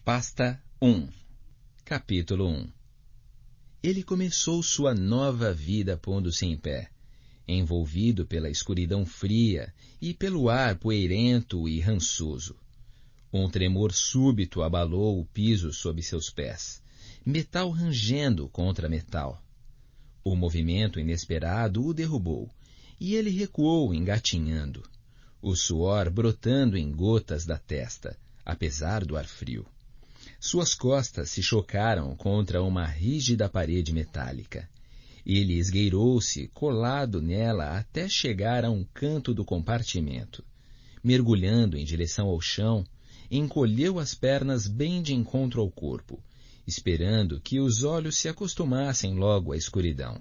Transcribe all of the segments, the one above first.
Pasta 1. Capítulo 1. Ele começou sua nova vida pondo-se em pé, envolvido pela escuridão fria e pelo ar poeirento e rançoso. Um tremor súbito abalou o piso sob seus pés, metal rangendo contra metal. O movimento inesperado o derrubou, e ele recuou engatinhando, o suor brotando em gotas da testa, apesar do ar frio. Suas costas se chocaram contra uma rígida parede metálica. Ele esgueirou-se colado nela até chegar a um canto do compartimento. Mergulhando em direção ao chão, encolheu as pernas bem de encontro ao corpo, esperando que os olhos se acostumassem logo à escuridão.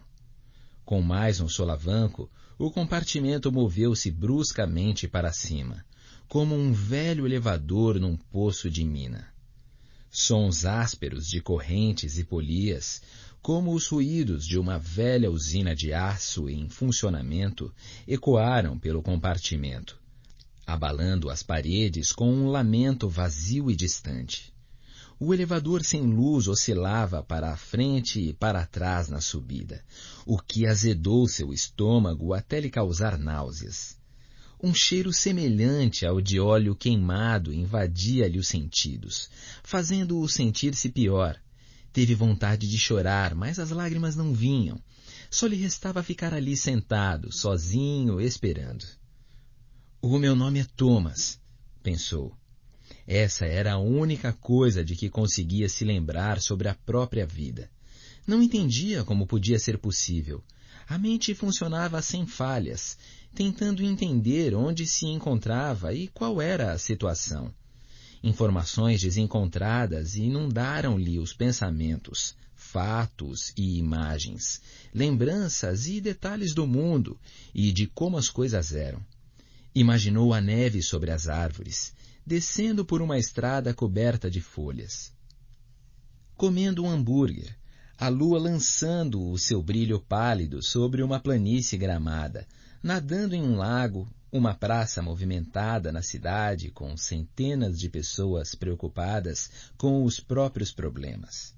Com mais um solavanco, o compartimento moveu-se bruscamente para cima, como um velho elevador num poço de mina. Sons ásperos de correntes e polias, como os ruídos de uma velha usina de aço em funcionamento, ecoaram pelo compartimento, abalando as paredes com um lamento vazio e distante. O elevador sem luz oscilava para a frente e para trás na subida, o que azedou seu estômago até lhe causar náuseas. Um cheiro semelhante ao de óleo queimado invadia-lhe os sentidos, fazendo-o sentir-se pior. Teve vontade de chorar, mas as lágrimas não vinham. Só lhe restava ficar ali sentado, sozinho, esperando. "O meu nome é Thomas", pensou. Essa era a única coisa de que conseguia se lembrar sobre a própria vida. Não entendia como podia ser possível. A mente funcionava sem falhas, tentando entender onde se encontrava e qual era a situação. Informações desencontradas inundaram-lhe os pensamentos, fatos e imagens, lembranças e detalhes do mundo e de como as coisas eram. Imaginou a neve sobre as árvores, descendo por uma estrada coberta de folhas. Comendo um hambúrguer, a lua lançando o seu brilho pálido sobre uma planície gramada, nadando em um lago, uma praça movimentada na cidade com centenas de pessoas preocupadas com os próprios problemas.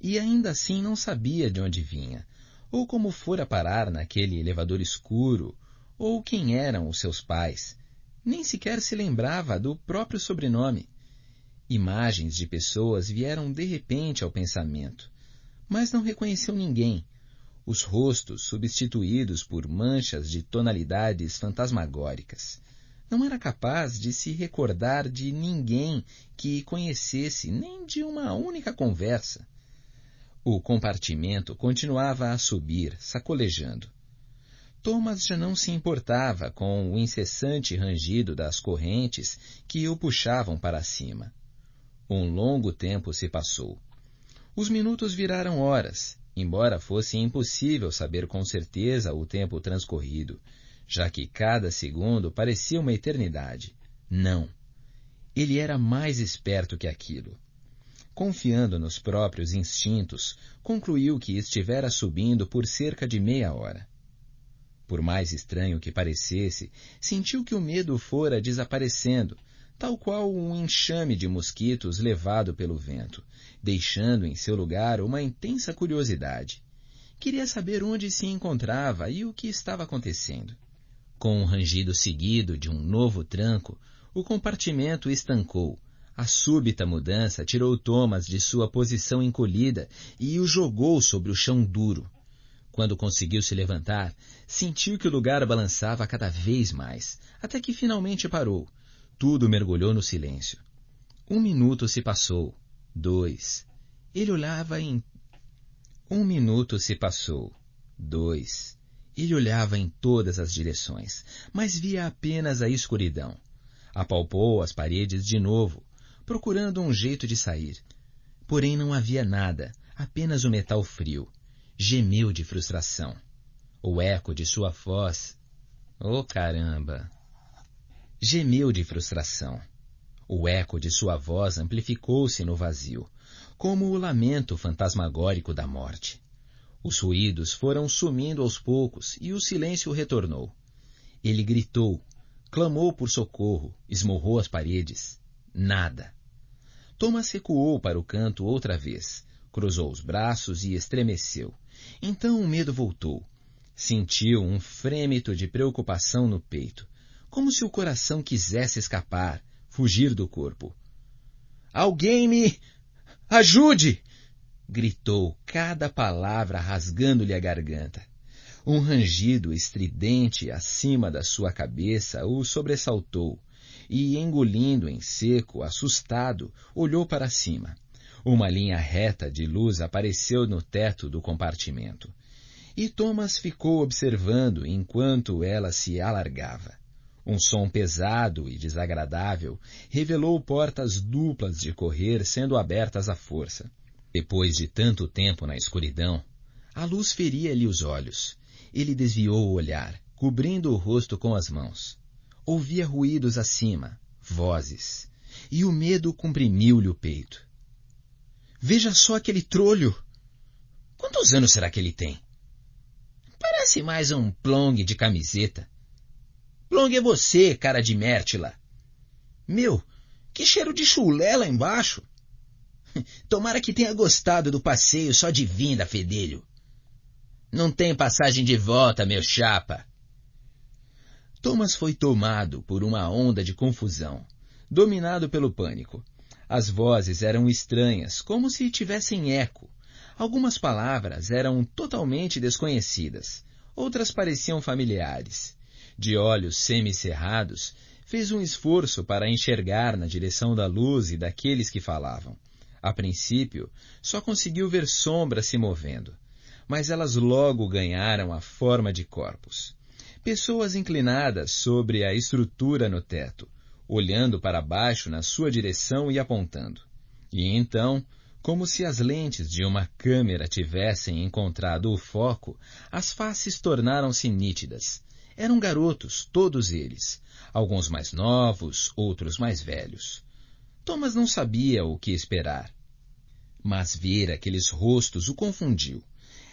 E ainda assim não sabia de onde vinha, ou como fora parar naquele elevador escuro, ou quem eram os seus pais. Nem sequer se lembrava do próprio sobrenome. Imagens de pessoas vieram de repente ao pensamento, mas não reconheceu ninguém. Os rostos substituídos por manchas de tonalidades fantasmagóricas. Não era capaz de se recordar de ninguém que conhecesse, nem de uma única conversa. O compartimento continuava a subir, sacolejando. Thomas já não se importava com o incessante rangido das correntes que o puxavam para cima. Um longo tempo se passou. Os minutos viraram horas, embora fosse impossível saber com certeza o tempo transcorrido, já que cada segundo parecia uma eternidade. Não. Ele era mais esperto que aquilo. Confiando nos próprios instintos, concluiu que estivera subindo por cerca de meia hora. Por mais estranho que parecesse, sentiu que o medo fora desaparecendo, tal qual um enxame de mosquitos levado pelo vento, deixando em seu lugar uma intensa curiosidade. Queria saber onde se encontrava e o que estava acontecendo. Com um rangido seguido de um novo tranco, o compartimento estancou. A súbita mudança tirou Thomas de sua posição encolhida e o jogou sobre o chão duro. Quando conseguiu se levantar, sentiu que o lugar balançava cada vez mais, até que finalmente parou. Tudo mergulhou no silêncio. 1 minuto se passou. 2. Ele olhava em... 1 minuto se passou. 2. Ele olhava em todas as direções, mas via apenas a escuridão. Apalpou as paredes de novo, procurando um jeito de sair. Porém não havia nada, apenas o metal frio. Gemeu de frustração. O eco de sua voz... Oh, caramba! Gemeu de frustração. O eco de sua voz amplificou-se no vazio, como o lamento fantasmagórico da morte. Os ruídos foram sumindo aos poucos e o silêncio retornou. Ele gritou, clamou por socorro, esmurrou as paredes. Nada. Thomas recuou para o canto outra vez, cruzou os braços e estremeceu. Então o medo voltou. Sentiu um frêmito de preocupação no peito, como se o coração quisesse escapar, fugir do corpo. Alguém me ajude! Gritou, cada palavra rasgando-lhe a garganta. Um rangido estridente acima da sua cabeça o sobressaltou, e, engolindo em seco, assustado, olhou para cima. Uma linha reta de luz apareceu no teto do compartimento. E Thomas ficou observando enquanto ela se alargava. Um som pesado e desagradável revelou portas duplas de correr sendo abertas à força. Depois de tanto tempo na escuridão, a luz feria-lhe os olhos. Ele desviou o olhar, cobrindo o rosto com as mãos. Ouvia ruídos acima, vozes, e o medo comprimiu-lhe o peito. Veja só aquele trolho! Quantos anos será que ele tem? Parece mais um Plong de camiseta. Plong é você, cara de Mértila. Meu, que cheiro de chulé lá embaixo. Tomara que tenha gostado do passeio só de vinda, fedelho. Não tem passagem de volta, meu chapa. Thomas foi tomado por uma onda de confusão, dominado pelo pânico. As vozes eram estranhas, como se tivessem eco. Algumas palavras eram totalmente desconhecidas, outras pareciam familiares. De olhos semicerrados, fez um esforço para enxergar na direção da luz e daqueles que falavam. A princípio, só conseguiu ver sombras se movendo, mas elas logo ganharam a forma de corpos. Pessoas inclinadas sobre a estrutura no teto, olhando para baixo na sua direção e apontando. E então, como se as lentes de uma câmera tivessem encontrado o foco, as faces tornaram-se nítidas. Eram garotos, todos eles, alguns mais novos, outros mais velhos. Thomas não sabia o que esperar. Mas ver aqueles rostos o confundiu.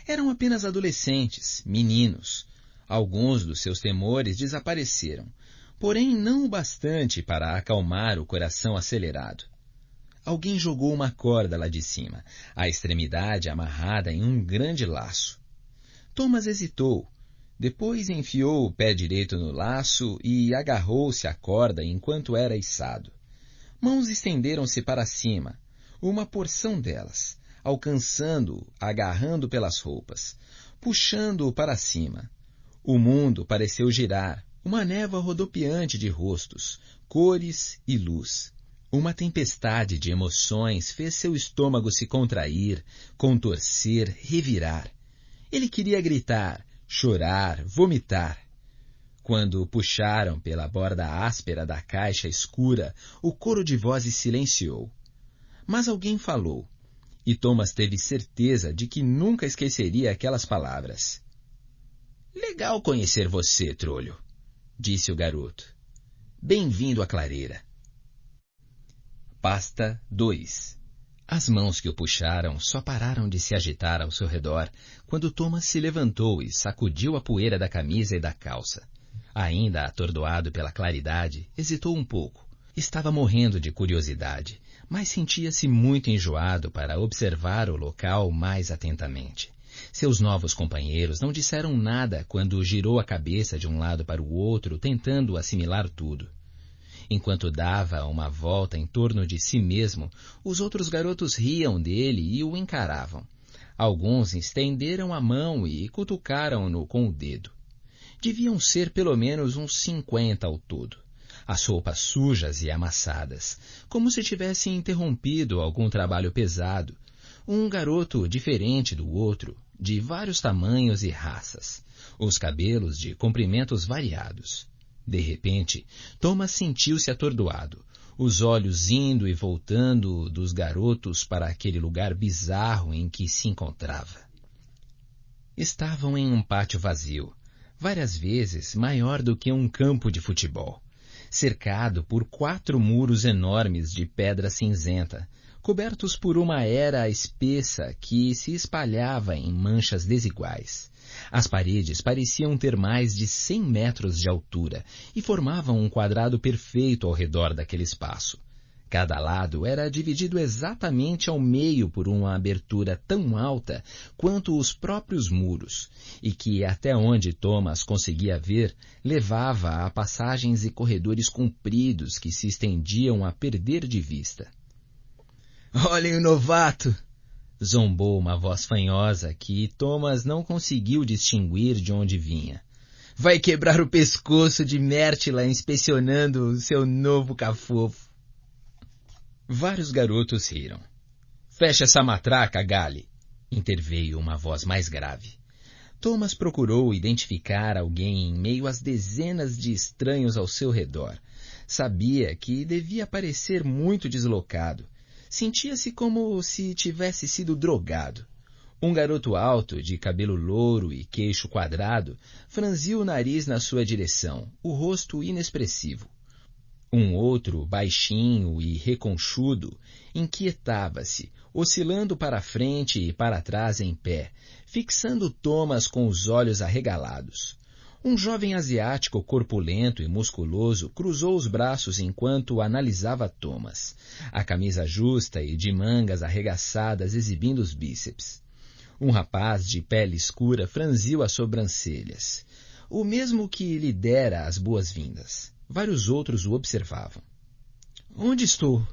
Eram apenas adolescentes, meninos. Alguns dos seus temores desapareceram, porém não o bastante para acalmar o coração acelerado. Alguém jogou uma corda lá de cima, a extremidade amarrada em um grande laço. Thomas hesitou. Depois enfiou o pé direito no laço e agarrou-se à corda enquanto era içado. Mãos estenderam-se para cima, uma porção delas, alcançando-o, agarrando pelas roupas, puxando-o para cima. O mundo pareceu girar, uma névoa rodopiante de rostos, cores e luz. Uma tempestade de emoções fez seu estômago se contrair, contorcer, revirar. Ele queria gritar, chorar, vomitar. Quando o puxaram pela borda áspera da caixa escura, o coro de vozes silenciou. Mas alguém falou, e Thomas teve certeza de que nunca esqueceria aquelas palavras. Legal conhecer você, trolho, disse o garoto. Bem-vindo à clareira. Pasta 2. As mãos que o puxaram só pararam de se agitar ao seu redor quando Thomas se levantou e sacudiu a poeira da camisa e da calça. Ainda atordoado pela claridade, hesitou um pouco. Estava morrendo de curiosidade, mas sentia-se muito enjoado para observar o local mais atentamente. Seus novos companheiros não disseram nada quando girou a cabeça de um lado para o outro, tentando assimilar tudo. Enquanto dava uma volta em torno de si mesmo, os outros garotos riam dele e o encaravam. Alguns estenderam a mão e cutucaram-no com o dedo. Deviam ser pelo menos uns 50 ao todo. As roupas sujas e amassadas, como se tivessem interrompido algum trabalho pesado. Um garoto diferente do outro, de vários tamanhos e raças. Os cabelos de comprimentos variados. De repente, Thomas sentiu-se atordoado, os olhos indo e voltando dos garotos para aquele lugar bizarro em que se encontrava. Estavam em um pátio vazio, várias vezes maior do que um campo de futebol, cercado por 4 muros enormes de pedra cinzenta, cobertos por uma era espessa que se espalhava em manchas desiguais. As paredes pareciam ter mais de 100 metros de altura e formavam um quadrado perfeito ao redor daquele espaço. Cada lado era dividido exatamente ao meio por uma abertura tão alta quanto os próprios muros, e que, até onde Thomas conseguia ver, levava a passagens e corredores compridos que se estendiam a perder de vista. "Olhem o novato!" zombou uma voz fanhosa que Thomas não conseguiu distinguir de onde vinha. "Vai quebrar o pescoço de Mértila inspecionando o seu novo cafofo." Vários garotos riram. "Fecha essa matraca, Gale!" interveio uma voz mais grave. Thomas procurou identificar alguém em meio às dezenas de estranhos ao seu redor. Sabia que devia parecer muito deslocado. Sentia-se como se tivesse sido drogado. Um garoto alto, de cabelo louro e queixo quadrado, franziu o nariz na sua direção, o rosto inexpressivo. Um outro, baixinho e reconchudo, inquietava-se, oscilando para frente e para trás em pé, fixando Thomas com os olhos arregalados. Um jovem asiático corpulento e musculoso cruzou os braços enquanto analisava Thomas, a camisa justa e de mangas arregaçadas exibindo os bíceps. Um rapaz de pele escura franziu as sobrancelhas, o mesmo que lhe dera as boas-vindas. Vários outros o observavam. "Onde estou?"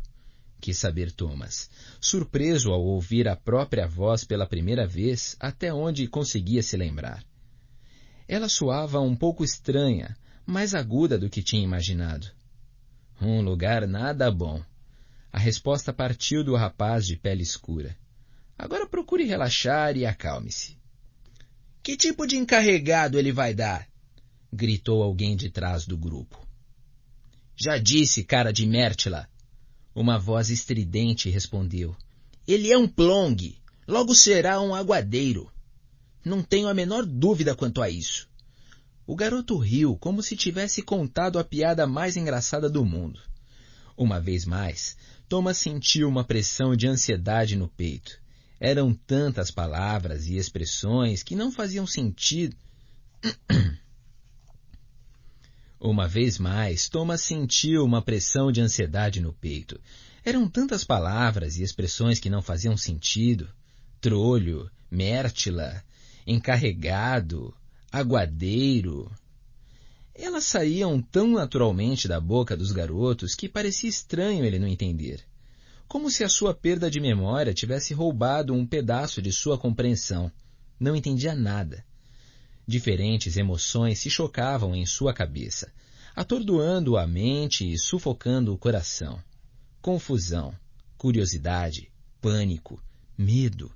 quis saber Thomas, surpreso ao ouvir a própria voz pela primeira vez, até onde conseguia se lembrar. Ela soava um pouco estranha, mais aguda do que tinha imaginado. "Um lugar nada bom." A resposta partiu do rapaz de pele escura. "Agora procure relaxar e acalme-se." "Que tipo de encarregado ele vai dar?" gritou alguém de trás do grupo. "Já disse, cara de Mértila." Uma voz estridente respondeu. "Ele é um plong, logo será um aguadeiro. Não tenho a menor dúvida quanto a isso." O garoto riu como se tivesse contado a piada mais engraçada do mundo. Uma vez mais, Thomas sentiu uma pressão de ansiedade no peito. Eram tantas palavras e expressões que não faziam sentido. Uma vez mais, Thomas sentiu uma pressão de ansiedade no peito. Eram tantas palavras e expressões que não faziam sentido. Trolho, Mértila, encarregado, aguadeiro. Elas saíam tão naturalmente da boca dos garotos que parecia estranho ele não entender. Como se a sua perda de memória tivesse roubado um pedaço de sua compreensão. Não entendia nada. Diferentes emoções se chocavam em sua cabeça, atordoando a mente e sufocando o coração. Confusão, curiosidade, pânico, medo.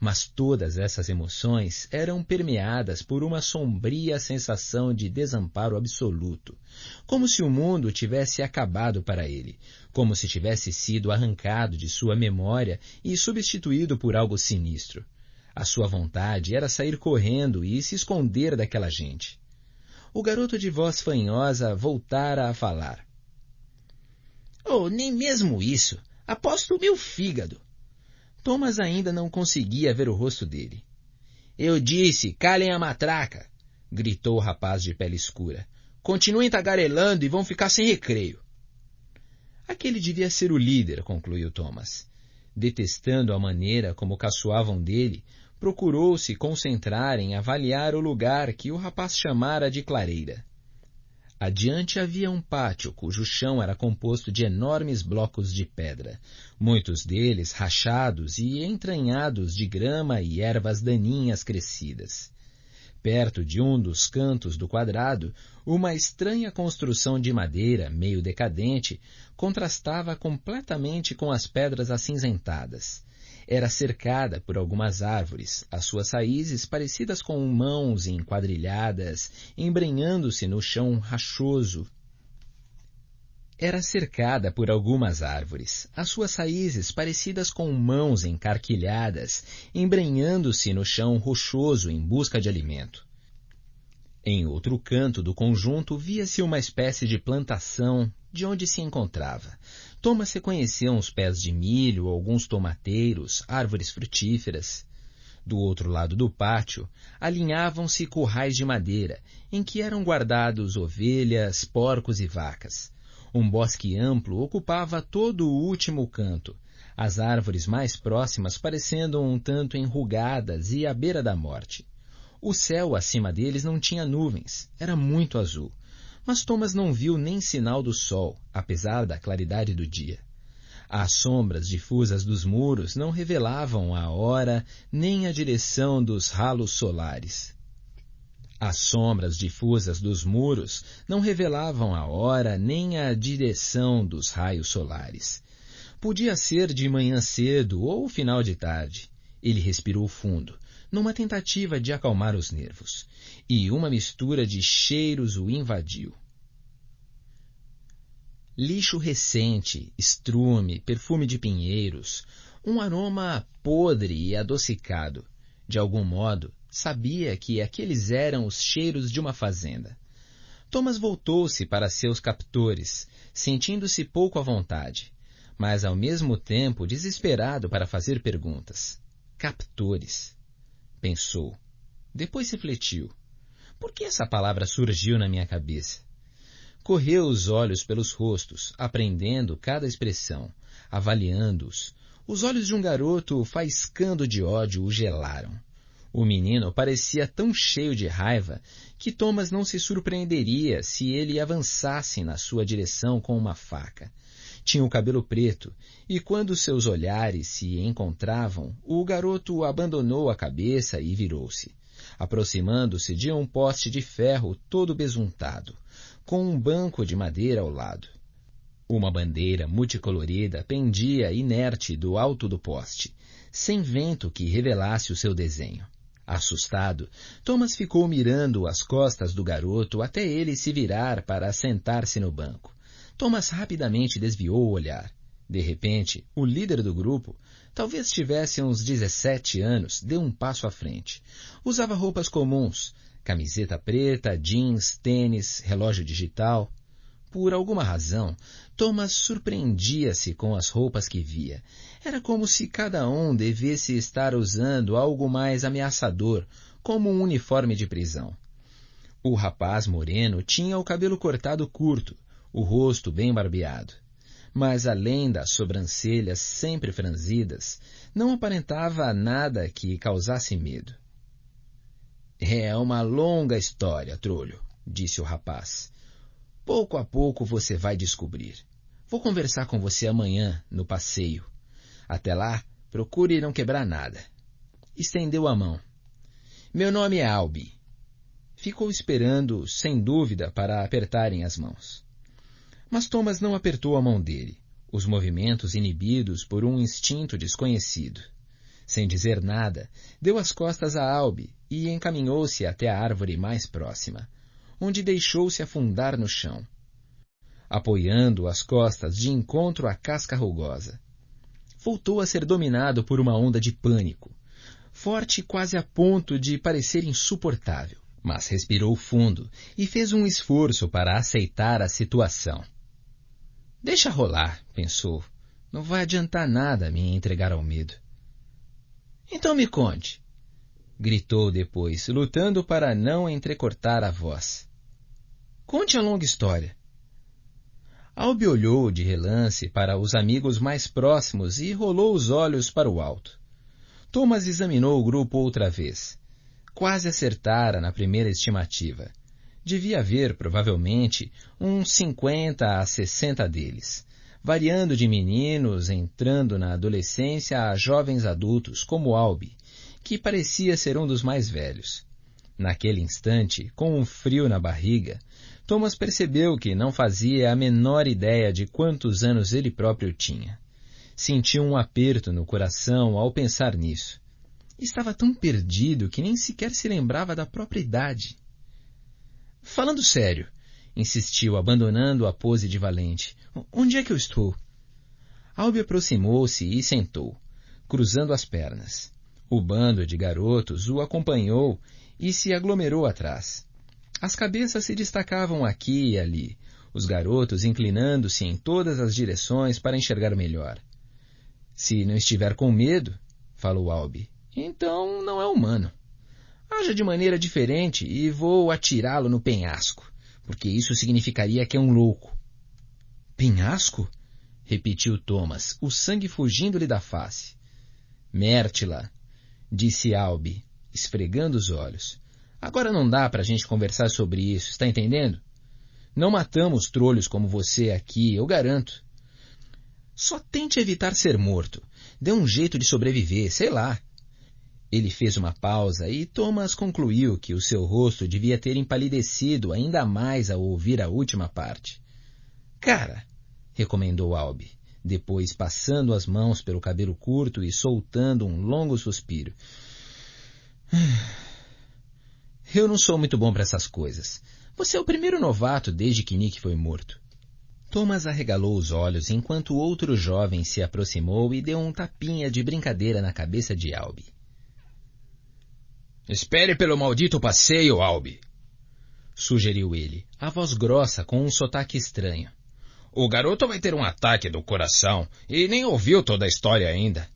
Mas todas essas emoções eram permeadas por uma sombria sensação de desamparo absoluto, como se o mundo tivesse acabado para ele, como se tivesse sido arrancado de sua memória e substituído por algo sinistro. A sua vontade era sair correndo e se esconder daquela gente. O garoto de voz fanhosa voltara a falar. "Oh, nem mesmo isso. Aposto o meu fígado." Thomas ainda não conseguia ver o rosto dele. "Eu disse, calem a matraca!" gritou o rapaz de pele escura. "Continuem tagarelando e vão ficar sem recreio." Aquele devia ser o líder, concluiu Thomas. Detestando a maneira como caçoavam dele, procurou se concentrar em avaliar o lugar que o rapaz chamara de clareira. Adiante havia um pátio cujo chão era composto de enormes blocos de pedra, muitos deles rachados e entranhados de grama e ervas daninhas crescidas. Perto de um dos cantos do quadrado, uma estranha construção de madeira, meio decadente, contrastava completamente com as pedras acinzentadas. Era cercada por algumas árvores, as suas raízes parecidas com mãos enquadrilhadas, embrenhando-se no chão rachoso. Era cercada por algumas árvores, as suas raízes parecidas com mãos encarquilhadas, embrenhando-se no chão rochoso em busca de alimento. Em outro canto do conjunto via-se uma espécie de plantação de onde se encontrava. Thomas reconheceu uns pés de milho, alguns tomateiros, árvores frutíferas. Do outro lado do pátio, alinhavam-se currais de madeira, em que eram guardados ovelhas, porcos e vacas. Um bosque amplo ocupava todo o último canto, as árvores mais próximas parecendo um tanto enrugadas e à beira da morte. O céu acima deles não tinha nuvens, era muito azul, mas Thomas não viu nem sinal do sol, apesar da claridade do dia. As sombras difusas dos muros não revelavam a hora nem a direção dos ralos solares. As sombras difusas dos muros não revelavam a hora nem a direção dos raios solares. Podia ser de manhã cedo ou final de tarde. Ele respirou fundo, numa tentativa de acalmar os nervos, e uma mistura de cheiros o invadiu. Lixo recente, estrume, perfume de pinheiros, um aroma podre e adocicado. De algum modo, sabia que aqueles eram os cheiros de uma fazenda. Thomas voltou-se para seus captores, sentindo-se pouco à vontade, mas ao mesmo tempo desesperado para fazer perguntas. Captores, pensou. Depois refletiu. Por que essa palavra surgiu na minha cabeça? Correu os olhos pelos rostos, aprendendo cada expressão, avaliando-os. Os olhos de um garoto faiscando de ódio o gelaram. O menino parecia tão cheio de raiva que Thomas não se surpreenderia se ele avançasse na sua direção com uma faca. Tinha o cabelo preto, e quando seus olhares se encontravam, o garoto abandonou a cabeça e virou-se, aproximando-se de um poste de ferro todo besuntado, com um banco de madeira ao lado. Uma bandeira multicolorida pendia inerte do alto do poste, sem vento que revelasse o seu desenho. Assustado, Thomas ficou mirando as costas do garoto até ele se virar para sentar-se no banco. Thomas rapidamente desviou o olhar. De repente, o líder do grupo, talvez tivesse uns 17 anos, deu um passo à frente. Usava roupas comuns, camiseta preta, jeans, tênis, relógio digital. Por alguma razão, Thomas surpreendia-se com as roupas que via. Era como se cada um devesse estar usando algo mais ameaçador, como um uniforme de prisão. O rapaz moreno tinha o cabelo cortado curto, o rosto bem barbeado. Mas além das sobrancelhas sempre franzidas, não aparentava nada que causasse medo. É uma longa história, trolho, disse o rapaz. Pouco a pouco você vai descobrir. Vou conversar com você amanhã, no passeio. Até lá, procure não quebrar nada. Estendeu a mão. Meu nome é Albi. Ficou esperando, sem dúvida, para apertarem as mãos. Mas Thomas não apertou a mão dele, os movimentos inibidos por um instinto desconhecido. Sem dizer nada, deu as costas a Albi e encaminhou-se até a árvore mais próxima, onde deixou-se afundar no chão, apoiando as costas de encontro à casca rugosa. Voltou a ser dominado por uma onda de pânico, forte quase a ponto de parecer insuportável, mas respirou fundo e fez um esforço para aceitar a situação. Deixa rolar, pensou. Não vai adiantar nada me entregar ao medo. Então me conte, gritou depois, lutando para não entrecortar a voz. Conte a longa história. Albi olhou de relance para os amigos mais próximos e rolou os olhos para o alto. Thomas examinou o grupo outra vez. Quase acertara na primeira estimativa. Devia haver, provavelmente, uns 50 a 60 deles, variando de meninos entrando na adolescência a jovens adultos, como Albi, que parecia ser um dos mais velhos. Naquele instante, com um frio na barriga, Thomas percebeu que não fazia a menor ideia de quantos anos ele próprio tinha. Sentiu um aperto no coração ao pensar nisso. Estava tão perdido que nem sequer se lembrava da própria idade. Falando sério, insistiu, abandonando a pose de valente. Onde é que eu estou? Albi aproximou-se e sentou, cruzando as pernas. O bando de garotos o acompanhou e se aglomerou atrás. As cabeças se destacavam aqui e ali, os garotos inclinando-se em todas as direções para enxergar melhor. Se não estiver com medo, falou Albi, então não é humano. Haja de maneira diferente e vou atirá-lo no penhasco, porque isso significaria que é um louco. Penhasco? Repetiu Thomas, o sangue fugindo-lhe da face. Mértila, disse Albi, esfregando os olhos. Agora não dá para a gente conversar sobre isso, está entendendo? Não matamos trolhos como você aqui, eu garanto. Só tente evitar ser morto. Dê um jeito de sobreviver, sei lá. Ele fez uma pausa e Thomas concluiu que o seu rosto devia ter empalidecido ainda mais ao ouvir a última parte. Cara, recomendou Albi, depois passando as mãos pelo cabelo curto e soltando um longo suspiro. Eu não sou muito bom para essas coisas. Você é o primeiro novato desde que Nick foi morto. Thomas arregalou os olhos enquanto outro jovem se aproximou e deu um tapinha de brincadeira na cabeça de Albi. Espere pelo maldito passeio, Albi, sugeriu ele, a voz grossa com um sotaque estranho. O garoto vai ter um ataque do coração e nem ouviu toda a história ainda.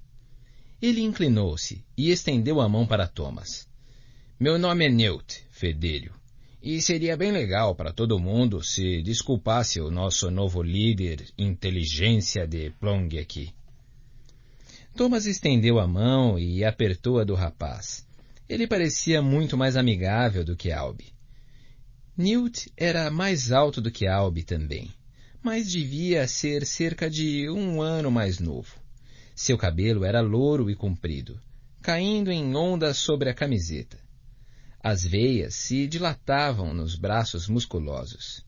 Ele inclinou-se e estendeu a mão para Thomas. Meu nome é Newt, fedelho, e seria bem legal para todo mundo se desculpasse o nosso novo líder inteligência de Plong aqui. Thomas estendeu a mão e apertou a do rapaz. Ele parecia muito mais amigável do que Albi. Newt era mais alto do que Albi também, mas devia ser cerca de 1 ano mais novo. Seu cabelo era louro e comprido, caindo em ondas sobre a camiseta. As veias se dilatavam nos braços musculosos.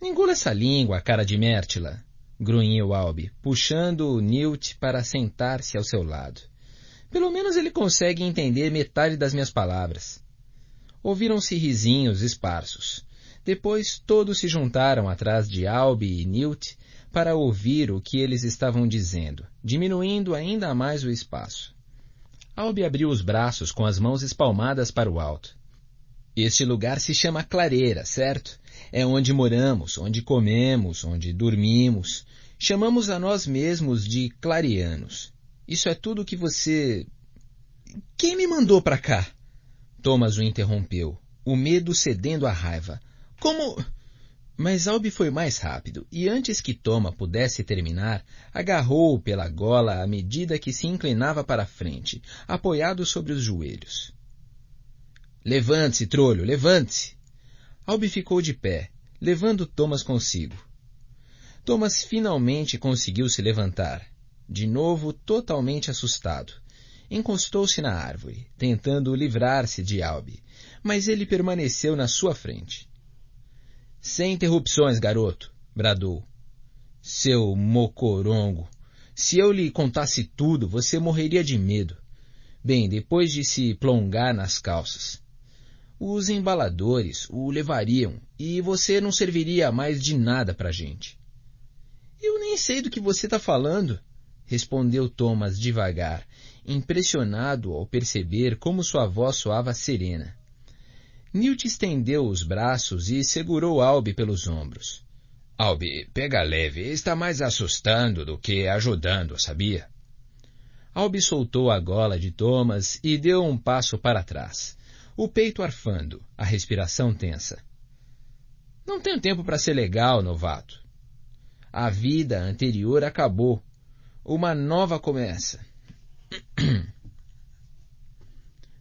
Engula essa língua, cara de Mértila, grunhiu Albi, puxando Newt para sentar-se ao seu lado. Pelo menos ele consegue entender metade das minhas palavras. Ouviram-se risinhos esparsos. Depois todos se juntaram atrás de Albi e Newt para ouvir o que eles estavam dizendo, diminuindo ainda mais o espaço. Albi abriu os braços com as mãos espalmadas para o alto. Este lugar se chama Clareira, certo? É onde moramos, onde comemos, onde dormimos. Chamamos a nós mesmos de clarianos. Isso é tudo que você... Quem me mandou para cá? Thomas o interrompeu, o medo cedendo à raiva. Como... Mas Albi foi mais rápido, e antes que Thomas pudesse terminar, agarrou-o pela gola à medida que se inclinava para a frente, apoiado sobre os joelhos. Levante-se, trolho, levante-se! Albi ficou de pé, levando Thomas consigo. Thomas finalmente conseguiu se levantar, de novo totalmente assustado. Encostou-se na árvore, tentando livrar-se de Albi, mas ele permaneceu na sua frente. Sem interrupções, garoto, bradou. Seu mocorongo, se eu lhe contasse tudo, você morreria de medo. Bem, depois de se plongar nas calças. Os embaladores o levariam e você não serviria mais de nada para a gente. Eu nem sei do que você está falando, respondeu Thomas devagar, impressionado ao perceber como sua voz soava serena. Newt estendeu os braços e segurou Albi pelos ombros. Albi, pega leve, está mais assustando do que ajudando, sabia? Albi soltou a gola de Thomas e deu um passo para trás, o peito arfando, a respiração tensa. Não tenho tempo para ser legal, novato. A vida anterior acabou. Uma nova começa.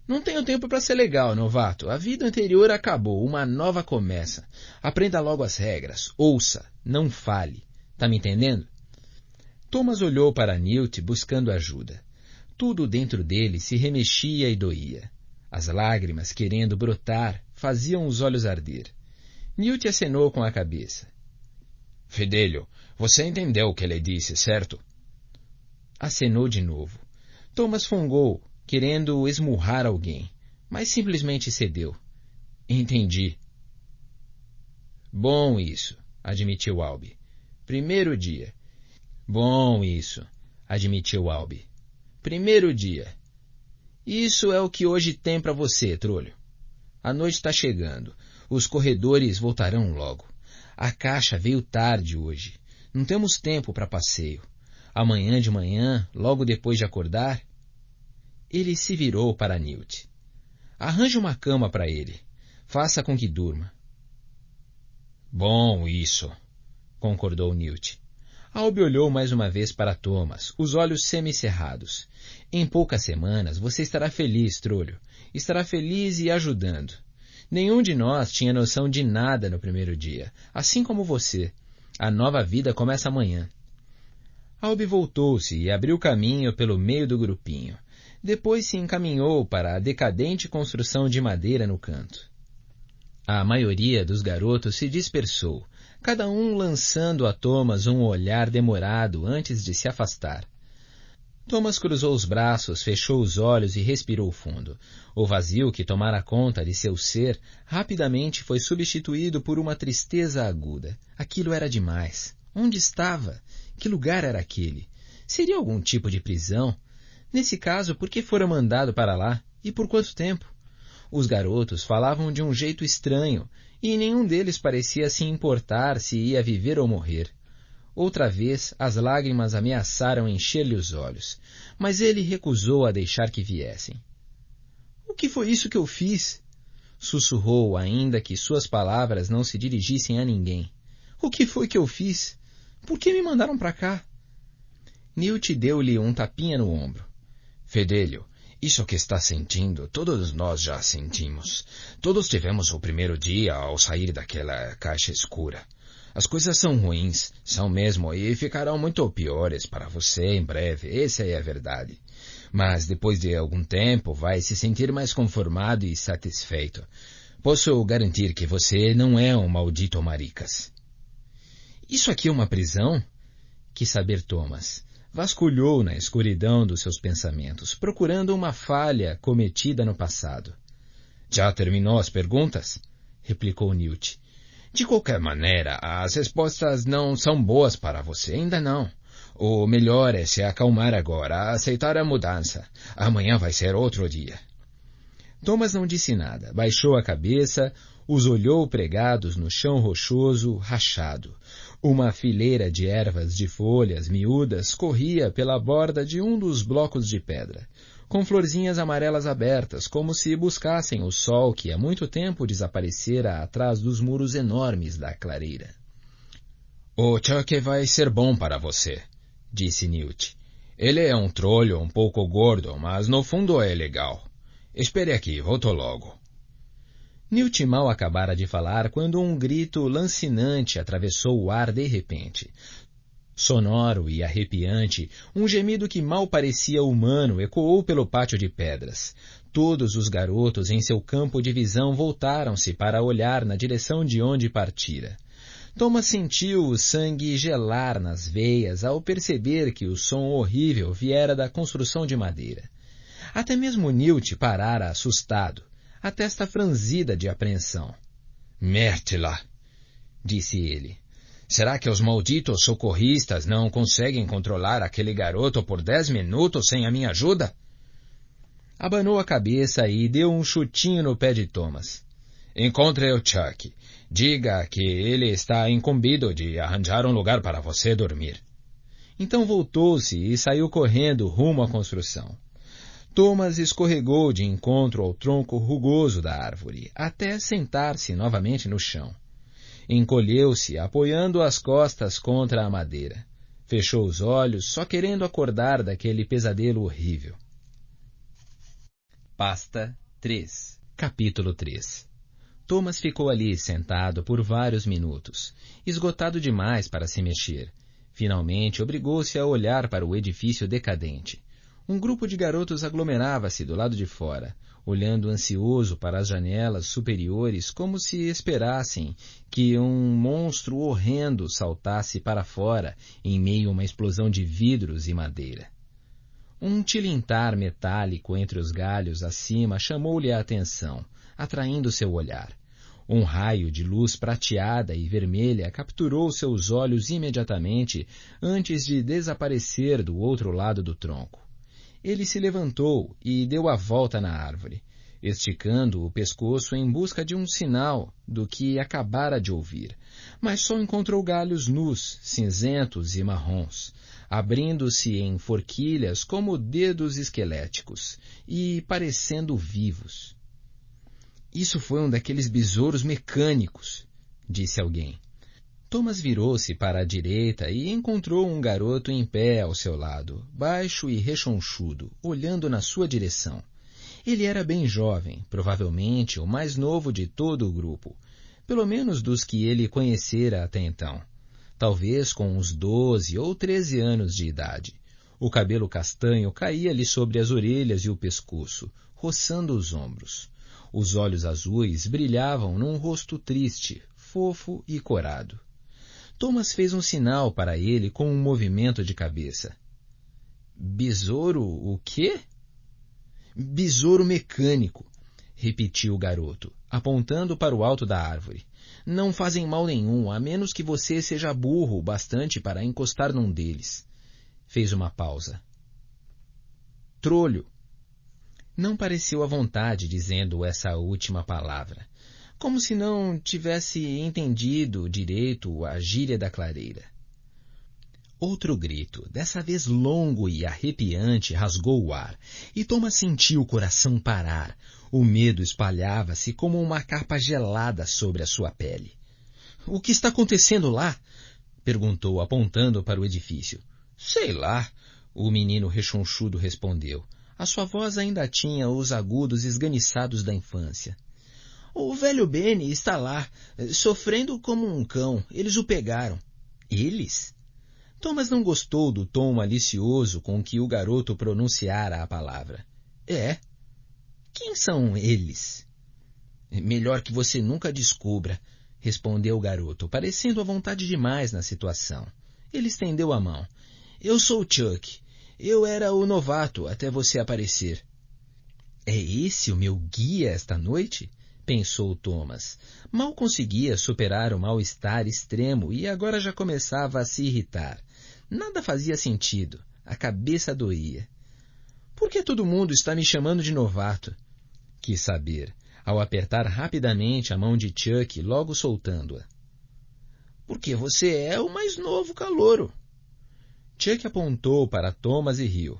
Não tenho tempo para ser legal, novato. A vida anterior acabou. Uma nova começa. Aprenda logo as regras. Ouça. Não fale. Tá me entendendo? Thomas olhou para Newt buscando ajuda. Tudo dentro dele se remexia e doía. As lágrimas, querendo brotar, faziam os olhos arder. Newt acenou com a cabeça. Fedelho, você entendeu o que ele disse, certo? Acenou de novo. Thomas fungou, querendo esmurrar alguém, mas simplesmente cedeu. Entendi. Bom isso, admitiu Albi. Primeiro dia. Bom isso, admitiu Albi. Primeiro dia. Isso é o que hoje tem para você, trolho. A noite está chegando. Os corredores voltarão logo. A caixa veio tarde hoje. Não temos tempo para passeio. Amanhã de manhã, logo depois de acordar... Ele se virou para Newt. Arranje uma cama para ele. Faça com que durma. Bom isso, concordou Newt. Albe olhou mais uma vez para Thomas, os olhos semicerrados. Em poucas semanas você estará feliz, trolho. Estará feliz e ajudando. Nenhum de nós tinha noção de nada no primeiro dia, assim como você. A nova vida começa amanhã. Albe voltou-se e abriu caminho pelo meio do grupinho. Depois se encaminhou para a decadente construção de madeira no canto. A maioria dos garotos se dispersou, cada um lançando a Thomas um olhar demorado antes de se afastar. Thomas cruzou os braços, fechou os olhos e respirou fundo. O vazio que tomara conta de seu ser rapidamente foi substituído por uma tristeza aguda. Aquilo era demais. Onde estava? Que lugar era aquele? Seria algum tipo de prisão? Nesse caso, por que fora mandado para lá? E por quanto tempo? Os garotos falavam de um jeito estranho, e nenhum deles parecia se importar se ia viver ou morrer. Outra vez, as lágrimas ameaçaram encher-lhe os olhos, mas ele recusou a deixar que viessem. — O que foi isso que eu fiz? Sussurrou, ainda que suas palavras não se dirigissem a ninguém. — O que foi que eu fiz? Por que me mandaram para cá? Newt deu-lhe um tapinha no ombro. — Fedelho, isso que está sentindo, todos nós já sentimos. Todos tivemos o primeiro dia ao sair daquela caixa escura. As coisas são ruins, são mesmo, e ficarão muito piores para você em breve, essa é a verdade. Mas depois de algum tempo vai se sentir mais conformado e satisfeito. Posso garantir que você não é um maldito maricas. Isso aqui é uma prisão? Quis saber Thomas. Vasculhou na escuridão dos seus pensamentos, procurando uma falha cometida no passado. — Já terminou as perguntas? Replicou Newt. — De qualquer maneira, as respostas não são boas para você, ainda não. O melhor é se acalmar agora, aceitar a mudança. Amanhã vai ser outro dia. Thomas não disse nada, baixou a cabeça, os olhou pregados no chão rochoso, rachado. Uma fileira de ervas de folhas miúdas corria pela borda de um dos blocos de pedra, com florzinhas amarelas abertas, como se buscassem o sol que há muito tempo desaparecera atrás dos muros enormes da clareira. — O Chuck vai ser bom para você, disse Newt. Ele é um trolho um pouco gordo, mas no fundo é legal. Espere aqui, volto logo. Newt mal acabara de falar quando um grito lancinante atravessou o ar de repente. Sonoro e arrepiante, um gemido que mal parecia humano ecoou pelo pátio de pedras. Todos os garotos em seu campo de visão voltaram-se para olhar na direção de onde partira. Thomas sentiu o sangue gelar nas veias ao perceber que o som horrível viera da construção de madeira. Até mesmo Newt parara assustado, a testa franzida de apreensão. — Mértila! Disse ele. — Será que os malditos socorristas não conseguem controlar aquele garoto por 10 minutos sem a minha ajuda? Abanou a cabeça e deu um chutinho no pé de Thomas. — Encontre o Chuck. Diga que ele está incumbido de arranjar um lugar para você dormir. Então voltou-se e saiu correndo rumo à construção. Thomas escorregou de encontro ao tronco rugoso da árvore, até sentar-se novamente no chão. Encolheu-se, apoiando as costas contra a madeira. Fechou os olhos, só querendo acordar daquele pesadelo horrível. Pasta 3. Capítulo 3. Thomas ficou ali sentado por vários minutos, esgotado demais para se mexer. Finalmente obrigou-se a olhar para o edifício decadente. Um grupo de garotos aglomerava-se do lado de fora, olhando ansioso para as janelas superiores como se esperassem que um monstro horrendo saltasse para fora em meio a uma explosão de vidros e madeira. Um tilintar metálico entre os galhos acima chamou-lhe a atenção, atraindo seu olhar. Um raio de luz prateada e vermelha capturou seus olhos imediatamente antes de desaparecer do outro lado do tronco. Ele se levantou e deu a volta na árvore, esticando o pescoço em busca de um sinal do que acabara de ouvir, mas só encontrou galhos nus, cinzentos e marrons, abrindo-se em forquilhas como dedos esqueléticos e parecendo vivos. — Isso foi um daqueles besouros mecânicos, disse alguém. Thomas virou-se para a direita e encontrou um garoto em pé ao seu lado, baixo e rechonchudo, olhando na sua direção. Ele era bem jovem, provavelmente o mais novo de todo o grupo, pelo menos dos que ele conhecera até então. Talvez com uns 12 ou 13 anos de idade. O cabelo castanho caía-lhe sobre as orelhas e o pescoço, roçando os ombros. Os olhos azuis brilhavam num rosto triste, fofo e corado. Thomas fez um sinal para ele com um movimento de cabeça. Besouro o quê? Besouro mecânico, repetiu o garoto, apontando para o alto da árvore. Não fazem mal nenhum, a menos que você seja burro o bastante para encostar num deles. Fez uma pausa. Trolho. Não pareceu à vontade dizendo essa última palavra, como se não tivesse entendido direito a gíria da clareira. Outro grito, dessa vez longo e arrepiante, rasgou o ar, e Thomas sentiu o coração parar. O medo espalhava-se como uma capa gelada sobre a sua pele. — O que está acontecendo lá? Perguntou, apontando para o edifício. — Sei lá, o menino rechonchudo respondeu. A sua voz ainda tinha os agudos esganiçados da infância. — O velho Benny está lá, sofrendo como um cão. Eles o pegaram. — Eles? Thomas não gostou do tom malicioso com que o garoto pronunciara a palavra. — É. Quem são eles? — Melhor que você nunca descubra, respondeu o garoto, parecendo à vontade demais na situação. Ele estendeu a mão. — Eu sou Chuck. Eu era o novato até você aparecer. — É esse o meu guia esta noite? Pensou Thomas. Mal conseguia superar o mal-estar extremo e agora já começava a se irritar. Nada fazia sentido. A cabeça doía. Por que todo mundo está me chamando de novato? Quis saber, ao apertar rapidamente a mão de Chuck, logo soltando-a. Porque você é o mais novo calouro. Chuck apontou para Thomas e riu.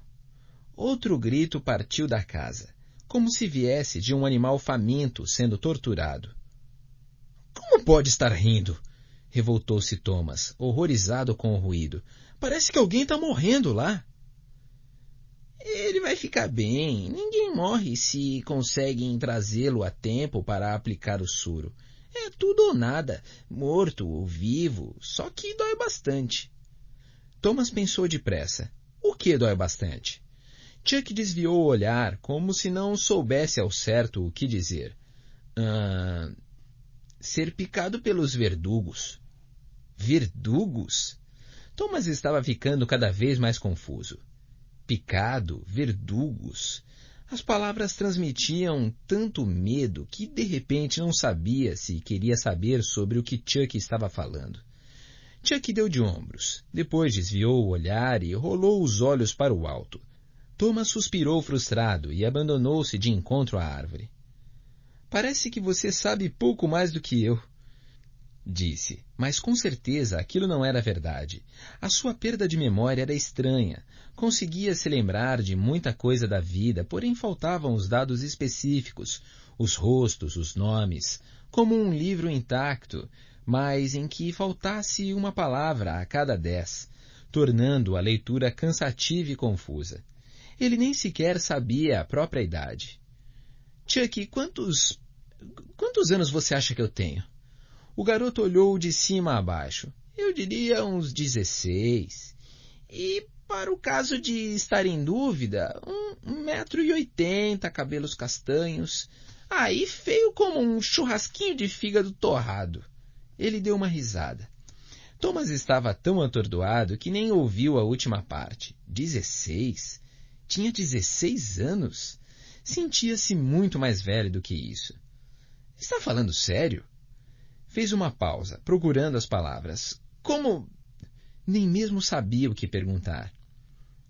Outro grito partiu da casa, como se viesse de um animal faminto sendo torturado. Como pode estar rindo? Revoltou-se Thomas, horrorizado com o ruído. Parece que alguém está morrendo lá. Ele vai ficar bem. Ninguém morre se conseguem trazê-lo a tempo para aplicar o soro. É tudo ou nada, morto ou vivo, só que dói bastante. Thomas pensou depressa. O que dói bastante? Chuck desviou o olhar, como se não soubesse ao certo o que dizer. Ser picado pelos verdugos. Verdugos? Thomas estava ficando cada vez mais confuso. Picado, verdugos. As palavras transmitiam tanto medo que de repente não sabia se queria saber sobre o que Chuck estava falando. Chuck deu de ombros, depois desviou o olhar e rolou os olhos para o alto. Thomas suspirou frustrado e abandonou-se de encontro à árvore. Parece que você sabe pouco mais do que eu, disse, mas com certeza aquilo não era verdade. A sua perda de memória era estranha. Conseguia se lembrar de muita coisa da vida, porém faltavam os dados específicos, os rostos, os nomes, como um livro intacto, mas em que faltasse uma palavra a cada 10, tornando a leitura cansativa e confusa. Ele nem sequer sabia a própria idade. Chuck, quantos anos você acha que eu tenho? O garoto olhou de cima a baixo. Eu diria uns 16. E, para o caso de estar em dúvida, 1,80 m, cabelos castanhos. Aí feio como um churrasquinho de fígado torrado. Ele deu uma risada. Thomas estava tão atordoado que nem ouviu a última parte. 16? Tinha 16 anos? Sentia-se muito mais velho do que isso. Está falando sério? Fez uma pausa, procurando as palavras. Como? Nem mesmo sabia o que perguntar.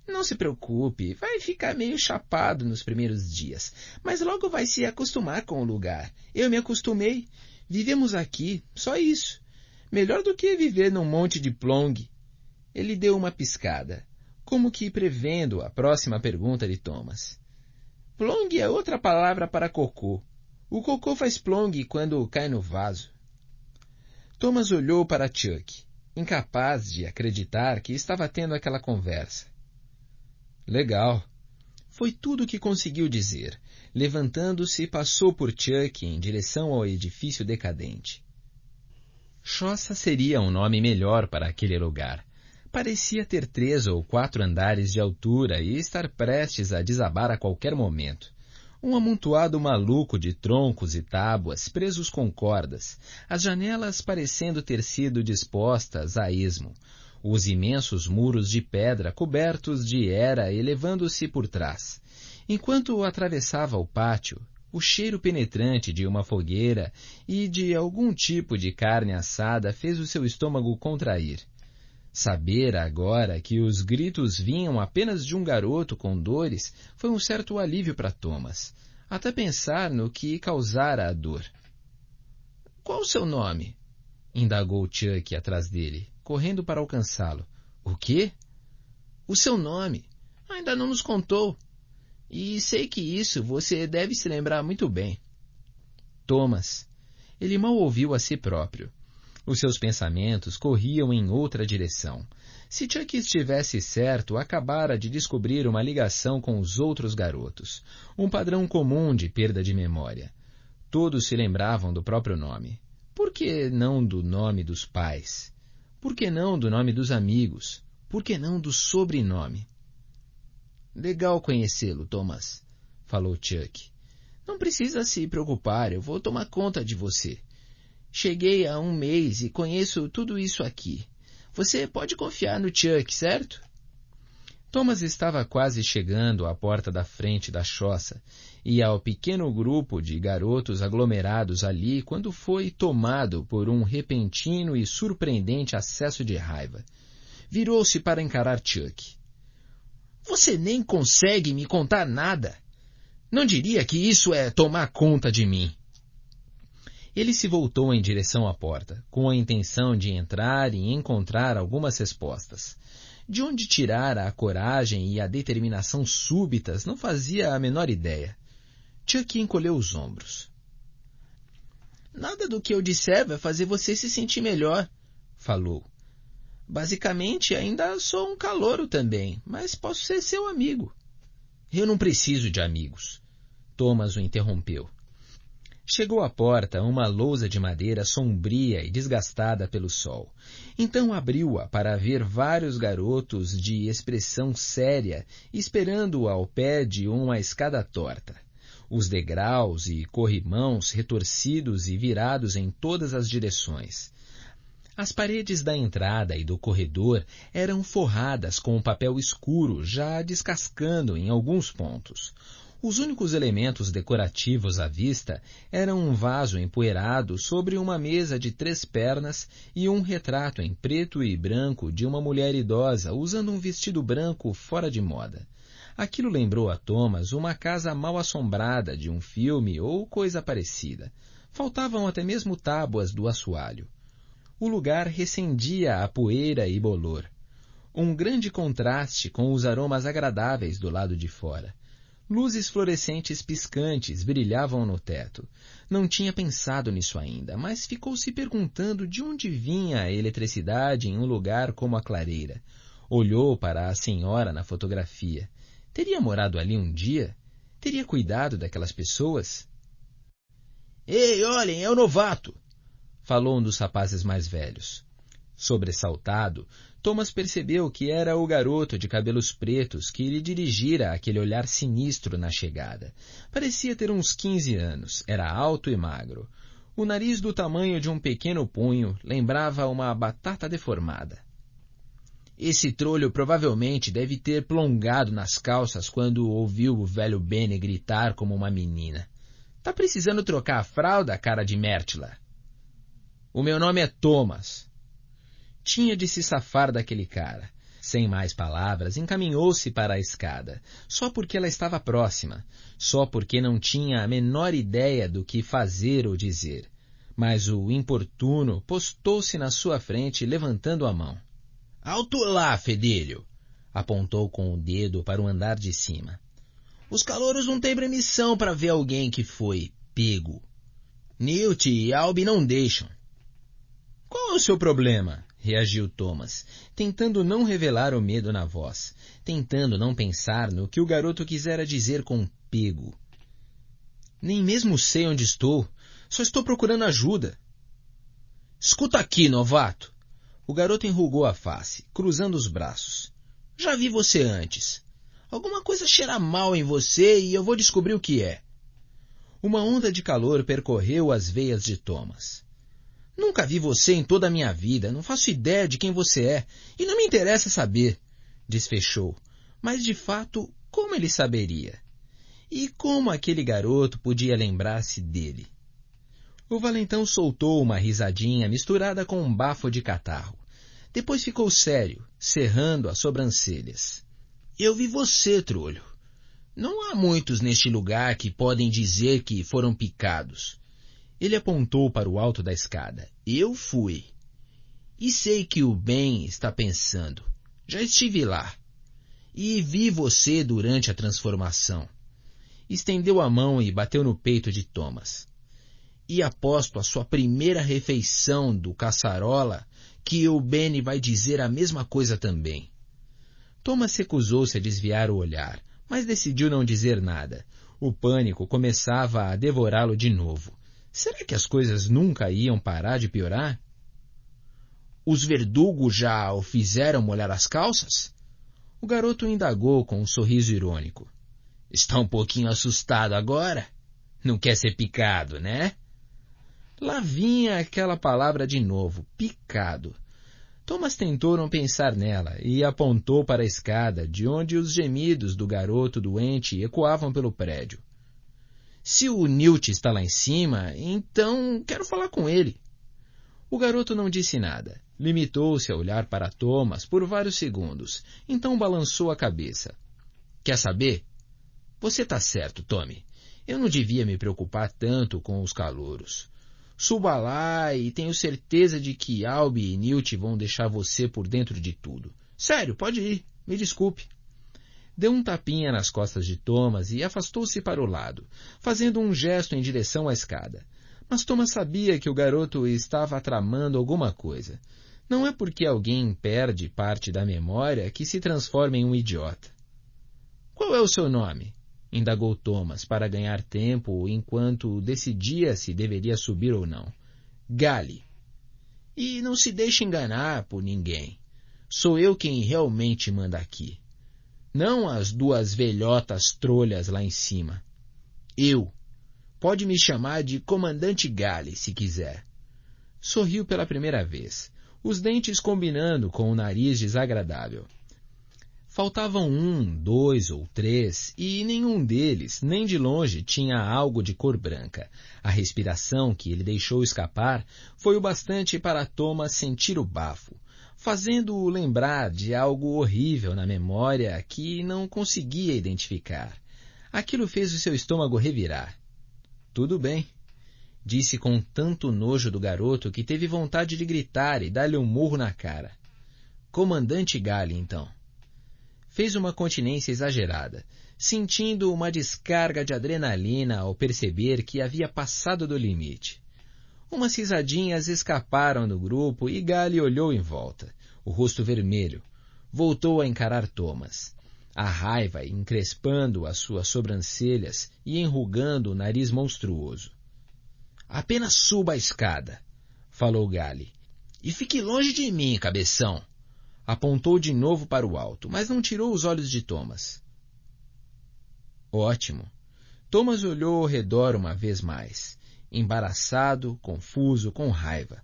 Não se preocupe, vai ficar meio chapado nos primeiros dias, mas logo vai se acostumar com o lugar. Eu me acostumei. Vivemos aqui, só isso. Melhor do que viver num monte de plong. Ele deu uma piscada, como que prevendo a próxima pergunta de Thomas. Plong é outra palavra para cocô. O cocô faz plong quando cai no vaso. Thomas olhou para Chuck, incapaz de acreditar que estava tendo aquela conversa. Legal. Foi tudo o que conseguiu dizer. Levantando-se, passou por Chuck em direção ao edifício decadente. Choça seria um nome melhor para aquele lugar. Parecia ter 3 ou 4 andares de altura e estar prestes a desabar a qualquer momento. Um amontoado maluco de troncos e tábuas presos com cordas, as janelas parecendo ter sido dispostas a esmo, os imensos muros de pedra cobertos de era elevando-se por trás. Enquanto atravessava o pátio, o cheiro penetrante de uma fogueira e de algum tipo de carne assada fez o seu estômago contrair. Saber agora que os gritos vinham apenas de um garoto com dores foi um certo alívio para Thomas, até pensar no que causara a dor. — Qual o seu nome? — indagou Chuck atrás dele, correndo para alcançá-lo. — O quê? — O seu nome. Ainda não nos contou. E sei que isso você deve se lembrar muito bem. Thomas. Ele mal ouviu a si próprio. Os seus pensamentos corriam em outra direção. Se Chuck estivesse certo, acabara de descobrir uma ligação com os outros garotos, um padrão comum de perda de memória. Todos se lembravam do próprio nome. Por que não do nome dos pais? Por que não do nome dos amigos? Por que não do sobrenome? Legal conhecê-lo, Thomas, falou Chuck. Não precisa se preocupar, eu vou tomar conta de você. Cheguei há 1 mês e conheço tudo isso aqui. Você pode confiar no Chuck, certo? Thomas estava quase chegando à porta da frente da choça e ao pequeno grupo de garotos aglomerados ali quando foi tomado por um repentino e surpreendente acesso de raiva. Virou-se para encarar Chuck. Você nem consegue me contar nada. Não diria que isso é tomar conta de mim. Ele se voltou em direção à porta, com a intenção de entrar e encontrar algumas respostas. De onde tirara a coragem e a determinação súbitas não fazia a menor ideia. Chuck encolheu os ombros. Nada do que eu disser vai fazer você se sentir melhor, falou. Basicamente, ainda sou um calouro também, mas posso ser seu amigo. Eu não preciso de amigos. Thomas o interrompeu. Chegou à porta uma lousa de madeira sombria e desgastada pelo sol. Então abriu-a para ver vários garotos de expressão séria esperando-o ao pé de uma escada torta. Os degraus e corrimãos retorcidos e virados em todas as direções. As paredes da entrada e do corredor eram forradas com papel escuro, já descascando em alguns pontos. Os únicos elementos decorativos à vista eram um vaso empoeirado sobre uma mesa de 3 pernas e um retrato em preto e branco de uma mulher idosa usando um vestido branco fora de moda. Aquilo lembrou a Thomas uma casa mal assombrada de um filme ou coisa parecida. Faltavam até mesmo tábuas do assoalho. O lugar recendia a poeira e bolor. Um grande contraste com os aromas agradáveis do lado de fora. Luzes fluorescentes piscantes brilhavam no teto. Não tinha pensado nisso ainda, mas ficou se perguntando de onde vinha a eletricidade em um lugar como a clareira. Olhou para a senhora na fotografia. Teria morado ali um dia? Teria cuidado daquelas pessoas? — Ei, olhem, é o novato! Falou um dos rapazes mais velhos. Sobressaltado, Thomas percebeu que era o garoto de cabelos pretos que lhe dirigira aquele olhar sinistro na chegada. Parecia ter uns 15 anos, era alto e magro. O nariz do tamanho de um pequeno punho lembrava uma batata deformada. Esse trolho provavelmente deve ter plongado nas calças quando ouviu o velho Benny gritar como uma menina. Tá precisando trocar a fralda, cara de Mértila? O meu nome é Thomas. Tinha de se safar daquele cara. Sem mais palavras, encaminhou-se para a escada, só porque ela estava próxima, só porque não tinha a menor ideia do que fazer ou dizer. Mas o importuno postou-se na sua frente, levantando a mão. — Alto lá, fedelho! Apontou com o dedo para o andar de cima. Os calouros não têm permissão para ver alguém que foi pego. Newt e Albi não deixam. — Qual o seu problema? Reagiu Thomas, tentando não revelar o medo na voz, tentando não pensar no que o garoto quisera dizer com pego. Nem mesmo sei onde estou. Só estou procurando ajuda. Escuta aqui, novato. O garoto enrugou a face, cruzando os braços. Já vi você antes. Alguma coisa cheira mal em você e eu vou descobrir o que é. Uma onda de calor percorreu as veias de Thomas. Nunca vi você em toda a minha vida, não faço ideia de quem você é, e não me interessa saber, desfechou. Mas, de fato, como ele saberia? E como aquele garoto podia lembrar-se dele? O valentão soltou uma risadinha misturada com um bafo de catarro. Depois ficou sério, cerrando as sobrancelhas. Eu vi você, trolho. Não há muitos neste lugar que podem dizer que foram picados. Ele apontou para o alto da escada. Eu fui. E sei que o bem está pensando. Já estive lá. E vi você durante a transformação. Estendeu a mão e bateu no peito de Thomas. E aposto a sua primeira refeição do caçarola que o Benny vai dizer a mesma coisa também. Thomas recusou-se a desviar o olhar, mas decidiu não dizer nada. O pânico começava a devorá-lo de novo. Será que as coisas nunca iam parar de piorar? Os verdugos já o fizeram molhar as calças? O garoto indagou com um sorriso irônico. Está um pouquinho assustado agora? Não quer ser picado, né? Lá vinha aquela palavra de novo, picado. Thomas tentou não pensar nela e apontou para a escada, de onde os gemidos do garoto doente ecoavam pelo prédio. Se o Newt está lá em cima, então quero falar com ele. O garoto não disse nada. Limitou-se a olhar para Thomas por vários segundos, então balançou a cabeça. Quer saber? Você está certo, Tommy. Eu não devia me preocupar tanto com os calouros. Suba lá e tenho certeza de que Albie e Newt vão deixar você por dentro de tudo. Sério, pode ir. Me desculpe. Deu um tapinha nas costas de Thomas e afastou-se para o lado, fazendo um gesto em direção à escada. Mas Thomas sabia que o garoto estava tramando alguma coisa. Não é porque alguém perde parte da memória que se transforma em um idiota. Qual é o seu nome? Indagou Thomas para ganhar tempo enquanto decidia se deveria subir ou não. Gally. E não se deixe enganar por ninguém. Sou eu quem realmente manda aqui. Não as duas velhotas trolhas lá em cima. Eu. Pode me chamar de Comandante Gally, se quiser. Sorriu pela primeira vez, os dentes combinando com o nariz desagradável. Faltavam 1, 2 ou 3, e nenhum deles, nem de longe, tinha algo de cor branca. A respiração que ele deixou escapar foi o bastante para Thomas sentir o bafo, fazendo-o lembrar de algo horrível na memória que não conseguia identificar. Aquilo fez o seu estômago revirar. Tudo bem, disse com tanto nojo do garoto que teve vontade de gritar e dar-lhe um murro na cara. Comandante Gally, então. Fez uma continência exagerada, sentindo uma descarga de adrenalina ao perceber que havia passado do limite. Umas risadinhas escaparam do grupo e Gally olhou em volta, o rosto vermelho. Voltou a encarar Thomas, a raiva encrespando as suas sobrancelhas e enrugando o nariz monstruoso. Apenas suba a escada, falou Gally. E fique longe de mim, cabeção. Apontou de novo para o alto, mas não tirou os olhos de Thomas. Ótimo. Thomas olhou ao redor uma vez mais, embaraçado, confuso, com raiva.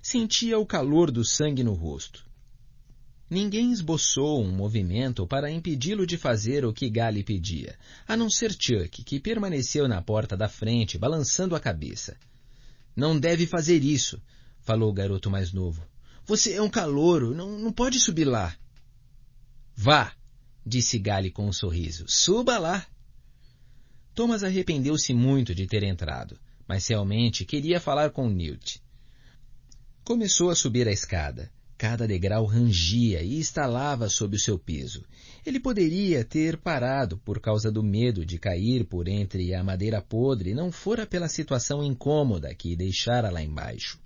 Sentia o calor do sangue no rosto. Ninguém esboçou um movimento para impedi-lo de fazer o que Gally pedia, a não ser Chuck, que permaneceu na porta da frente, balançando a cabeça. Não deve fazer isso, falou o garoto mais novo. Você é um calouro, não pode subir lá. Vá, disse Gally com um sorriso. Suba lá. Thomas arrependeu-se muito de ter entrado, mas realmente queria falar com Newt. Começou a subir a escada. Cada degrau rangia e estalava sob o seu peso. Ele poderia ter parado por causa do medo de cair por entre a madeira podre, não fora pela situação incômoda que deixara lá embaixo.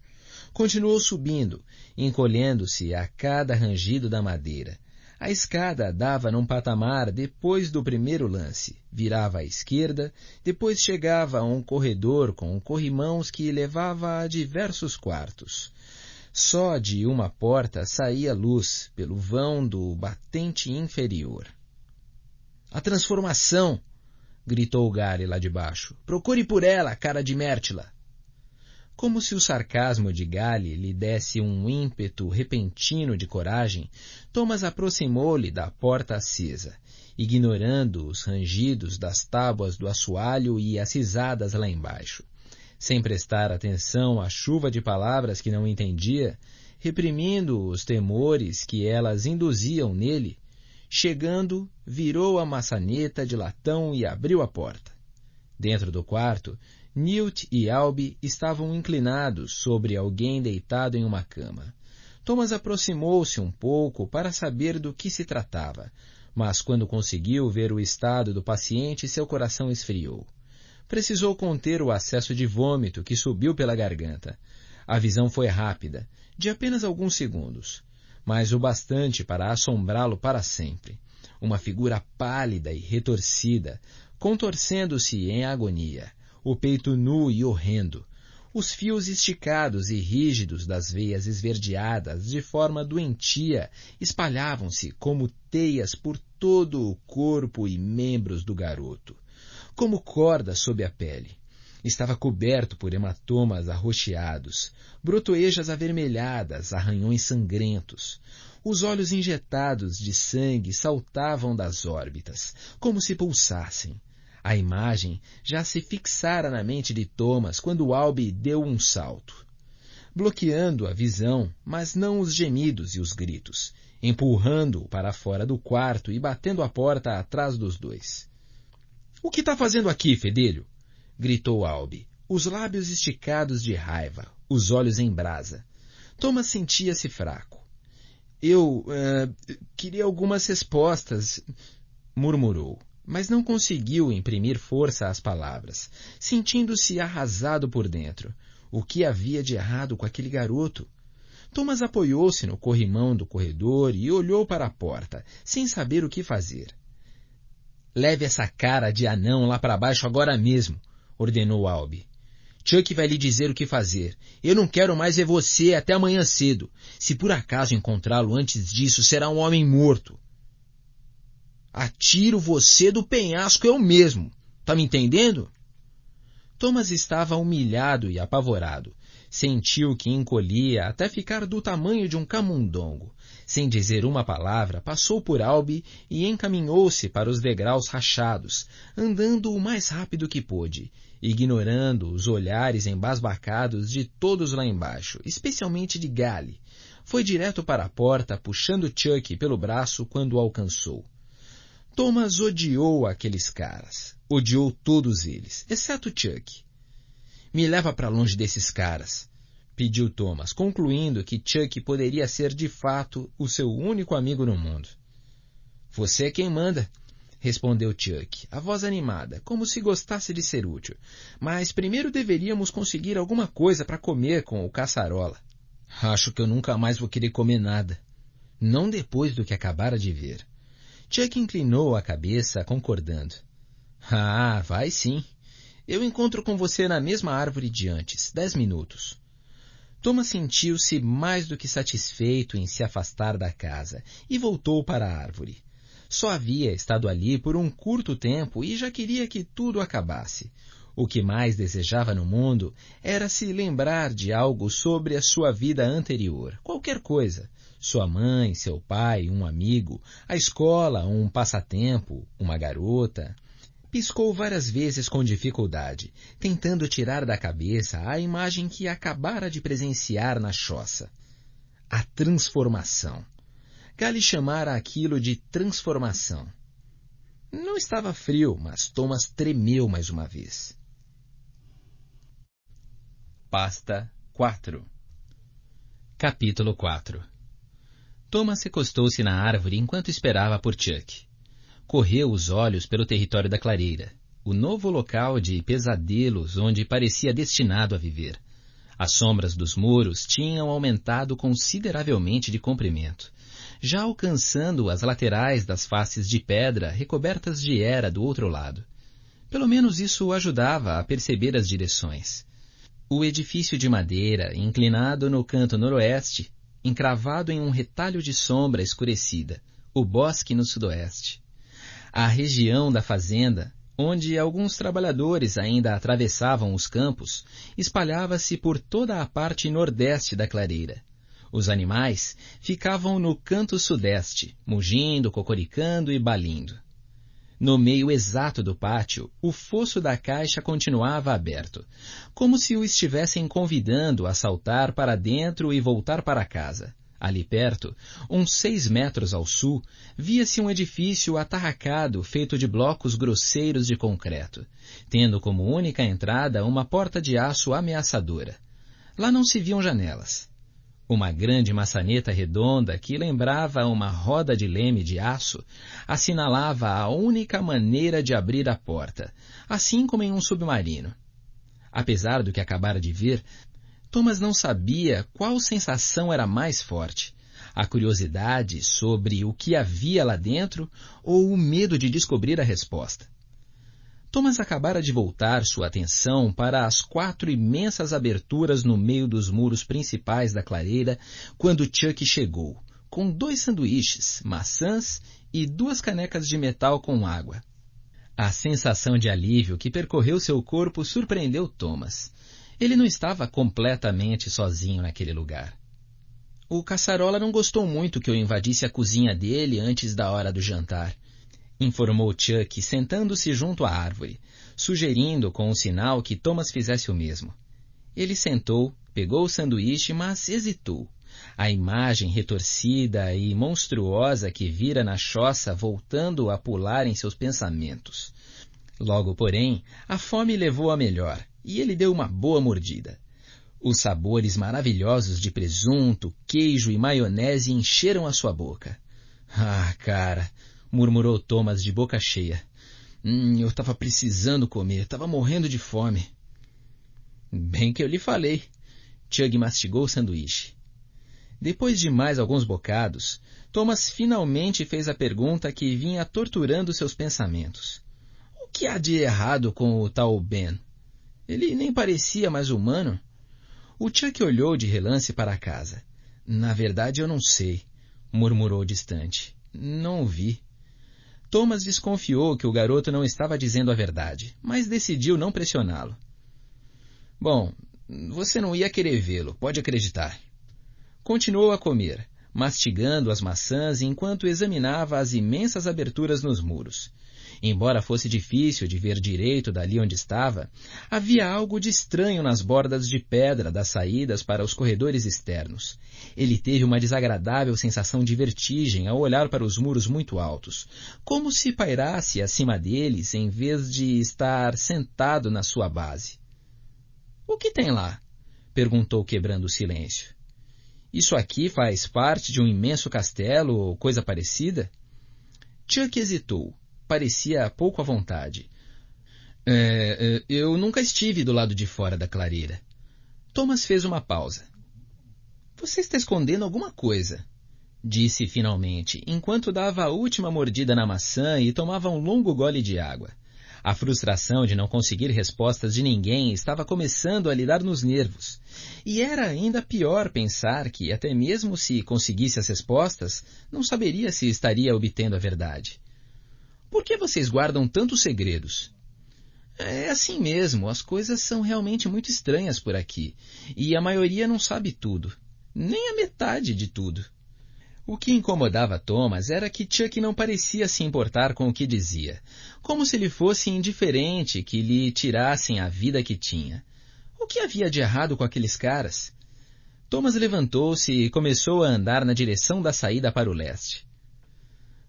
Continuou subindo, encolhendo-se a cada rangido da madeira. A escada dava num patamar depois do primeiro lance, virava à esquerda, depois chegava a um corredor com corrimãos que levava a diversos quartos. Só de uma porta saía luz pelo vão do batente inferior. A transformação! Gritou Gale lá de baixo. Procure por ela, cara de Mértila! Como se o sarcasmo de Gale lhe desse um ímpeto repentino de coragem, Thomas aproximou-lhe da porta acesa, ignorando os rangidos das tábuas do assoalho e as risadas lá embaixo. Sem prestar atenção à chuva de palavras que não entendia, reprimindo os temores que elas induziam nele, chegando, virou a maçaneta de latão e abriu a porta. Dentro do quarto, Newt e Alby estavam inclinados sobre alguém deitado em uma cama. Thomas aproximou-se um pouco para saber do que se tratava, mas quando conseguiu ver o estado do paciente, seu coração esfriou. Precisou conter o acesso de vômito que subiu pela garganta. A visão foi rápida, de apenas alguns segundos, mas o bastante para assombrá-lo para sempre. Uma figura pálida e retorcida, contorcendo-se em agonia, o peito nu e horrendo, os fios esticados e rígidos das veias esverdeadas de forma doentia espalhavam-se como teias por todo o corpo e membros do garoto, como cordas sob a pele. Estava coberto por hematomas arroxeados, brotoejas avermelhadas, arranhões sangrentos. Os olhos injetados de sangue saltavam das órbitas, como se pulsassem. A imagem já se fixara na mente de Thomas quando Alby deu um salto, bloqueando a visão, mas não os gemidos e os gritos, empurrando-o para fora do quarto e batendo a porta atrás dos dois. — O que está fazendo aqui, fedelho? — gritou Alby, os lábios esticados de raiva, os olhos em brasa. Thomas sentia-se fraco. — Eu queria algumas respostas, murmurou, mas não conseguiu imprimir força às palavras, sentindo-se arrasado por dentro. O que havia de errado com aquele garoto? Thomas apoiou-se no corrimão do corredor e olhou para a porta, sem saber o que fazer. — Leve essa cara de anão lá para baixo agora mesmo, ordenou Alby. Chuck vai lhe dizer o que fazer. Eu não quero mais ver você até amanhã cedo. Se por acaso encontrá-lo antes disso, será um homem morto. Atiro você do penhasco eu mesmo. Tá me entendendo? Thomas estava humilhado e apavorado. Sentiu que encolhia até ficar do tamanho de um camundongo. Sem dizer uma palavra, passou por Alby e encaminhou-se para os degraus rachados, andando o mais rápido que pôde, ignorando os olhares embasbacados de todos lá embaixo, especialmente de Gale. Foi direto para a porta, puxando Chuck pelo braço quando o alcançou. Thomas odiou aqueles caras. Odiou todos eles, exceto Chuck. Me leva para longe desses caras, pediu Thomas, concluindo que Chuck poderia ser de fato o seu único amigo no mundo. Você é quem manda, respondeu Chuck, a voz animada, como se gostasse de ser útil. Mas primeiro deveríamos conseguir alguma coisa para comer com o caçarola. Acho que eu nunca mais vou querer comer nada. Não depois do que acabara de ver. Chuck inclinou a cabeça, concordando. Ah, vai sim. Eu encontro com você na mesma árvore de antes, 10 minutos. Thomas sentiu-se mais do que satisfeito em se afastar da casa e voltou para a árvore. Só havia estado ali por um curto tempo e já queria que tudo acabasse. O que mais desejava no mundo era se lembrar de algo sobre a sua vida anterior, qualquer coisa. Sua mãe, seu pai, um amigo, a escola, um passatempo, uma garota. Piscou várias vezes com dificuldade, tentando tirar da cabeça a imagem que acabara de presenciar na choça. A transformação. Gale chamara aquilo de transformação. Não estava frio, mas Thomas tremeu mais uma vez. Pasta 4. Capítulo 4. Thomas recostou-se na árvore enquanto esperava por Chuck. Correu os olhos pelo território da clareira, o novo local de pesadelos onde parecia destinado a viver. As sombras dos muros tinham aumentado consideravelmente de comprimento, já alcançando as laterais das faces de pedra recobertas de era do outro lado. Pelo menos isso o ajudava a perceber as direções. O edifício de madeira, inclinado no canto noroeste, encravado em um retalho de sombra escurecida, o bosque no sudoeste. A região da fazenda, onde alguns trabalhadores ainda atravessavam os campos, espalhava-se por toda a parte nordeste da clareira. Os animais ficavam no canto sudeste, mugindo, cocoricando e balindo. No meio exato do pátio, o fosso da caixa continuava aberto, como se o estivessem convidando a saltar para dentro e voltar para casa. Ali perto, uns 6 metros ao sul, via-se um edifício atarracado feito de blocos grosseiros de concreto, tendo como única entrada uma porta de aço ameaçadora. Lá não se viam janelas. Uma grande maçaneta redonda que lembrava uma roda de leme de aço assinalava a única maneira de abrir a porta, assim como em um submarino. Apesar do que acabara de ver, Thomas não sabia qual sensação era mais forte, a curiosidade sobre o que havia lá dentro ou o medo de descobrir a resposta. Thomas acabara de voltar sua atenção para as 4 imensas aberturas no meio dos muros principais da clareira quando Chuck chegou, com 2 sanduíches, maçãs e 2 canecas de metal com água. A sensação de alívio que percorreu seu corpo surpreendeu Thomas. Ele não estava completamente sozinho naquele lugar. O caçarola não gostou muito que eu invadisse a cozinha dele antes da hora do jantar, informou Chuck, sentando-se junto à árvore, sugerindo com um sinal que Thomas fizesse o mesmo. Ele sentou, pegou o sanduíche, mas hesitou. A imagem retorcida e monstruosa que vira na choça voltando a pular em seus pensamentos. Logo, porém, a fome levou a melhor, e ele deu uma boa mordida. Os sabores maravilhosos de presunto, queijo e maionese encheram a sua boca. Ah, cara, murmurou Thomas de boca cheia. Eu estava precisando comer, estava morrendo de fome. Bem que eu lhe falei. Chuck mastigou o sanduíche. Depois de mais alguns bocados, Thomas finalmente fez a pergunta que vinha torturando seus pensamentos. O que há de errado com o tal Ben? Ele nem parecia mais humano. O Chuck olhou de relance para a casa. Na verdade, eu não sei, murmurou distante. Não o vi. Thomas desconfiou que o garoto não estava dizendo a verdade, mas decidiu não pressioná-lo. Bom, você não ia querer vê-lo, pode acreditar. Continuou a comer, mastigando as maçãs enquanto examinava as imensas aberturas nos muros. Embora fosse difícil de ver direito dali onde estava, havia algo de estranho nas bordas de pedra das saídas para os corredores externos. Ele teve uma desagradável sensação de vertigem ao olhar para os muros muito altos, como se pairasse acima deles em vez de estar sentado na sua base. — O que tem lá? Perguntou quebrando o silêncio. — Isso aqui faz parte de um imenso castelo ou coisa parecida? Chuck hesitou. Parecia pouco à vontade. Eu nunca estive do lado de fora da clareira. Thomas fez uma pausa. Você está escondendo alguma coisa, disse finalmente, enquanto dava a última mordida na maçã e tomava um longo gole de água. A frustração de não conseguir respostas de ninguém estava começando a lhe dar nos nervos. E era ainda pior pensar que, até mesmo se conseguisse as respostas, não saberia se estaria obtendo a verdade. Por que vocês guardam tantos segredos? É assim mesmo, as coisas são realmente muito estranhas por aqui, e a maioria não sabe tudo, nem a metade de tudo. O que incomodava Thomas era que Chuck não parecia se importar com o que dizia, como se lhe fosse indiferente que lhe tirassem a vida que tinha. O que havia de errado com aqueles caras? Thomas levantou-se e começou a andar na direção da saída para o leste.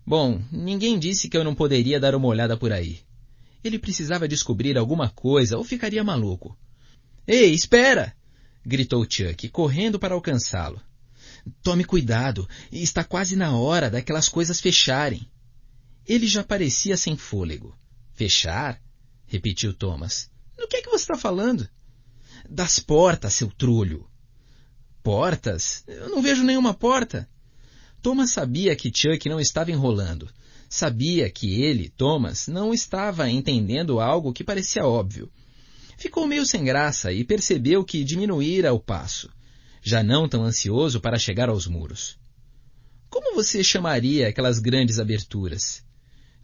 Bom, ninguém disse que eu não poderia dar uma olhada por aí. Ele precisava descobrir alguma coisa ou ficaria maluco. — Ei, espera! Gritou Chuck, correndo para alcançá-lo. — Tome cuidado, está quase na hora daquelas coisas fecharem. Ele já parecia sem fôlego. — Fechar? Repetiu Thomas. — Do que você está falando? Das portas, seu trolho! Portas? Eu não vejo nenhuma porta. Thomas sabia que Chuck não estava enrolando. Sabia que ele, Thomas, não estava entendendo algo que parecia óbvio. Ficou meio sem graça e percebeu que diminuíra o passo, já não tão ansioso para chegar aos muros. Como você chamaria aquelas grandes aberturas?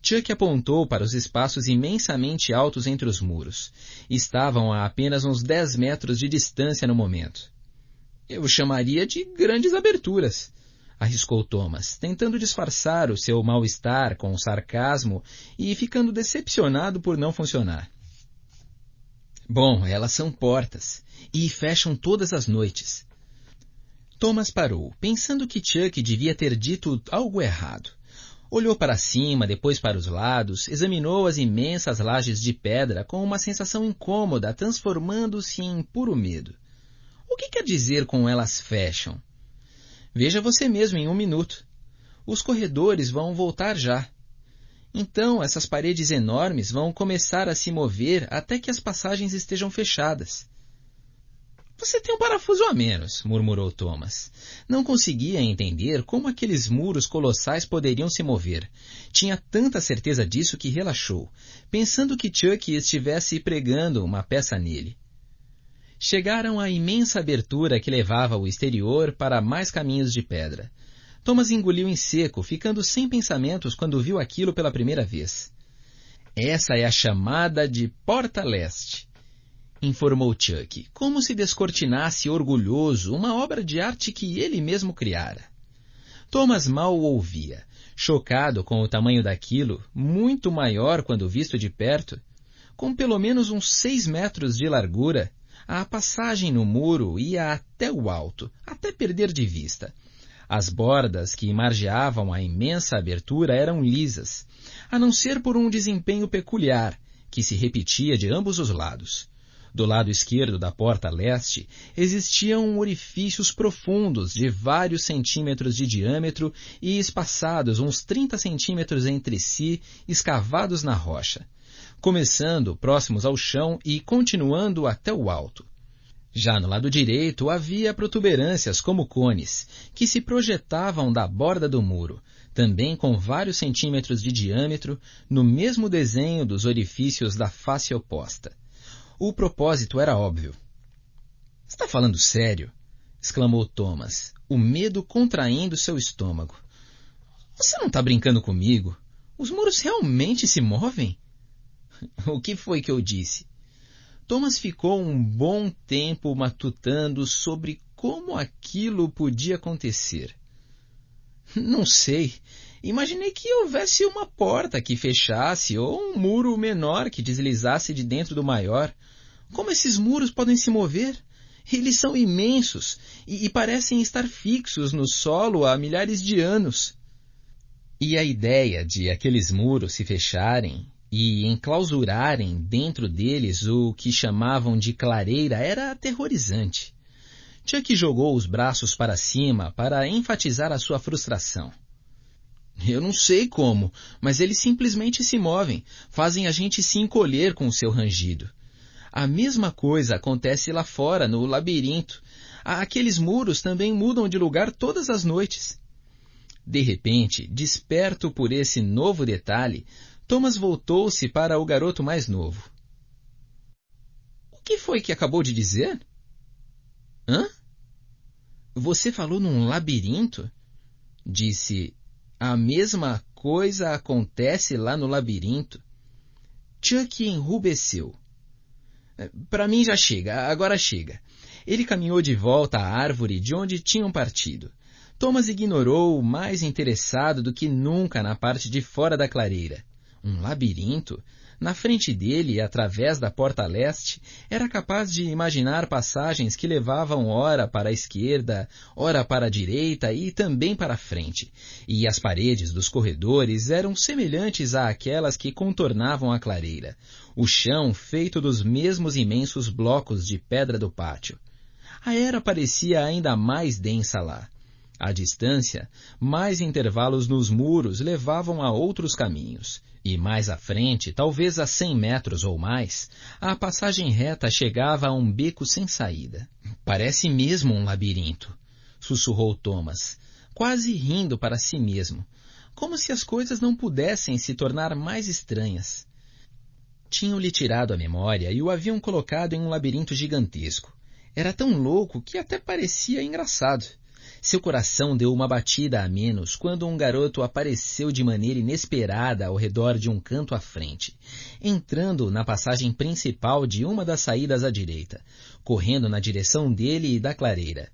Chuck apontou para os espaços imensamente altos entre os muros. Estavam a apenas uns 10 metros de distância no momento. Eu chamaria de grandes aberturas, arriscou Thomas, tentando disfarçar o seu mal-estar com sarcasmo e ficando decepcionado por não funcionar. Bom, elas são portas, e fecham todas as noites. Thomas parou, pensando que Chuck devia ter dito algo errado. Olhou para cima, depois para os lados, examinou as imensas lajes de pedra com uma sensação incômoda, transformando-se em puro medo. O que quer dizer com elas fecham? Veja você mesmo em 1 minuto. Os corredores vão voltar já. Então, essas paredes enormes vão começar a se mover até que as passagens estejam fechadas. Você tem um parafuso a menos, murmurou Thomas. Não conseguia entender como aqueles muros colossais poderiam se mover. Tinha tanta certeza disso que relaxou, pensando que Chuck estivesse pregando uma peça nele. Chegaram à imensa abertura que levava ao exterior para mais caminhos de pedra. Thomas engoliu em seco, ficando sem pensamentos quando viu aquilo pela primeira vez. Essa é a chamada de Porta Leste, informou Chuck, como se descortinasse orgulhoso uma obra de arte que ele mesmo criara. Thomas mal o ouvia, chocado com o tamanho daquilo, muito maior quando visto de perto. Com pelo menos uns 6 metros de largura, a passagem no muro ia até o alto, até perder de vista. As bordas que margeavam a imensa abertura eram lisas, a não ser por um desempenho peculiar, que se repetia de ambos os lados. Do lado esquerdo da porta leste existiam orifícios profundos de vários centímetros de diâmetro e espaçados uns 30 centímetros entre si, escavados na rocha, começando próximos ao chão e continuando até o alto. Já no lado direito havia protuberâncias como cones, que se projetavam da borda do muro, também com vários centímetros de diâmetro, no mesmo desenho dos orifícios da face oposta. O propósito era óbvio. — Está falando sério? Exclamou Thomas, o medo contraindo seu estômago. — Você não está brincando comigo? Os muros realmente se movem? — O que foi que eu disse? Thomas ficou um bom tempo matutando sobre como aquilo podia acontecer. Não sei. Imaginei que houvesse uma porta que fechasse ou um muro menor que deslizasse de dentro do maior. Como esses muros podem se mover? Eles são imensos e parecem estar fixos no solo há milhares de anos. E a ideia de aqueles muros se fecharem e enclausurarem dentro deles o que chamavam de clareira era aterrorizante. Chuck jogou os braços para cima para enfatizar a sua frustração. Eu não sei como, mas eles simplesmente se movem, fazem a gente se encolher com o seu rangido. A mesma coisa acontece lá fora, no labirinto. Aqueles muros também mudam de lugar todas as noites. De repente, desperto por esse novo detalhe, Thomas voltou-se para o garoto mais novo. — O que foi que acabou de dizer? — Hã? Você falou num labirinto? Disse, a mesma coisa acontece lá no labirinto. Chuck enrubesceu. Para mim já chega, agora chega. Ele caminhou de volta à árvore de onde tinham partido. Thomas ignorou, mais interessado do que nunca na parte de fora da clareira. Um labirinto? Na frente dele, através da porta leste, era capaz de imaginar passagens que levavam ora para a esquerda, ora para a direita e também para a frente. E as paredes dos corredores eram semelhantes àquelas que contornavam a clareira. O chão feito dos mesmos imensos blocos de pedra do pátio. A era parecia ainda mais densa lá. À distância, mais intervalos nos muros levavam a outros caminhos. E mais à frente, talvez a 100 metros ou mais, a passagem reta chegava a um beco sem saída. Parece mesmo um labirinto, sussurrou Thomas, quase rindo para si mesmo, como se as coisas não pudessem se tornar mais estranhas. Tinham-lhe tirado a memória e o haviam colocado em um labirinto gigantesco. Era tão louco que até parecia engraçado. Seu coração deu uma batida a menos quando um garoto apareceu de maneira inesperada ao redor de um canto à frente, entrando na passagem principal de uma das saídas à direita, correndo na direção dele e da clareira.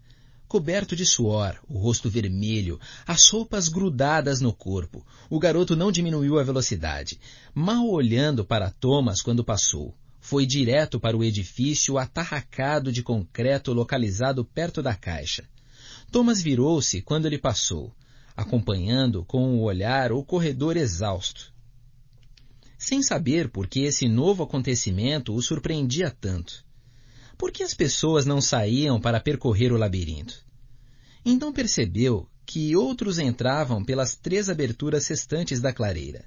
Coberto de suor, o rosto vermelho, as roupas grudadas no corpo, o garoto não diminuiu a velocidade, mal olhando para Thomas quando passou. Foi direto para o edifício atarracado de concreto localizado perto da caixa. Thomas virou-se quando ele passou, acompanhando com o olhar o corredor exausto. Sem saber por que esse novo acontecimento o surpreendia tanto. Por que as pessoas não saíam para percorrer o labirinto? Então percebeu que outros entravam pelas 3 aberturas restantes da clareira,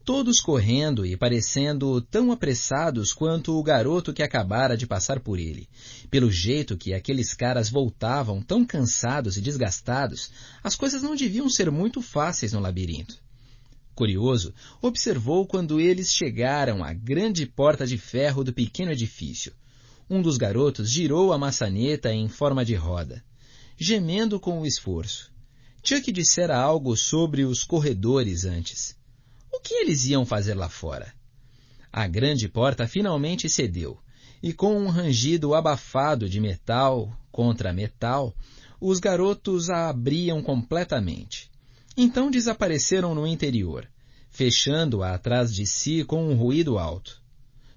todos correndo e parecendo tão apressados quanto o garoto que acabara de passar por ele. Pelo jeito que aqueles caras voltavam tão cansados e desgastados, as coisas não deviam ser muito fáceis no labirinto. Curioso, observou quando eles chegaram à grande porta de ferro do pequeno edifício. Um dos garotos girou a maçaneta em forma de roda, gemendo com o esforço. Chuck dissera algo sobre os corredores antes. O que eles iam fazer lá fora? A grande porta finalmente cedeu, e com um rangido abafado de metal contra metal, os garotos a abriam completamente. Então desapareceram no interior, fechando-a atrás de si com um ruído alto.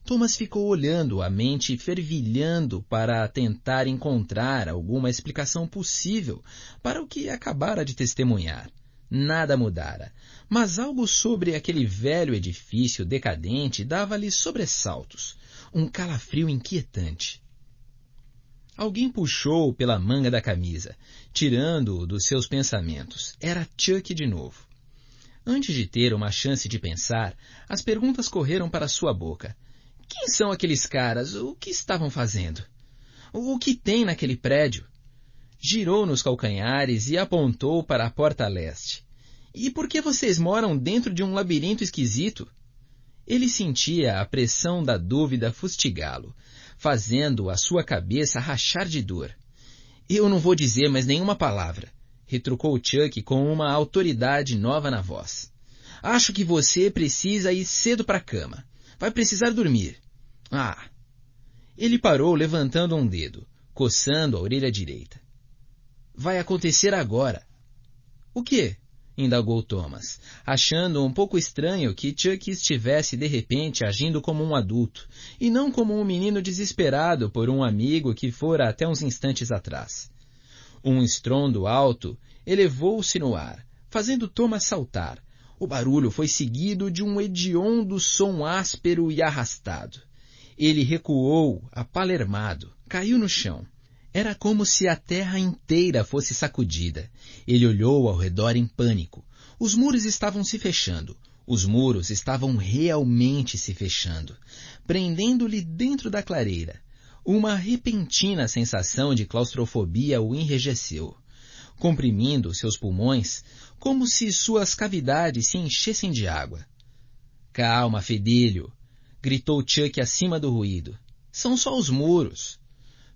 Thomas ficou olhando, a mente fervilhando para tentar encontrar alguma explicação possível para o que acabara de testemunhar. Nada mudara, mas algo sobre aquele velho edifício decadente dava-lhe sobressaltos, um calafrio inquietante. Alguém puxou-o pela manga da camisa, tirando-o dos seus pensamentos. Era Chuck de novo. Antes de ter uma chance de pensar, as perguntas correram para sua boca. Quem são aqueles caras? O que estavam fazendo? O que tem naquele prédio? Girou nos calcanhares e apontou para a porta leste. E por que vocês moram dentro de um labirinto esquisito? Ele sentia a pressão da dúvida fustigá-lo, fazendo a sua cabeça rachar de dor. Eu não vou dizer mais nenhuma palavra, retrucou Chuck com uma autoridade nova na voz. Acho que você precisa ir cedo para a cama. Vai precisar dormir. Ah! Ele parou levantando um dedo, coçando a orelha direita. Vai acontecer agora. O quê? Indagou Thomas, achando um pouco estranho que Chuck estivesse de repente agindo como um adulto, e não como um menino desesperado por um amigo que fora até uns instantes atrás. Um estrondo alto elevou-se no ar, fazendo Thomas saltar. O barulho foi seguido de um hediondo som áspero e arrastado. Ele recuou, apalermado, caiu no chão. Era como se a terra inteira fosse sacudida. Ele olhou ao redor em pânico. Os muros estavam se fechando. Os muros estavam realmente se fechando, prendendo-lhe dentro da clareira. Uma repentina sensação de claustrofobia o enrijeceu, comprimindo seus pulmões como se suas cavidades se enchessem de água. Calma, fedelho! Gritou Chuck acima do ruído. São só os muros.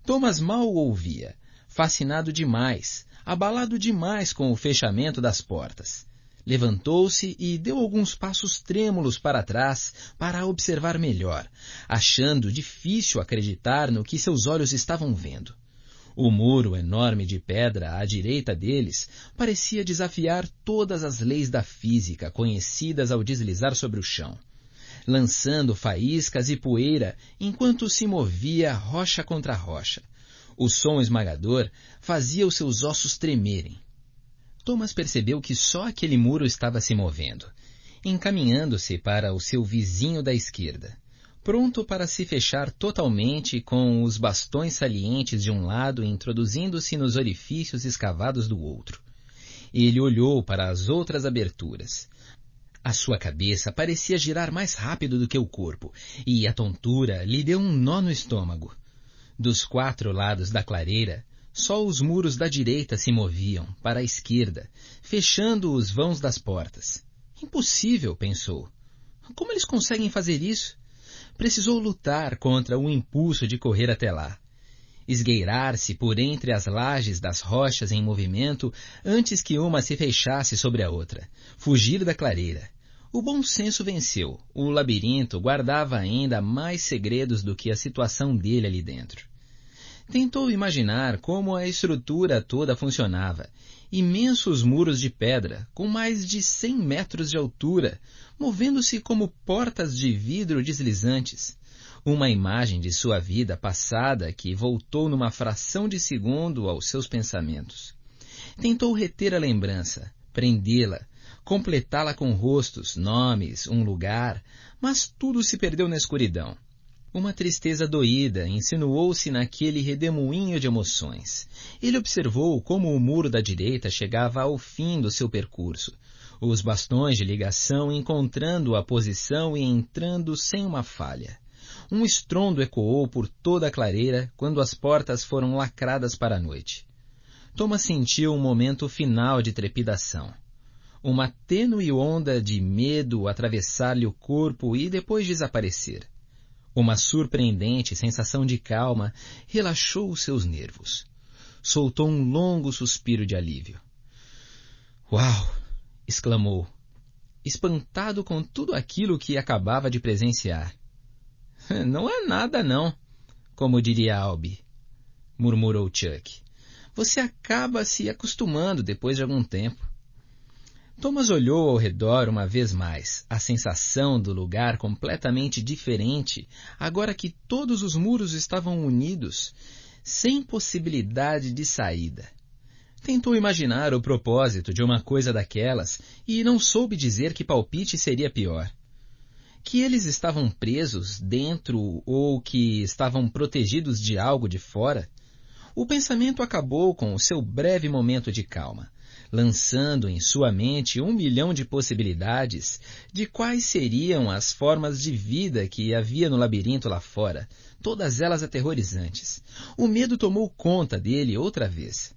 Thomas mal o ouvia, fascinado demais, abalado demais com o fechamento das portas. Levantou-se e deu alguns passos trêmulos para trás para observar melhor, achando difícil acreditar no que seus olhos estavam vendo. O muro enorme de pedra à direita deles parecia desafiar todas as leis da física conhecidas ao deslizar sobre o chão, lançando faíscas e poeira enquanto se movia rocha contra rocha. O som esmagador fazia os seus ossos tremerem. Thomas percebeu que só aquele muro estava se movendo, encaminhando-se para o seu vizinho da esquerda, pronto para se fechar totalmente com os bastões salientes de um lado introduzindo-se nos orifícios escavados do outro. Ele olhou para as outras aberturas. A sua cabeça parecia girar mais rápido do que o corpo, e a tontura lhe deu um nó no estômago. Dos 4 lados da clareira, só os muros da direita se moviam para a esquerda, fechando os vãos das portas. Impossível, pensou. Como eles conseguem fazer isso? Precisou lutar contra o impulso de correr até lá. Esgueirar-se por entre as lajes das rochas em movimento antes que uma se fechasse sobre a outra. Fugir da clareira. O bom senso venceu. O labirinto guardava ainda mais segredos do que a situação dele ali dentro. Tentou imaginar como a estrutura toda funcionava. Imensos muros de pedra, com mais de 100 metros de altura, movendo-se como portas de vidro deslizantes. Uma imagem de sua vida passada que voltou numa fração de segundo aos seus pensamentos. Tentou reter a lembrança, prendê-la, completá-la com rostos, nomes, um lugar, mas tudo se perdeu na escuridão. Uma tristeza doída insinuou-se naquele redemoinho de emoções. Ele observou como o muro da direita chegava ao fim do seu percurso, os bastões de ligação encontrando a posição e entrando sem uma falha. Um estrondo ecoou por toda a clareira quando as portas foram lacradas para a noite. Thomas sentiu um momento final de trepidação. Uma tênue onda de medo atravessar-lhe o corpo e depois desaparecer. Uma surpreendente sensação de calma relaxou os seus nervos. Soltou um longo suspiro de alívio. "Uau!" exclamou, espantado com tudo aquilo que acabava de presenciar. "Não é nada, não, como diria Albie", murmurou Chuck. "Você acaba se acostumando depois de algum tempo." Thomas olhou ao redor uma vez mais, a sensação do lugar completamente diferente, agora que todos os muros estavam unidos, sem possibilidade de saída. Tentou imaginar o propósito de uma coisa daquelas e não soube dizer que palpite seria pior. Que eles estavam presos dentro ou que estavam protegidos de algo de fora? O pensamento acabou com o seu breve momento de calma, lançando em sua mente 1 milhão de possibilidades de quais seriam as formas de vida que havia no labirinto lá fora, todas elas aterrorizantes. O medo tomou conta dele outra vez.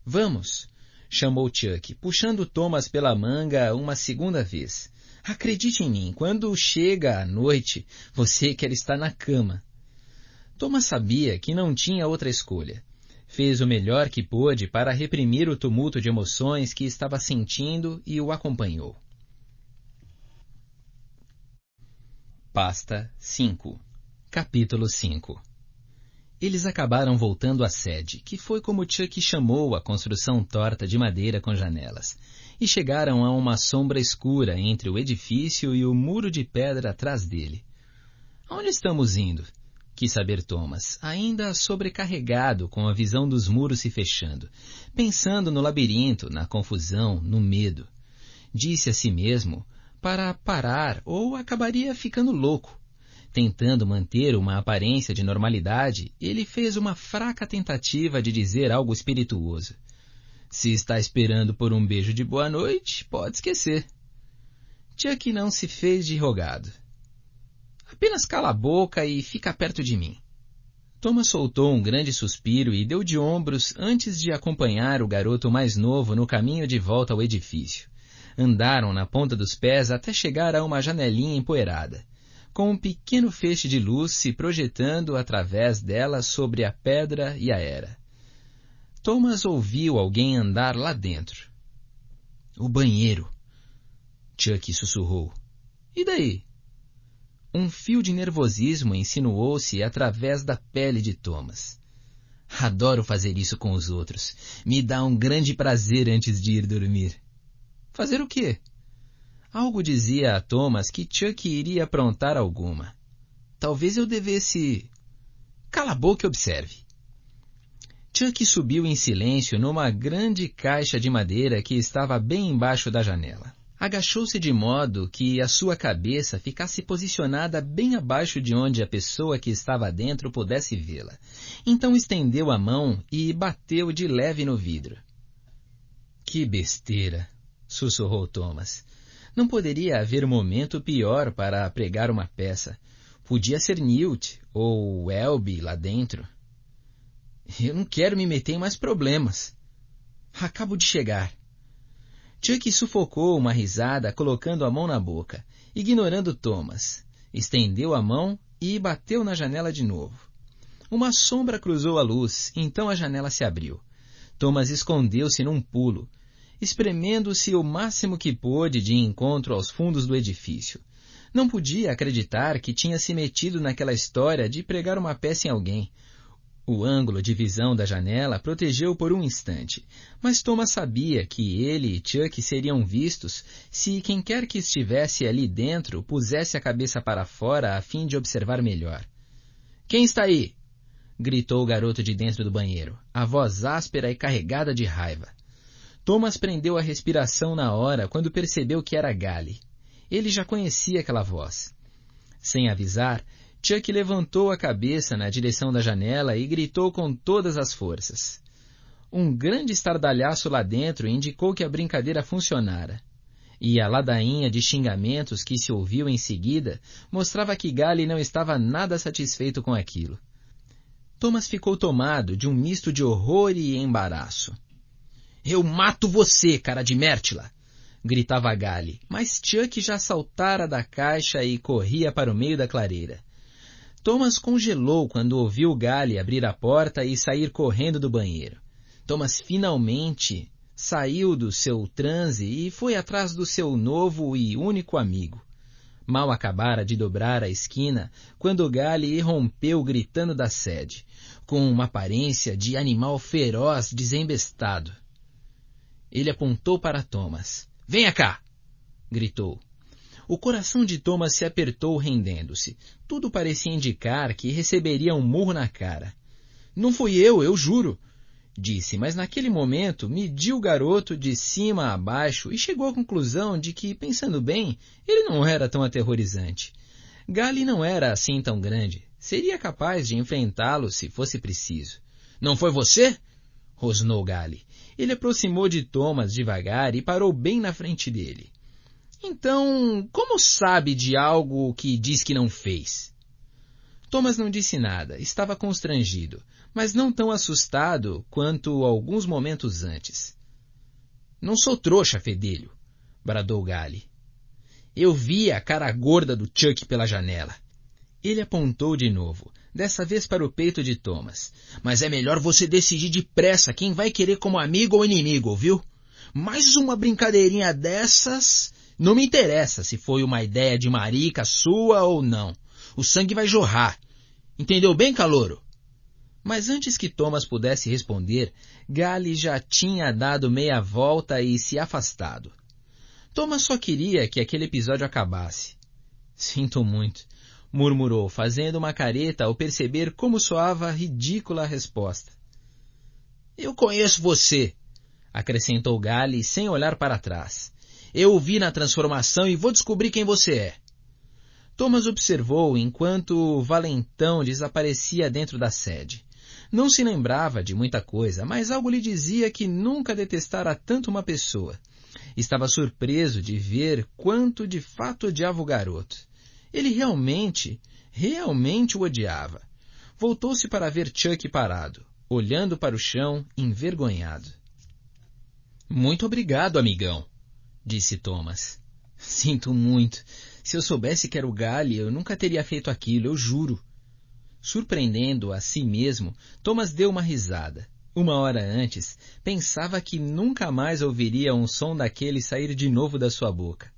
"Vamos!" chamou Chuck, puxando Thomas pela manga uma segunda vez. "Acredite em mim, quando chega a noite, você quer estar na cama." Thomas sabia que não tinha outra escolha. Fez o melhor que pôde para reprimir o tumulto de emoções que estava sentindo e o acompanhou. Pasta 5. Capítulo 5. Eles acabaram voltando à sede, que foi como Chuck chamou a construção torta de madeira com janelas, e chegaram a uma sombra escura entre o edifício e o muro de pedra atrás dele. "Aonde estamos indo?" quis saber Thomas, ainda sobrecarregado com a visão dos muros se fechando, pensando no labirinto, na confusão, no medo. Disse a si mesmo para parar ou acabaria ficando louco. Tentando manter uma aparência de normalidade, ele fez uma fraca tentativa de dizer algo espirituoso. "Se está esperando por um beijo de boa noite, pode esquecer." Chuck não se fez de rogado. "Apenas cala a boca e fica perto de mim." Thomas soltou um grande suspiro e deu de ombros antes de acompanhar o garoto mais novo no caminho de volta ao edifício. Andaram na ponta dos pés até chegar a uma janelinha empoeirada, com um pequeno feixe de luz se projetando através dela sobre a pedra e a era. Thomas ouviu alguém andar lá dentro. "O banheiro", Chuck sussurrou. "E daí?" Um fio de nervosismo insinuou-se através da pele de Thomas. "Adoro fazer isso com os outros. Me dá um grande prazer antes de ir dormir." "Fazer o quê?" Algo dizia a Thomas que Chuck iria aprontar alguma. Talvez eu devesse... "Cala a boca e observe." Chuck subiu em silêncio numa grande caixa de madeira que estava bem embaixo da janela. Agachou-se de modo que a sua cabeça ficasse posicionada bem abaixo de onde a pessoa que estava dentro pudesse vê-la. Então estendeu a mão e bateu de leve no vidro. "Que besteira", sussurrou Thomas. Não poderia haver momento pior para pregar uma peça. Podia ser Newt ou Welby lá dentro. Eu não quero me meter em mais problemas. Acabo de chegar. Chuck sufocou uma risada colocando a mão na boca, ignorando Thomas. Estendeu a mão e bateu na janela de novo. Uma sombra cruzou a luz, então a janela se abriu. Thomas escondeu-se num pulo, espremendo-se o máximo que pôde de encontro aos fundos do edifício. Não podia acreditar que tinha se metido naquela história de pregar uma peça em alguém. O ângulo de visão da janela protegeu por um instante, mas Thomas sabia que ele e Chuck seriam vistos se quem quer que estivesse ali dentro pusesse a cabeça para fora a fim de observar melhor. — Quem está aí? — gritou o garoto de dentro do banheiro, a voz áspera e carregada de raiva. Thomas prendeu a respiração na hora quando percebeu que era Gally. Ele já conhecia aquela voz. Sem avisar, Chuck levantou a cabeça na direção da janela e gritou com todas as forças. Um grande estardalhaço lá dentro indicou que a brincadeira funcionara. E a ladainha de xingamentos que se ouviu em seguida mostrava que Gally não estava nada satisfeito com aquilo. Thomas ficou tomado de um misto de horror e embaraço. — Eu mato você, cara de Mértila! Gritava Gally, mas Chuck já saltara da caixa e corria para o meio da clareira. Thomas congelou quando ouviu Gally abrir a porta e sair correndo do banheiro. Thomas finalmente saiu do seu transe e foi atrás do seu novo e único amigo. Mal acabara de dobrar a esquina quando Gally irrompeu gritando da sede, com uma aparência de animal feroz desembestado. Ele apontou para Thomas. — Venha cá! — gritou. O coração de Thomas se apertou rendendo-se. Tudo parecia indicar que receberia um murro na cara. — Não fui eu juro! — disse, mas naquele momento mediu o garoto de cima a baixo e chegou à conclusão de que, pensando bem, ele não era tão aterrorizante. Gally não era assim tão grande. Seria capaz de enfrentá-lo se fosse preciso. — Não foi você? — rosnou Gally. Ele aproximou de Thomas devagar e parou bem na frente dele. — Então, como sabe de algo que diz que não fez? Thomas não disse nada, estava constrangido, mas não tão assustado quanto alguns momentos antes. — Não sou trouxa, fedelho! — bradou Gally. — Eu vi a cara gorda do Chuck pela janela. Ele apontou de novo, dessa vez para o peito de Thomas. — Mas é melhor você decidir depressa quem vai querer como amigo ou inimigo, ouviu? Mais uma brincadeirinha dessas... Não me interessa se foi uma ideia de marica sua ou não. O sangue vai jorrar. Entendeu bem, calouro? Mas antes que Thomas pudesse responder, Gally já tinha dado meia volta e se afastado. Thomas só queria que aquele episódio acabasse. — Sinto muito, murmurou, fazendo uma careta ao perceber como soava ridícula a resposta. — Eu conheço você, acrescentou Gally sem olhar para trás. Eu o vi na transformação e vou descobrir quem você é. Thomas observou enquanto o valentão desaparecia dentro da sede. Não se lembrava de muita coisa, mas algo lhe dizia que nunca detestara tanto uma pessoa. Estava surpreso de ver quanto de fato odiava o garoto. Ele realmente o odiava. Voltou-se para ver Chuck parado, olhando para o chão, envergonhado. — Muito obrigado, amigão, disse Thomas. — Sinto muito. Se eu soubesse que era o Gally, eu nunca teria feito aquilo, eu juro. Surpreendendo a si mesmo, Thomas deu uma risada. Uma hora antes, pensava que nunca mais ouviria um som daquele sair de novo da sua boca.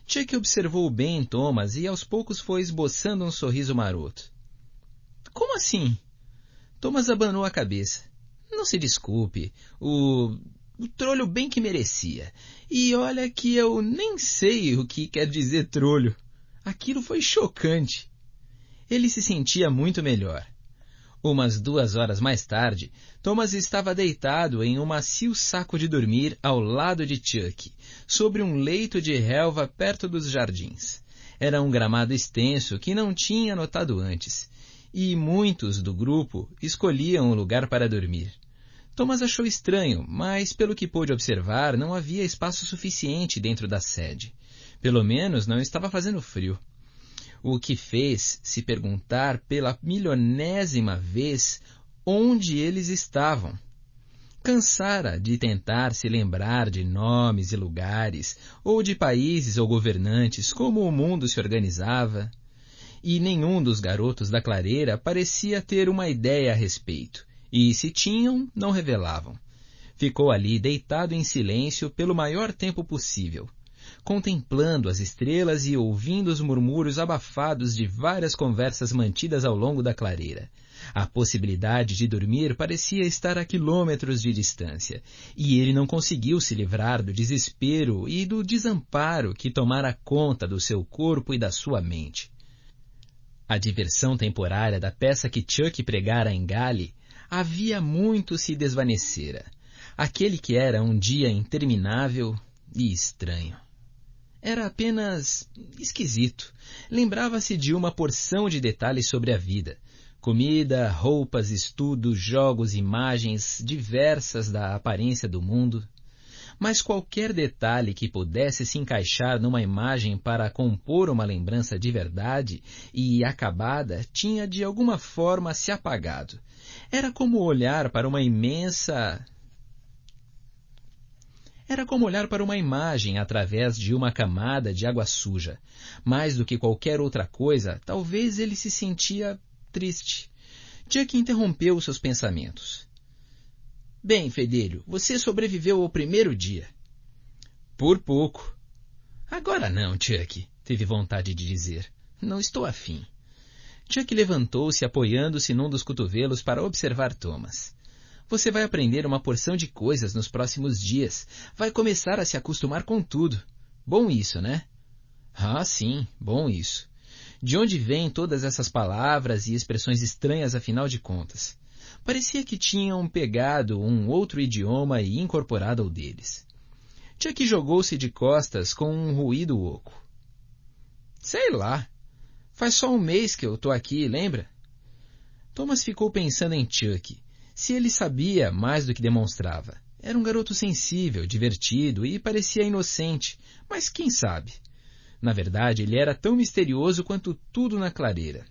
Chuck observou bem Thomas e aos poucos foi esboçando um sorriso maroto. — Como assim? Thomas abanou a cabeça. — Não se desculpe. O trolho bem que merecia. E olha que eu nem sei o que quer dizer trolho. Aquilo foi chocante. Ele se sentia muito melhor. Umas 2 horas mais tarde, Thomas estava deitado em um macio saco de dormir ao lado de Chuck, sobre um leito de relva perto dos jardins. Era um gramado extenso que não tinha notado antes, e muitos do grupo escolhiam o lugar para dormir. Thomas achou estranho, mas pelo que pôde observar, não havia espaço suficiente dentro da sede. Pelo menos não estava fazendo frio. O que fez se perguntar pela milionésima vez onde eles estavam. Cansara de tentar se lembrar de nomes e lugares, ou de países ou governantes, como o mundo se organizava. E nenhum dos garotos da clareira parecia ter uma ideia a respeito, e se tinham, não revelavam. Ficou ali deitado em silêncio pelo maior tempo possível, contemplando as estrelas e ouvindo os murmúrios abafados de várias conversas mantidas ao longo da clareira. A possibilidade de dormir parecia estar a quilômetros de distância, e ele não conseguiu se livrar do desespero e do desamparo que tomara conta do seu corpo e da sua mente. A diversão temporária da peça que Chuck pregara em Gale havia muito se desvanecera. Aquele que era um dia interminável e estranho. Era apenas esquisito. Lembrava-se de uma porção de detalhes sobre a vida. Comida, roupas, estudos, jogos, imagens diversas da aparência do mundo. Mas qualquer detalhe que pudesse se encaixar numa imagem para compor uma lembrança de verdade e acabada tinha de alguma forma se apagado. Era como olhar para uma imagem através de uma camada de água suja. Mais do que qualquer outra coisa, talvez ele se sentia triste. Chuck interrompeu seus pensamentos. Bem, fedelho, você sobreviveu ao primeiro dia. Por pouco. Agora não, Chuck, teve vontade de dizer. Não estou afim. Chuck levantou-se apoiando-se num dos cotovelos para observar Thomas. Você vai aprender uma porção de coisas nos próximos dias. Vai começar a se acostumar com tudo. Bom isso, né? Ah, sim, bom isso. De onde vêm todas essas palavras e expressões estranhas, afinal de contas? Parecia que tinham pegado um outro idioma e incorporado ao deles. Chuck jogou-se de costas com um ruído oco. Sei lá. Faz só um mês que eu estou aqui, lembra? Thomas ficou pensando em Chuck. Se ele sabia mais do que demonstrava. Era um garoto sensível, divertido e parecia inocente, mas quem sabe? Na verdade, ele era tão misterioso quanto tudo na clareira.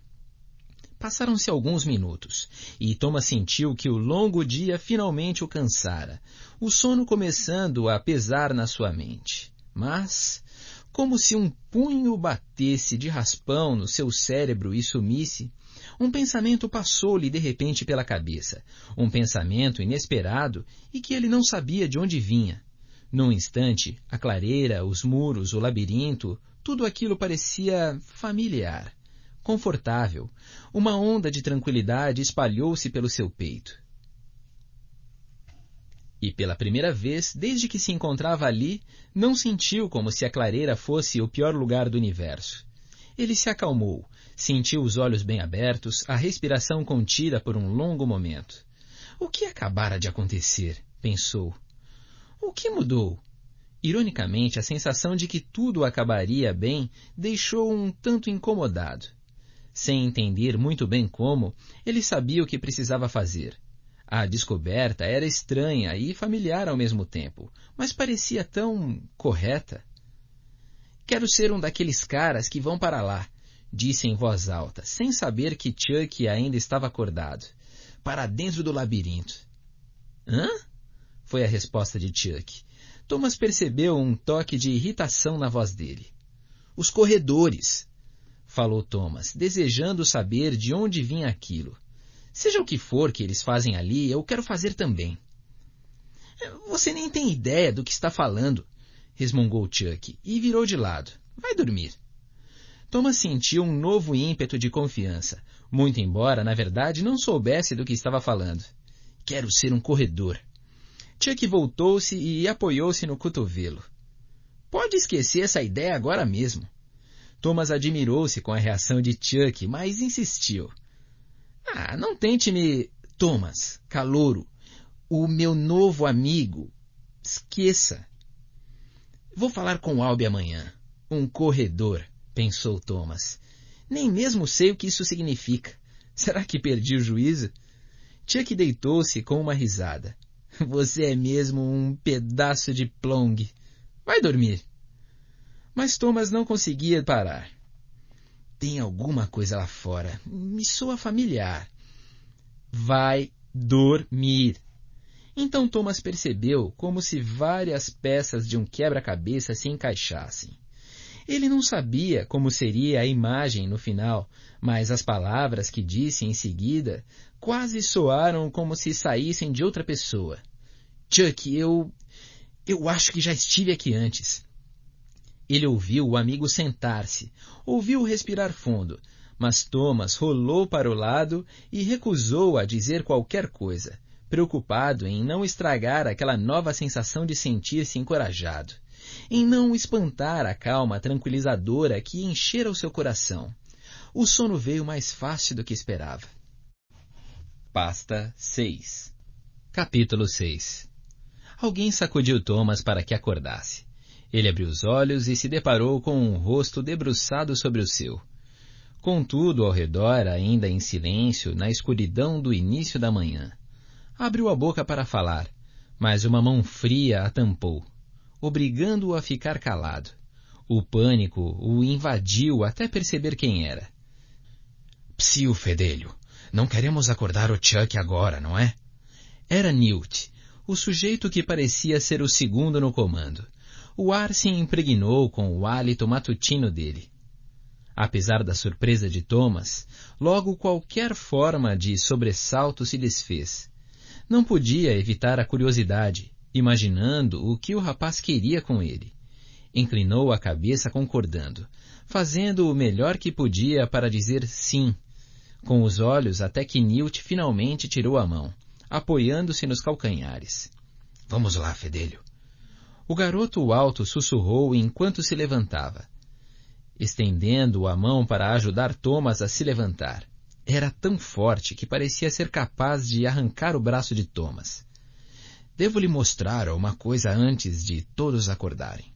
Passaram-se alguns minutos, e Thomas sentiu que o longo dia finalmente o cansara, o sono começando a pesar na sua mente. Mas, como se um punho batesse de raspão no seu cérebro e sumisse, um pensamento passou-lhe de repente pela cabeça, um pensamento inesperado e que ele não sabia de onde vinha. Num instante, a clareira, os muros, o labirinto, tudo aquilo parecia familiar. Confortável, uma onda de tranquilidade espalhou-se pelo seu peito. E pela primeira vez, desde que se encontrava ali, não sentiu como se a clareira fosse o pior lugar do universo. Ele se acalmou, sentiu os olhos bem abertos, a respiração contida por um longo momento. O que acabara de acontecer? Pensou. O que mudou? Ironicamente, a sensação de que tudo acabaria bem deixou-o um tanto incomodado. Sem entender muito bem como, ele sabia o que precisava fazer. A descoberta era estranha e familiar ao mesmo tempo, mas parecia tão correta. Quero ser um daqueles caras que vão para lá, disse em voz alta, sem saber que Chuck ainda estava acordado. Para dentro do labirinto. Hã? Foi a resposta de Chuck. Thomas percebeu um toque de irritação na voz dele. Os corredores, falou Thomas, desejando saber de onde vinha aquilo. Seja o que for que eles fazem ali, eu quero fazer também. Você nem tem ideia do que está falando, resmungou Chuck, e virou de lado. Vai dormir. Thomas sentiu um novo ímpeto de confiança, muito embora, na verdade, não soubesse do que estava falando. Quero ser um corredor. Chuck voltou-se e apoiou-se no cotovelo. Pode esquecer essa ideia agora mesmo. Thomas admirou-se com a reação de Chuck, mas insistiu. Não tente me... Thomas, calouro, o meu novo amigo. Esqueça. Vou falar com Albi amanhã. Um corredor, pensou Thomas. Nem mesmo sei o que isso significa. Será que perdi o juízo? Chuck deitou-se com uma risada. Você é mesmo um pedaço de plong. Vai dormir. Mas Thomas não conseguia parar. Tem alguma coisa lá fora. Me soa familiar. Vai dormir. Então Thomas percebeu como se várias peças de um quebra-cabeça se encaixassem. Ele não sabia como seria a imagem no final, mas as palavras que disse em seguida quase soaram como se saíssem de outra pessoa. Chuck, eu acho que já estive aqui antes. Ele ouviu o amigo sentar-se, ouviu respirar fundo, mas Thomas rolou para o lado e recusou a dizer qualquer coisa, preocupado em não estragar aquela nova sensação de sentir-se encorajado, em não espantar a calma tranquilizadora que enchera o seu coração. O sono veio mais fácil do que esperava. Pasta 6. Capítulo 6. Alguém sacudiu Thomas para que acordasse. Ele abriu os olhos e se deparou com um rosto debruçado sobre o seu. Contudo, ao redor, ainda em silêncio, na escuridão do início da manhã. Abriu a boca para falar, mas uma mão fria a tampou, obrigando-o a ficar calado. O pânico o invadiu até perceber quem era. Psiu, fedelho. Não queremos acordar o Chuck agora, não é? Era Newt, o sujeito que parecia ser o segundo no comando. O ar se impregnou com o hálito matutino dele. Apesar da surpresa de Thomas, logo qualquer forma de sobressalto se desfez. Não podia evitar a curiosidade, imaginando o que o rapaz queria com ele. Inclinou a cabeça concordando, fazendo o melhor que podia para dizer sim, com os olhos até que Newt finalmente tirou a mão, apoiando-se nos calcanhares. Vamos lá, fedelho. O garoto alto sussurrou enquanto se levantava, estendendo a mão para ajudar Thomas a se levantar. Era tão forte que parecia ser capaz de arrancar o braço de Thomas. Devo lhe mostrar uma coisa antes de todos acordarem.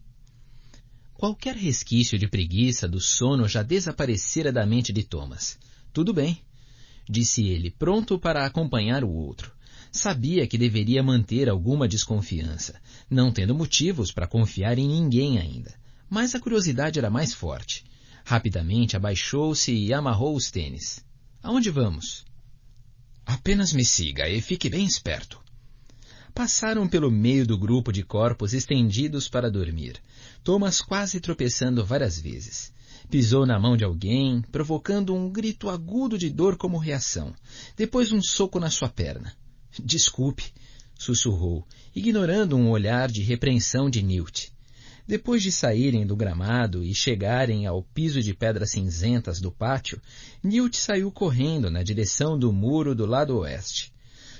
Qualquer resquício de preguiça do sono já desaparecera da mente de Thomas. Tudo bem, disse ele, pronto para acompanhar o outro. Sabia que deveria manter alguma desconfiança, não tendo motivos para confiar em ninguém ainda. Mas a curiosidade era mais forte. Rapidamente abaixou-se e amarrou os tênis. Aonde vamos? Apenas me siga e fique bem esperto. Passaram pelo meio do grupo de corpos estendidos para dormir, Thomas quase tropeçando várias vezes. Pisou na mão de alguém, provocando um grito agudo de dor como reação, depois um soco na sua perna. Desculpe, sussurrou, ignorando um olhar de repreensão de Newt. Depois de saírem do gramado e chegarem ao piso de pedras cinzentas do pátio, Newt saiu correndo na direção do muro do lado oeste.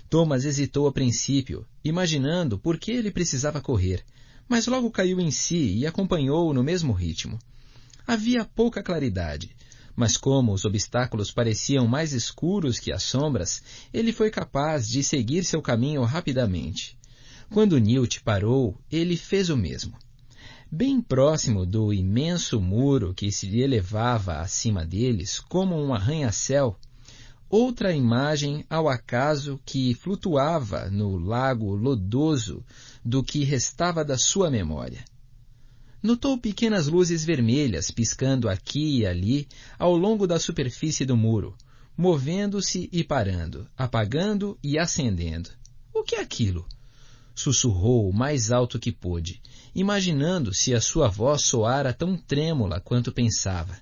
Thomas hesitou a princípio, imaginando por que ele precisava correr, mas logo caiu em si e acompanhou-o no mesmo ritmo. Havia pouca claridade, mas como os obstáculos pareciam mais escuros que as sombras, ele foi capaz de seguir seu caminho rapidamente. Quando Newt parou, ele fez o mesmo. Bem próximo do imenso muro que se elevava acima deles, como um arranha-céu, outra imagem ao acaso que flutuava no lago lodoso do que restava da sua memória. Notou pequenas luzes vermelhas piscando aqui e ali ao longo da superfície do muro, movendo-se e parando, apagando e acendendo. O que é aquilo? Sussurrou o mais alto que pôde, imaginando se a sua voz soara tão trêmula quanto pensava.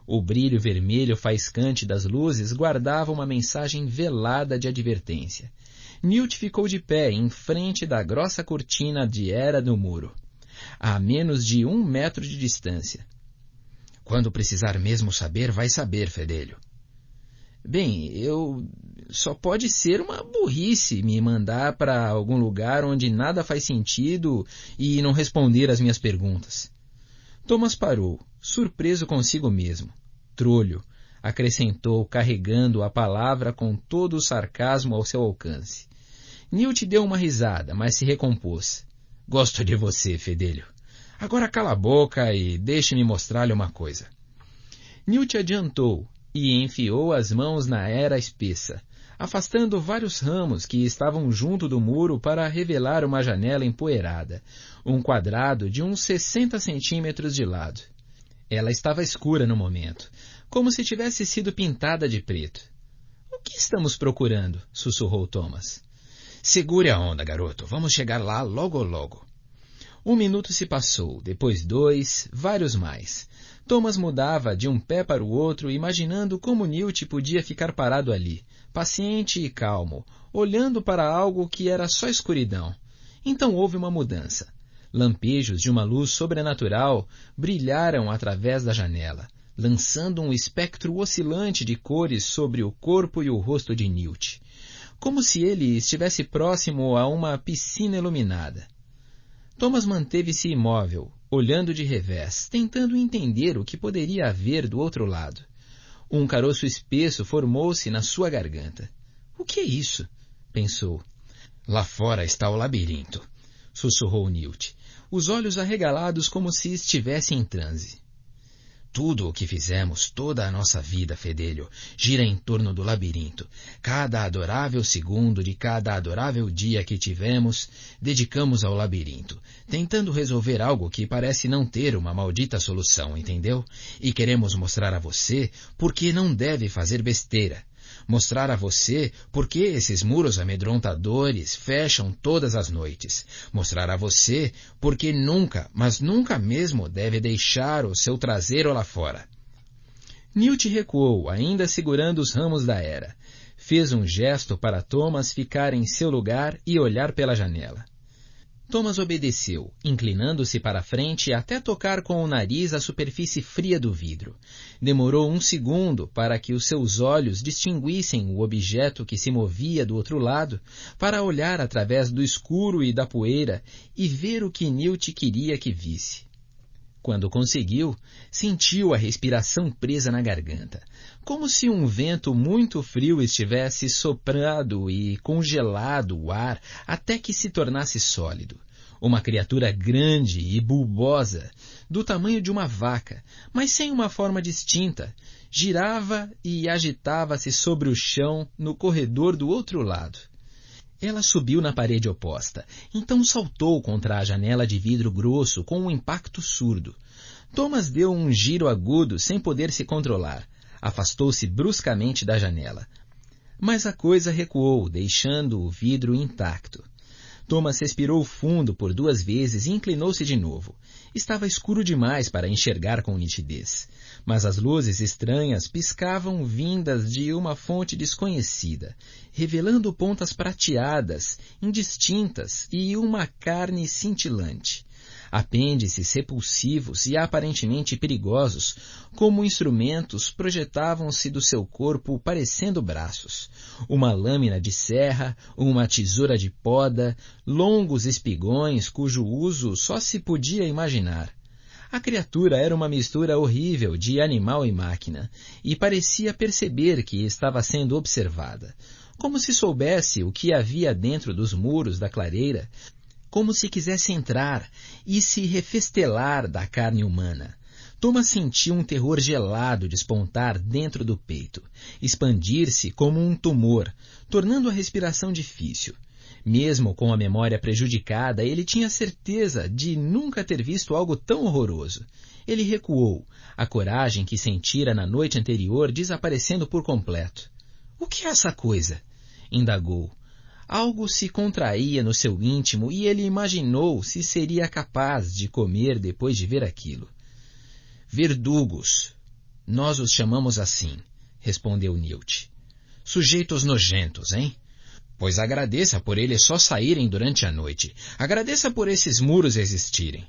O brilho vermelho faiscante das luzes guardava uma mensagem velada de advertência. Newt ficou de pé em frente da grossa cortina de era do muro, a menos de 1 metro de distância. Quando precisar mesmo saber, vai saber, fedelho. Bem, só pode ser uma burrice me mandar para algum lugar onde nada faz sentido e não responder às minhas perguntas. Thomas parou, surpreso consigo mesmo. Trolho, acrescentou, carregando a palavra com todo o sarcasmo ao seu alcance. Newt deu uma risada, mas se recompôs. Gosto de você, fedelho. Agora cala a boca e deixe-me mostrar-lhe uma coisa. Newt adiantou e enfiou as mãos na era espessa, afastando vários ramos que estavam junto do muro para revelar uma janela empoeirada, um quadrado de uns 60 centímetros de lado. Ela estava escura no momento, como se tivesse sido pintada de preto. — O que estamos procurando? Sussurrou Thomas. — Segure a onda, garoto. Vamos chegar lá logo logo. 1 minuto se passou, depois 2, vários mais. Thomas mudava de um pé para o outro, imaginando como Newt podia ficar parado ali, paciente e calmo, olhando para algo que era só escuridão. Então houve uma mudança. Lampejos de uma luz sobrenatural brilharam através da janela, lançando um espectro oscilante de cores sobre o corpo e o rosto de Newt, como se ele estivesse próximo a uma piscina iluminada. Thomas manteve-se imóvel, olhando de revés, tentando entender o que poderia haver do outro lado. Um caroço espesso formou-se na sua garganta. — O que é isso? Pensou. — Lá fora está o labirinto, sussurrou Newt, os olhos arregalados como se estivesse em transe. Tudo o que fizemos, toda a nossa vida, fedelho, gira em torno do labirinto. Cada adorável segundo de cada adorável dia que tivemos, dedicamos ao labirinto, tentando resolver algo que parece não ter uma maldita solução, entendeu? E queremos mostrar a você por que não deve fazer besteira. Mostrar a você por que esses muros amedrontadores fecham todas as noites. Mostrar a você por que nunca, mas nunca mesmo deve deixar o seu traseiro lá fora. Newt recuou, ainda segurando os ramos da era. Fez um gesto para Thomas ficar em seu lugar e olhar pela janela. Thomas obedeceu, inclinando-se para a frente até tocar com o nariz a superfície fria do vidro. Demorou 1 segundo para que os seus olhos distinguissem o objeto que se movia do outro lado, para olhar através do escuro e da poeira e ver o que Newt queria que visse. Quando conseguiu, sentiu a respiração presa na garganta, como se um vento muito frio estivesse soprado e congelado o ar até que se tornasse sólido. Uma criatura grande e bulbosa, do tamanho de uma vaca, mas sem uma forma distinta, girava e agitava-se sobre o chão no corredor do outro lado. Ela subiu na parede oposta, então saltou contra a janela de vidro grosso com um impacto surdo. Thomas deu um giro agudo sem poder se controlar. Afastou-se bruscamente da janela. Mas a coisa recuou, deixando o vidro intacto. Thomas respirou fundo por 2 vezes e inclinou-se de novo. Estava escuro demais para enxergar com nitidez, mas as luzes estranhas piscavam vindas de uma fonte desconhecida, revelando pontas prateadas, indistintas e uma carne cintilante. Apêndices repulsivos e aparentemente perigosos, como instrumentos, projetavam-se do seu corpo parecendo braços. Uma lâmina de serra, uma tesoura de poda, longos espigões cujo uso só se podia imaginar. A criatura era uma mistura horrível de animal e máquina, e parecia perceber que estava sendo observada, como se soubesse o que havia dentro dos muros da clareira, como se quisesse entrar e se refestelar da carne humana. Thomas sentiu um terror gelado despontar dentro do peito, expandir-se como um tumor, tornando a respiração difícil. Mesmo com a memória prejudicada, ele tinha certeza de nunca ter visto algo tão horroroso. Ele recuou, a coragem que sentira na noite anterior desaparecendo por completo. — O que é essa coisa? Indagou. Algo se contraía no seu íntimo e ele imaginou se seria capaz de comer depois de ver aquilo. — Verdugos. Nós os chamamos assim, respondeu Newt. — Sujeitos nojentos, hein? Pois agradeça por eles só saírem durante a noite. Agradeça por esses muros existirem.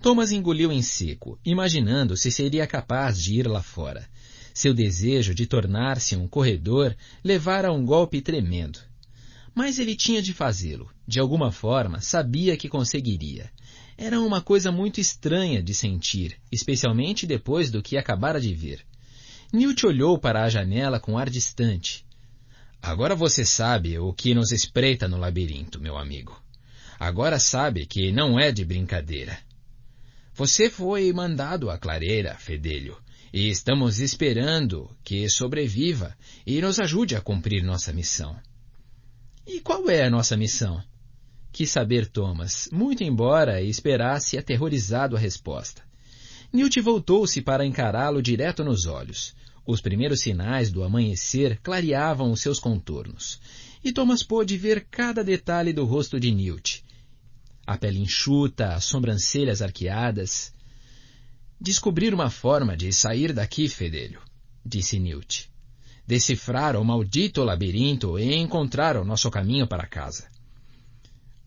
Thomas engoliu em seco, imaginando se seria capaz de ir lá fora. Seu desejo de tornar-se um corredor levara um golpe tremendo. Mas ele tinha de fazê-lo. De alguma forma, sabia que conseguiria. Era uma coisa muito estranha de sentir, especialmente depois do que acabara de ver. Newt olhou para a janela com ar distante. — Agora você sabe o que nos espreita no labirinto, meu amigo. Agora sabe que não é de brincadeira. Você foi mandado à clareira, fedelho, e estamos esperando que sobreviva e nos ajude a cumprir nossa missão. E qual é a nossa missão? Quis saber Thomas, muito embora esperasse aterrorizado a resposta. Newt voltou-se para encará-lo direto nos olhos. Os primeiros sinais do amanhecer clareavam os seus contornos, e Thomas pôde ver cada detalhe do rosto de Newt. A pele enxuta, as sobrancelhas arqueadas. Descobrir uma forma de sair daqui, fedelho, disse Newt. Decifrar o maldito labirinto e encontrar o nosso caminho para casa.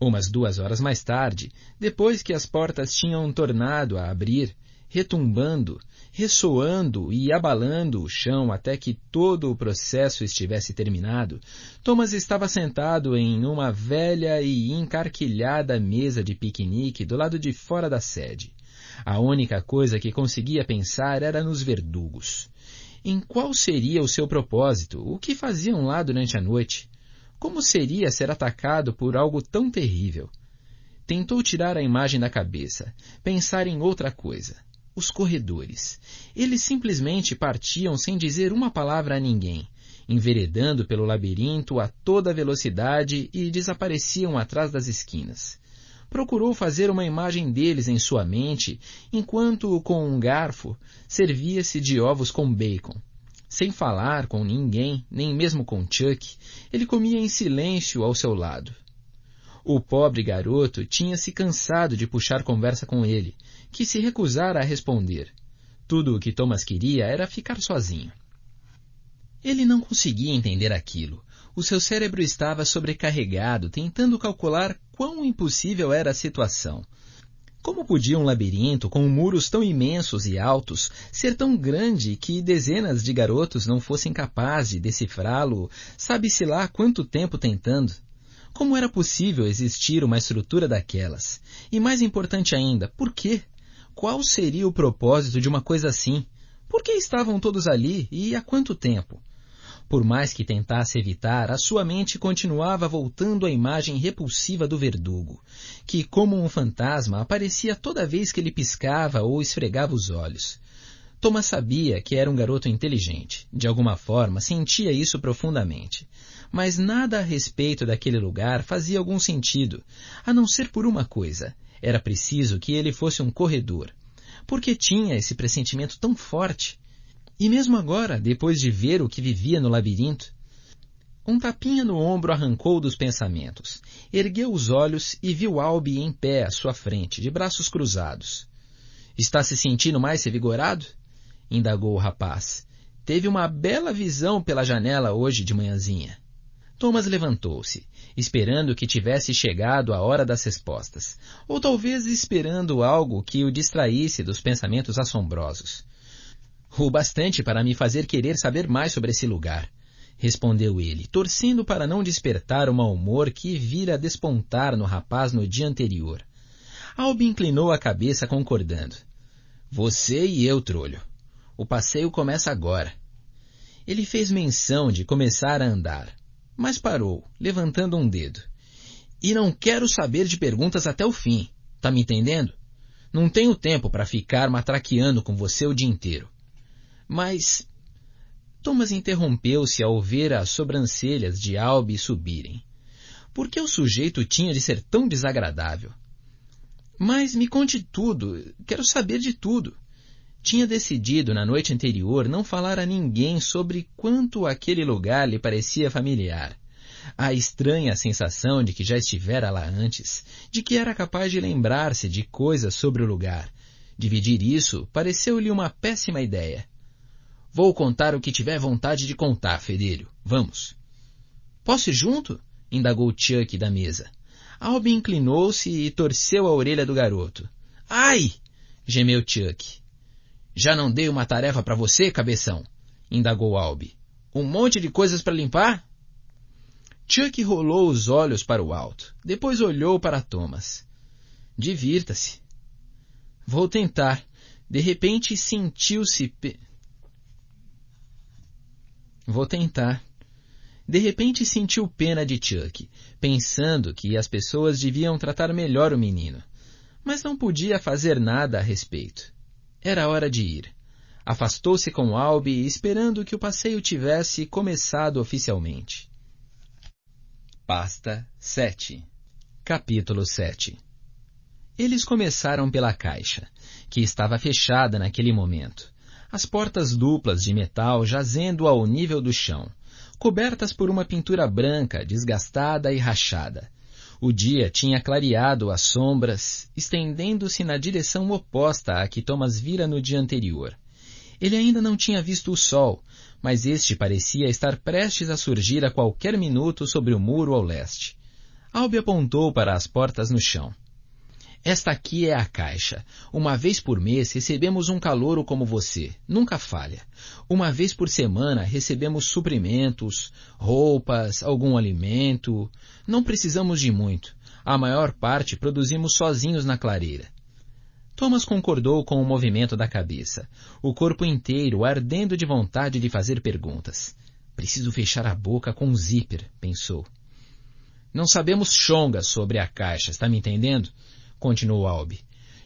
Umas 2 horas mais tarde, depois que as portas tinham tornado a abrir, retumbando, ressoando e abalando o chão até que todo o processo estivesse terminado, Thomas estava sentado em uma velha e encarquilhada mesa de piquenique do lado de fora da sede. A única coisa que conseguia pensar era nos verdugos. Em qual seria o seu propósito? O que faziam lá durante a noite? Como seria ser atacado por algo tão terrível? Tentou tirar a imagem da cabeça, pensar em outra coisa. Os corredores. Eles simplesmente partiam sem dizer uma palavra a ninguém, enveredando pelo labirinto a toda velocidade e desapareciam atrás das esquinas. Procurou fazer uma imagem deles em sua mente, enquanto, com um garfo, servia-se de ovos com bacon. Sem falar com ninguém, nem mesmo com Chuck, ele comia em silêncio ao seu lado. O pobre garoto tinha se cansado de puxar conversa com ele, que se recusara a responder. Tudo o que Thomas queria era ficar sozinho. Ele não conseguia entender aquilo. O seu cérebro estava sobrecarregado, tentando calcular quão impossível era a situação. Como podia um labirinto com muros tão imensos e altos ser tão grande que dezenas de garotos não fossem capazes de decifrá-lo, sabe-se lá quanto tempo tentando? Como era possível existir uma estrutura daquelas? E mais importante ainda, por quê? Qual seria o propósito de uma coisa assim? Por que estavam todos ali e há quanto tempo? Por mais que tentasse evitar, a sua mente continuava voltando à imagem repulsiva do verdugo, que, como um fantasma, aparecia toda vez que ele piscava ou esfregava os olhos. Thomas sabia que era um garoto inteligente. De alguma forma, sentia isso profundamente. Mas nada a respeito daquele lugar fazia algum sentido, a não ser por uma coisa. Era preciso que ele fosse um corredor. Por que tinha esse pressentimento tão forte? E mesmo agora, depois de ver o que vivia no labirinto, um tapinha no ombro arrancou dos pensamentos. Ergueu os olhos e viu Albi em pé à sua frente, de braços cruzados. — Está se sentindo mais revigorado? — indagou o rapaz. — Teve uma bela visão pela janela hoje de manhãzinha. Thomas levantou-se, esperando que tivesse chegado a hora das respostas, ou talvez esperando algo que o distraísse dos pensamentos assombrosos. O bastante para me fazer querer saber mais sobre esse lugar, respondeu ele, torcendo para não despertar o mau humor que vira despontar no rapaz no dia anterior. Albi inclinou a cabeça concordando. Você e eu, trolho. O passeio começa agora. Ele fez menção de começar a andar, mas parou, levantando um dedo. E não quero saber de perguntas até o fim, tá me entendendo? Não tenho tempo para ficar matraqueando com você o dia inteiro. Mas... Thomas interrompeu-se ao ver as sobrancelhas de Albi subirem. Por que o sujeito tinha de ser tão desagradável? Mas me conte tudo, quero saber de tudo. Tinha decidido na noite anterior não falar a ninguém sobre quanto aquele lugar lhe parecia familiar. A estranha sensação de que já estivera lá antes, de que era capaz de lembrar-se de coisas sobre o lugar. Dividir isso pareceu-lhe uma péssima ideia. Vou contar o que tiver vontade de contar, fedelho. Vamos. Posso ir junto? Indagou Chuck da mesa. Albi inclinou-se e torceu a orelha do garoto. Ai! Gemeu Chuck. Já não dei uma tarefa para você, cabeção? Indagou Albi. Um monte de coisas para limpar? Chuck rolou os olhos para o alto. Depois olhou para Thomas. Divirta-se. Vou tentar. De repente sentiu-se... Vou tentar. De repente sentiu pena de Chuck, pensando que as pessoas deviam tratar melhor o menino. Mas não podia fazer nada a respeito. Era hora de ir. Afastou-se com Alby, esperando que o passeio tivesse começado oficialmente. Pasta 7. Capítulo 7. Eles começaram pela caixa, que estava fechada naquele momento, as portas duplas de metal jazendo ao nível do chão, cobertas por uma pintura branca, desgastada e rachada. O dia tinha clareado as sombras, estendendo-se na direção oposta à que Thomas vira no dia anterior. Ele ainda não tinha visto o sol, mas este parecia estar prestes a surgir a qualquer minuto sobre o muro ao leste. Alby apontou para as portas no chão. Esta aqui é a caixa. Uma vez por mês recebemos um calouro como você. Nunca falha. Uma vez por semana recebemos suprimentos, roupas, algum alimento. Não precisamos de muito. A maior parte produzimos sozinhos na clareira. Thomas concordou com o movimento da cabeça, o corpo inteiro ardendo de vontade de fazer perguntas. Preciso fechar a boca com um zíper, pensou. Não sabemos chongas sobre a caixa, está me entendendo? Continuou Alby.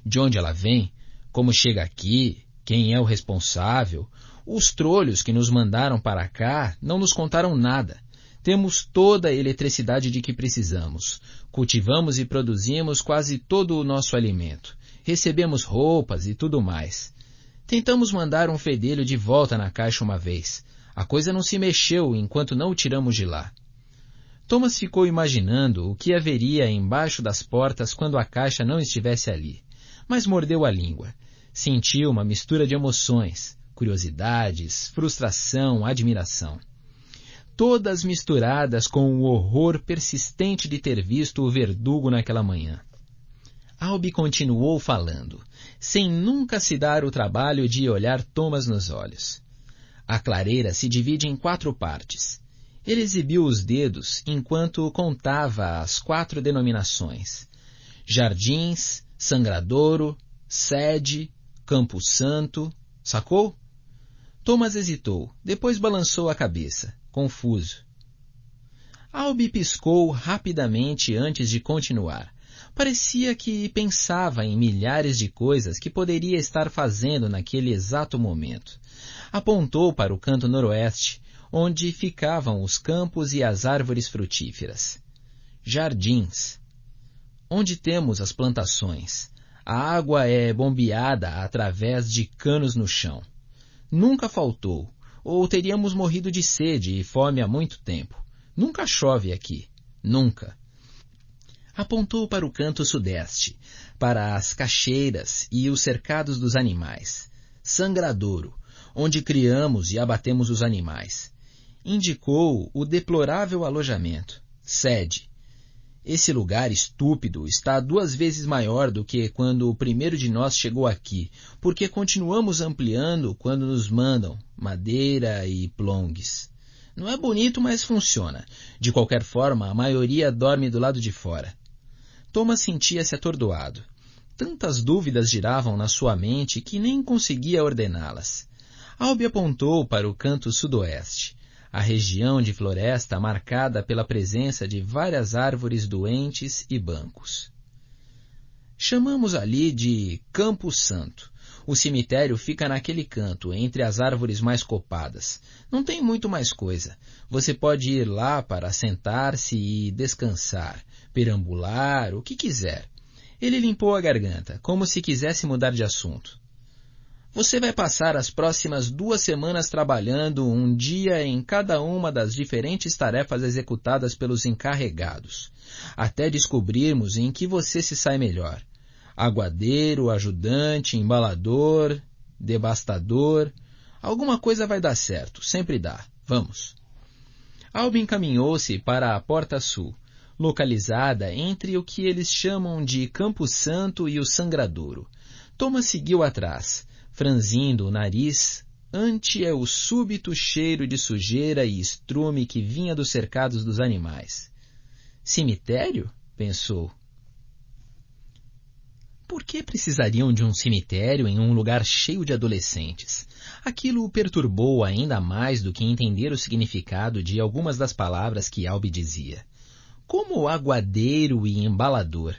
De onde ela vem, como chega aqui, quem é o responsável, os trolhos que nos mandaram para cá não nos contaram nada. Temos toda a eletricidade de que precisamos. Cultivamos e produzimos quase todo o nosso alimento. Recebemos roupas e tudo mais. Tentamos mandar um fedelho de volta na caixa uma vez. A coisa não se mexeu enquanto não o tiramos de lá. Thomas ficou imaginando o que haveria embaixo das portas quando a caixa não estivesse ali, mas mordeu a língua. Sentiu uma mistura de emoções, curiosidades, frustração, admiração. Todas misturadas com o horror persistente de ter visto o verdugo naquela manhã. Alby continuou falando, sem nunca se dar o trabalho de olhar Thomas nos olhos. A clareira se divide em 4 partes. Ele exibiu os dedos enquanto contava as 4 denominações. Jardins, Sangradouro, Sede, Campo Santo. Sacou? Thomas hesitou, depois balançou a cabeça, confuso. Alby piscou rapidamente antes de continuar. Parecia que pensava em milhares de coisas que poderia estar fazendo naquele exato momento. Apontou para o canto noroeste, onde ficavam os campos e as árvores frutíferas. Jardins. Onde temos as plantações. A água é bombeada através de canos no chão. Nunca faltou, ou teríamos morrido de sede e fome há muito tempo. Nunca chove aqui. Nunca. Apontou para o canto sudeste, para as caixeiras e os cercados dos animais. Sangradouro, onde criamos e abatemos os animais. Indicou o deplorável alojamento. Sede. Esse lugar estúpido está 2 vezes maior do que quando o primeiro de nós chegou aqui, porque continuamos ampliando quando nos mandam madeira e plongues. Não é bonito, mas funciona. De qualquer forma, a maioria dorme do lado de fora. Thomas sentia-se atordoado. Tantas dúvidas giravam na sua mente que nem conseguia ordená-las. Alby apontou para o canto sudoeste, a região de floresta marcada pela presença de várias árvores doentes e bancos. Chamamos ali de Campo Santo. O cemitério fica naquele canto, entre as árvores mais copadas. Não tem muito mais coisa. Você pode ir lá para sentar-se e descansar, perambular, o que quiser. Ele limpou a garganta, como se quisesse mudar de assunto. Você vai passar as próximas 2 semanas trabalhando um dia em cada uma das diferentes tarefas executadas pelos encarregados, até descobrirmos em que você se sai melhor. Aguadeiro, ajudante, embalador, devastador. Alguma coisa vai dar certo, sempre dá. Vamos. Alby encaminhou-se para a Porta Sul, localizada entre o que eles chamam de Campo Santo e o Sangradouro. Thomas seguiu atrás, franzindo o nariz ante o súbito cheiro de sujeira e estrume que vinha dos cercados dos animais. Cemitério? Pensou. Por que precisariam de um cemitério em um lugar cheio de adolescentes? Aquilo o perturbou ainda mais do que entender o significado de algumas das palavras que Alby dizia. Como aguadeiro e embalador.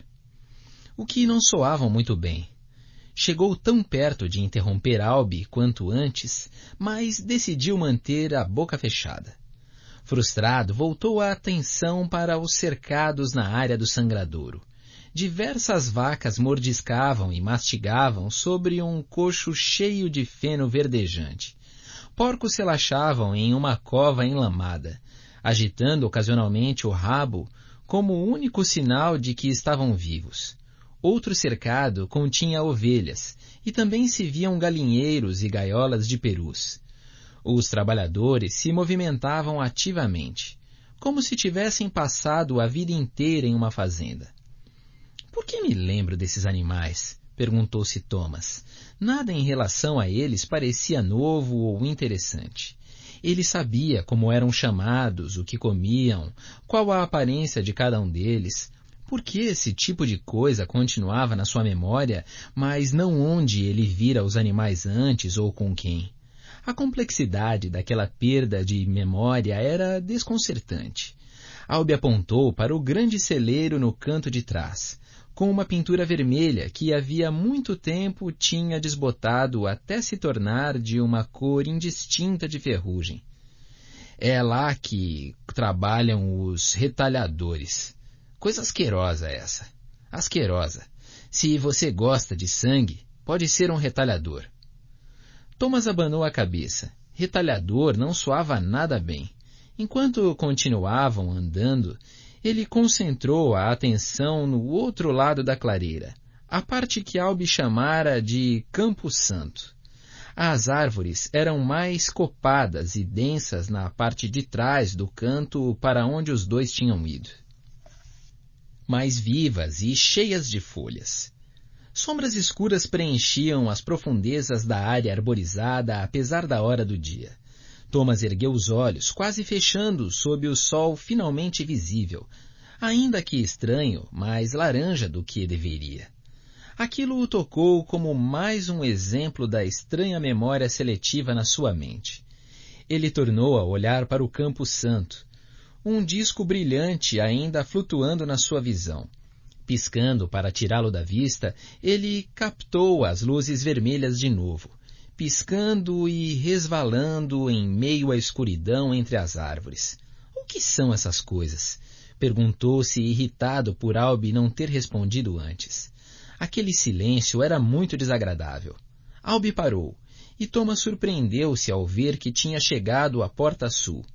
O que não soavam muito bem. Chegou tão perto de interromper Albi quanto antes, mas decidiu manter a boca fechada. Frustrado, voltou a atenção para os cercados na área do sangradouro. Diversas vacas mordiscavam e mastigavam sobre um coxo cheio de feno verdejante. Porcos relaxavam em uma cova enlamada, agitando ocasionalmente o rabo como único sinal de que estavam vivos. Outro cercado continha ovelhas, e também se viam galinheiros e gaiolas de perus. Os trabalhadores se movimentavam ativamente, como se tivessem passado a vida inteira em uma fazenda. Por que me lembro desses animais? Perguntou-se Thomas. Nada em relação a eles parecia novo ou interessante. Ele sabia como eram chamados, o que comiam, qual a aparência de cada um deles. Por que esse tipo de coisa continuava na sua memória, mas não onde ele vira os animais antes ou com quem? A complexidade daquela perda de memória era desconcertante. Albi apontou para o grande celeiro no canto de trás, com uma pintura vermelha que havia muito tempo tinha desbotado até se tornar de uma cor indistinta de ferrugem. É lá que trabalham os retalhadores. Coisa asquerosa essa. Asquerosa. Se você gosta de sangue, pode ser um retalhador. Thomas abanou a cabeça. Retalhador não soava nada bem. Enquanto continuavam andando, ele concentrou a atenção no outro lado da clareira, a parte que Albi chamara de Campo Santo. As árvores eram mais copadas e densas na parte de trás do canto para onde os dois tinham ido. Mais vivas e cheias de folhas. Sombras escuras preenchiam as profundezas da área arborizada apesar da hora do dia. Thomas ergueu os olhos, quase fechando-os sob o sol finalmente visível, ainda que estranho, mais laranja do que deveria. Aquilo o tocou como mais um exemplo da estranha memória seletiva na sua mente. Ele tornou a olhar para o Campo Santo, um disco brilhante ainda flutuando na sua visão. Piscando para tirá-lo da vista, ele captou as luzes vermelhas de novo, piscando e resvalando em meio à escuridão entre as árvores. O que são essas coisas? Perguntou-se, irritado por Albi não ter respondido antes. Aquele silêncio era muito desagradável. Albi parou, e Thomas surpreendeu-se ao ver que tinha chegado à porta sul.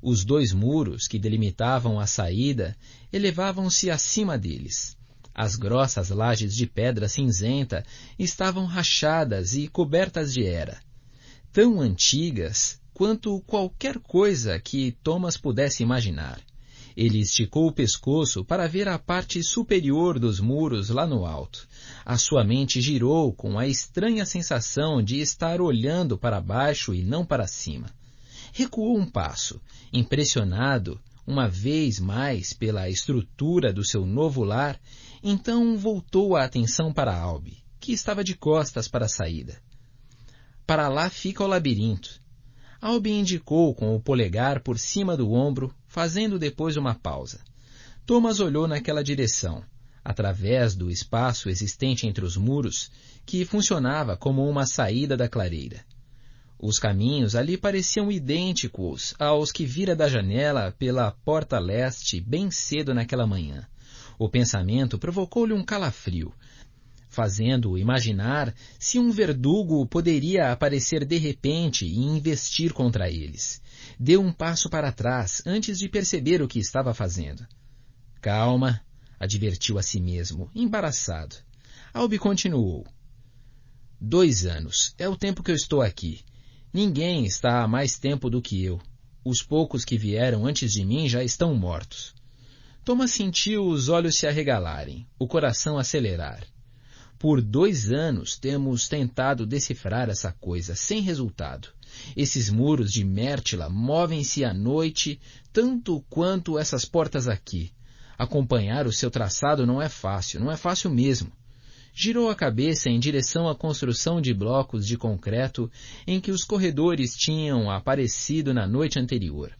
Os dois muros que delimitavam a saída elevavam-se acima deles. As grossas lajes de pedra cinzenta estavam rachadas e cobertas de era, tão antigas quanto qualquer coisa que Thomas pudesse imaginar. Ele esticou o pescoço para ver a parte superior dos muros lá no alto. A sua mente girou com a estranha sensação de estar olhando para baixo e não para cima. Recuou um passo, impressionado uma vez mais pela estrutura do seu novo lar, então voltou a atenção para Albi, que estava de costas para a saída. Para lá fica o labirinto. Albi indicou com o polegar por cima do ombro, fazendo depois uma pausa. Thomas olhou naquela direção, através do espaço existente entre os muros, que funcionava como uma saída da clareira. Os caminhos ali pareciam idênticos aos que vira da janela pela porta leste bem cedo naquela manhã. O pensamento provocou-lhe um calafrio, fazendo-o imaginar se um verdugo poderia aparecer de repente e investir contra eles. Deu um passo para trás antes de perceber o que estava fazendo. Calma, advertiu a si mesmo, embaraçado. Albi continuou. 2 anos, é o tempo que eu estou aqui. Ninguém está há mais tempo do que eu. Os poucos que vieram antes de mim já estão mortos. Thomas sentiu os olhos se arregalarem, o coração acelerar. Por 2 anos temos tentado decifrar essa coisa, sem resultado. Esses muros de Mértila movem-se à noite, tanto quanto essas portas aqui. Acompanhar o seu traçado não é fácil mesmo. Girou a cabeça em direção à construção de blocos de concreto em que os corredores tinham aparecido na noite anterior.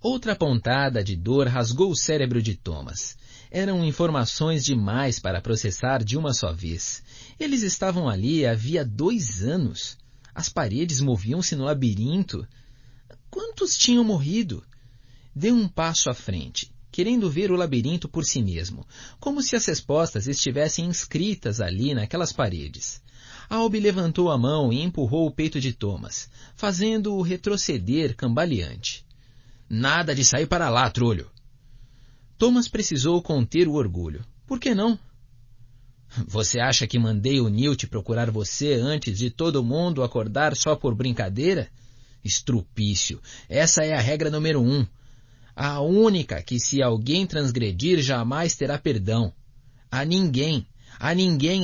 Outra pontada de dor rasgou o cérebro de Thomas. Eram informações demais para processar de uma só vez. Eles estavam ali havia 2 anos. As paredes moviam-se no labirinto. Quantos tinham morrido? Deu um passo à frente, querendo ver o labirinto por si mesmo, como se as respostas estivessem inscritas ali naquelas paredes. Albi levantou a mão e empurrou o peito de Thomas, fazendo-o retroceder cambaleante. Nada de sair para lá, trolho! Thomas precisou conter o orgulho. Por que não? Você acha que mandei o Newt procurar você antes de todo mundo acordar só por brincadeira? Estrupício. Essa é a regra número 1. A única que se alguém transgredir jamais terá perdão. A ninguém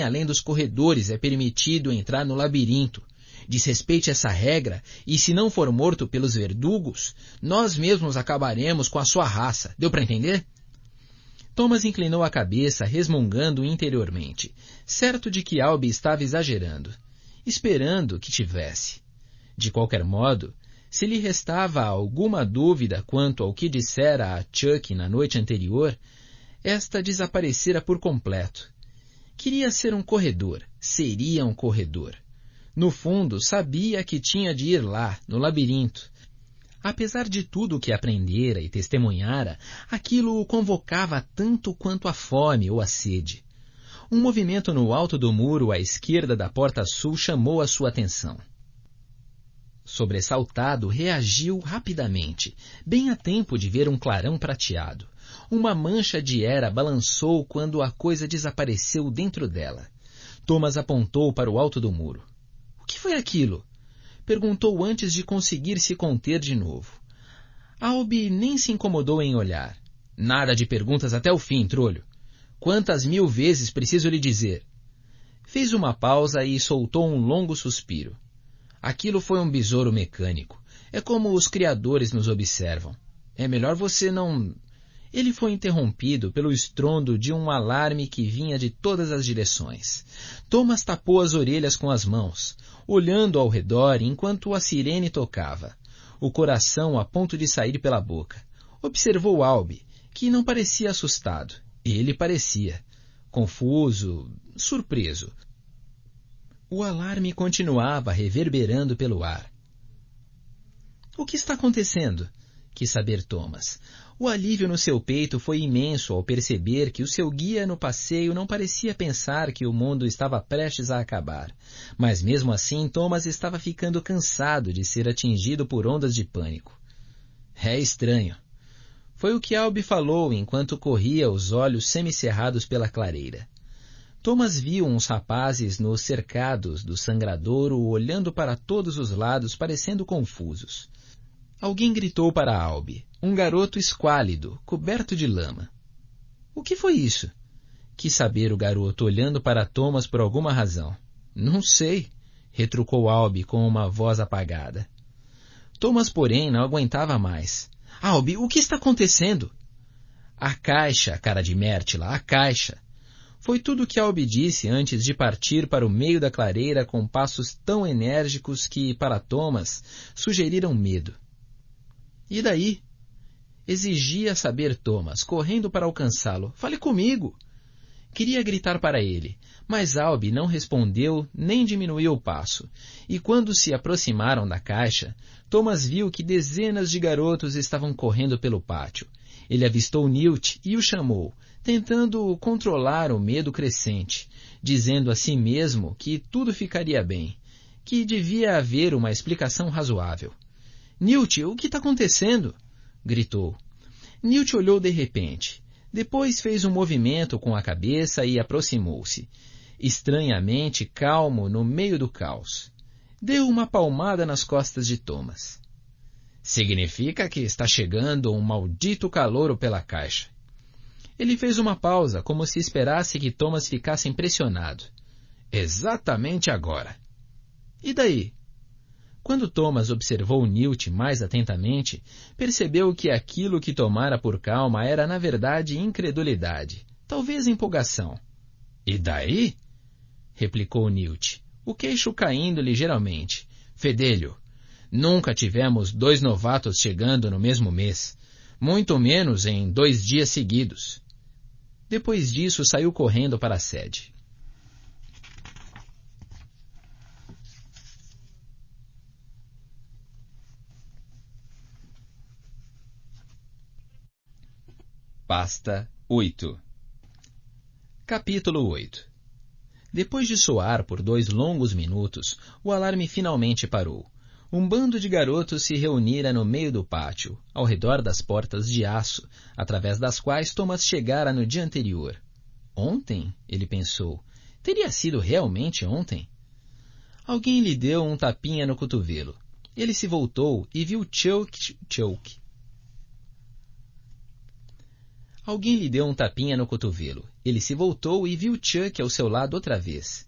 além dos corredores é permitido entrar no labirinto. Desrespeite essa regra e se não for morto pelos verdugos, nós mesmos acabaremos com a sua raça. Deu para entender? Thomas inclinou a cabeça, resmungando interiormente, certo de que Albi estava exagerando, esperando que tivesse. De qualquer modo, se lhe restava alguma dúvida quanto ao que dissera a Chuck na noite anterior, esta desaparecera por completo. Queria ser um corredor, seria um corredor. No fundo, sabia que tinha de ir lá, no labirinto. Apesar de tudo o que aprendera e testemunhara, aquilo o convocava tanto quanto a fome ou a sede. Um movimento no alto do muro à esquerda da porta sul chamou a sua atenção. Sobressaltado, reagiu rapidamente, bem a tempo de ver um clarão prateado. Uma mancha de era balançou quando a coisa desapareceu dentro dela. Thomas apontou para o alto do muro. O que foi aquilo? Perguntou antes de conseguir se conter de novo. Albi nem se incomodou em olhar. Nada de perguntas até o fim, trolho. Quantas 1000 vezes preciso lhe dizer? Fez uma pausa e soltou um longo suspiro. Aquilo foi um besouro mecânico. É como os criadores nos observam. É melhor você não... Ele foi interrompido pelo estrondo de um alarme que vinha de todas as direções. Thomas tapou as orelhas com as mãos, olhando ao redor enquanto a sirene tocava, o coração a ponto de sair pela boca. Observou Albi, que não parecia assustado. Ele parecia confuso, surpreso. O alarme continuava reverberando pelo ar. O que está acontecendo? Quis saber Thomas. O alívio no seu peito foi imenso ao perceber que o seu guia no passeio não parecia pensar que o mundo estava prestes a acabar. Mas mesmo assim, Thomas estava ficando cansado de ser atingido por ondas de pânico. É estranho. Foi o que Albi falou enquanto corria os olhos semicerrados pela clareira. Thomas viu uns rapazes nos cercados do sangradouro olhando para todos os lados, parecendo confusos. Alguém gritou para Albi, um garoto esquálido, coberto de lama. O que foi isso? Quis saber o garoto, olhando para Thomas por alguma razão. Não sei, retrucou Albi com uma voz apagada. Thomas, porém, não aguentava mais. Albi, o que está acontecendo? A caixa, cara de Mértila, a caixa. Foi tudo o que Albi disse antes de partir para o meio da clareira com passos tão enérgicos que, para Thomas, sugeriram medo. E daí? Exigia saber Thomas, correndo para alcançá-lo. Fale comigo! Queria gritar para ele, mas Albi não respondeu nem diminuiu o passo. E quando se aproximaram da caixa, Thomas viu que dezenas de garotos estavam correndo pelo pátio. Ele avistou Newt e o chamou, tentando controlar o medo crescente, dizendo a si mesmo que tudo ficaria bem, que devia haver uma explicação razoável. Newt, o que está acontecendo? Gritou. Newt olhou de repente. Depois fez um movimento com a cabeça e aproximou-se, estranhamente calmo no meio do caos. Deu uma palmada nas costas de Thomas. Significa que está chegando um maldito calouro pela caixa. Ele fez uma pausa, como se esperasse que Thomas ficasse impressionado. Exatamente agora. E daí? Quando Thomas observou Newt mais atentamente, percebeu que aquilo que tomara por calma era, na verdade, incredulidade, talvez empolgação. E daí? Replicou Newt, o queixo caindo ligeiramente. Fedelho, nunca tivemos 2 novatos chegando no mesmo mês. muito menos em 2 dias seguidos. Depois disso, saiu correndo para a sede. Pasta 8. Capítulo 8. Depois de soar por 2 longos minutos, o alarme finalmente parou. Um bando de garotos se reunira no meio do pátio, ao redor das portas de aço, através das quais Thomas chegara no dia anterior. Ontem, ele pensou, teria sido realmente ontem? Alguém lhe deu um tapinha no cotovelo. Ele se voltou e viu Chuck. Alguém lhe deu um tapinha no cotovelo. Ele se voltou e viu Chuck ao seu lado outra vez.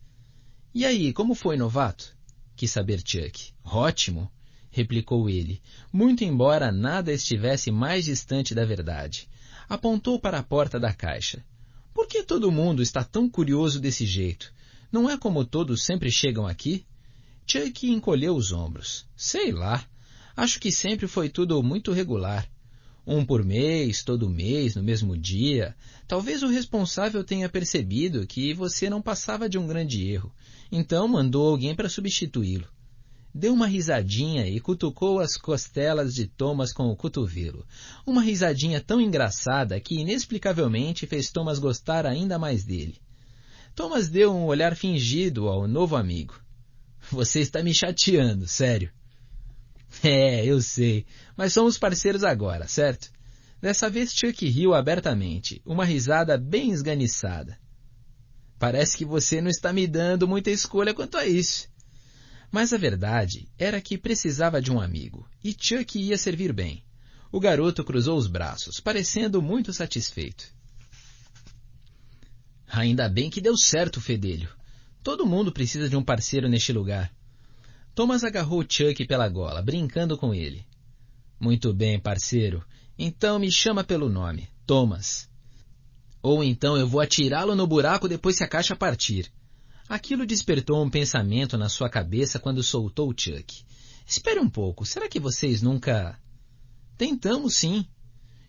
E aí, como foi, novato? Quis saber Chuck. Ótimo, replicou ele, muito embora nada estivesse mais distante da verdade. Apontou para a porta da caixa. Por que todo mundo está tão curioso desse jeito? Não é como todos sempre chegam aqui? Chuck encolheu os ombros. Sei lá. Acho que sempre foi tudo muito regular. Um por mês, todo mês, no mesmo dia. Talvez o responsável tenha percebido que você não passava de um grande erro. Então mandou alguém para substituí-lo. Deu uma risadinha e cutucou as costelas de Thomas com o cotovelo. Uma risadinha tão engraçada que inexplicavelmente fez Thomas gostar ainda mais dele. Thomas deu um olhar fingido ao novo amigo. Você está me chateando, sério. Eu sei, mas somos parceiros agora, certo? Dessa vez Chuck riu abertamente, uma risada bem esganiçada. Parece que você não está me dando muita escolha quanto a isso. Mas a verdade era que precisava de um amigo, e Chuck ia servir bem. O garoto cruzou os braços, parecendo muito satisfeito. Ainda bem que deu certo, fedelho. Todo mundo precisa de um parceiro neste lugar. Thomas agarrou Chuck pela gola, brincando com ele. Muito bem, parceiro. Então me chama pelo nome, Thomas. Ou então eu vou atirá-lo no buraco depois que a caixa partir. Aquilo despertou um pensamento na sua cabeça quando soltou Chuck. Espere um pouco, será que vocês nunca... Tentamos sim.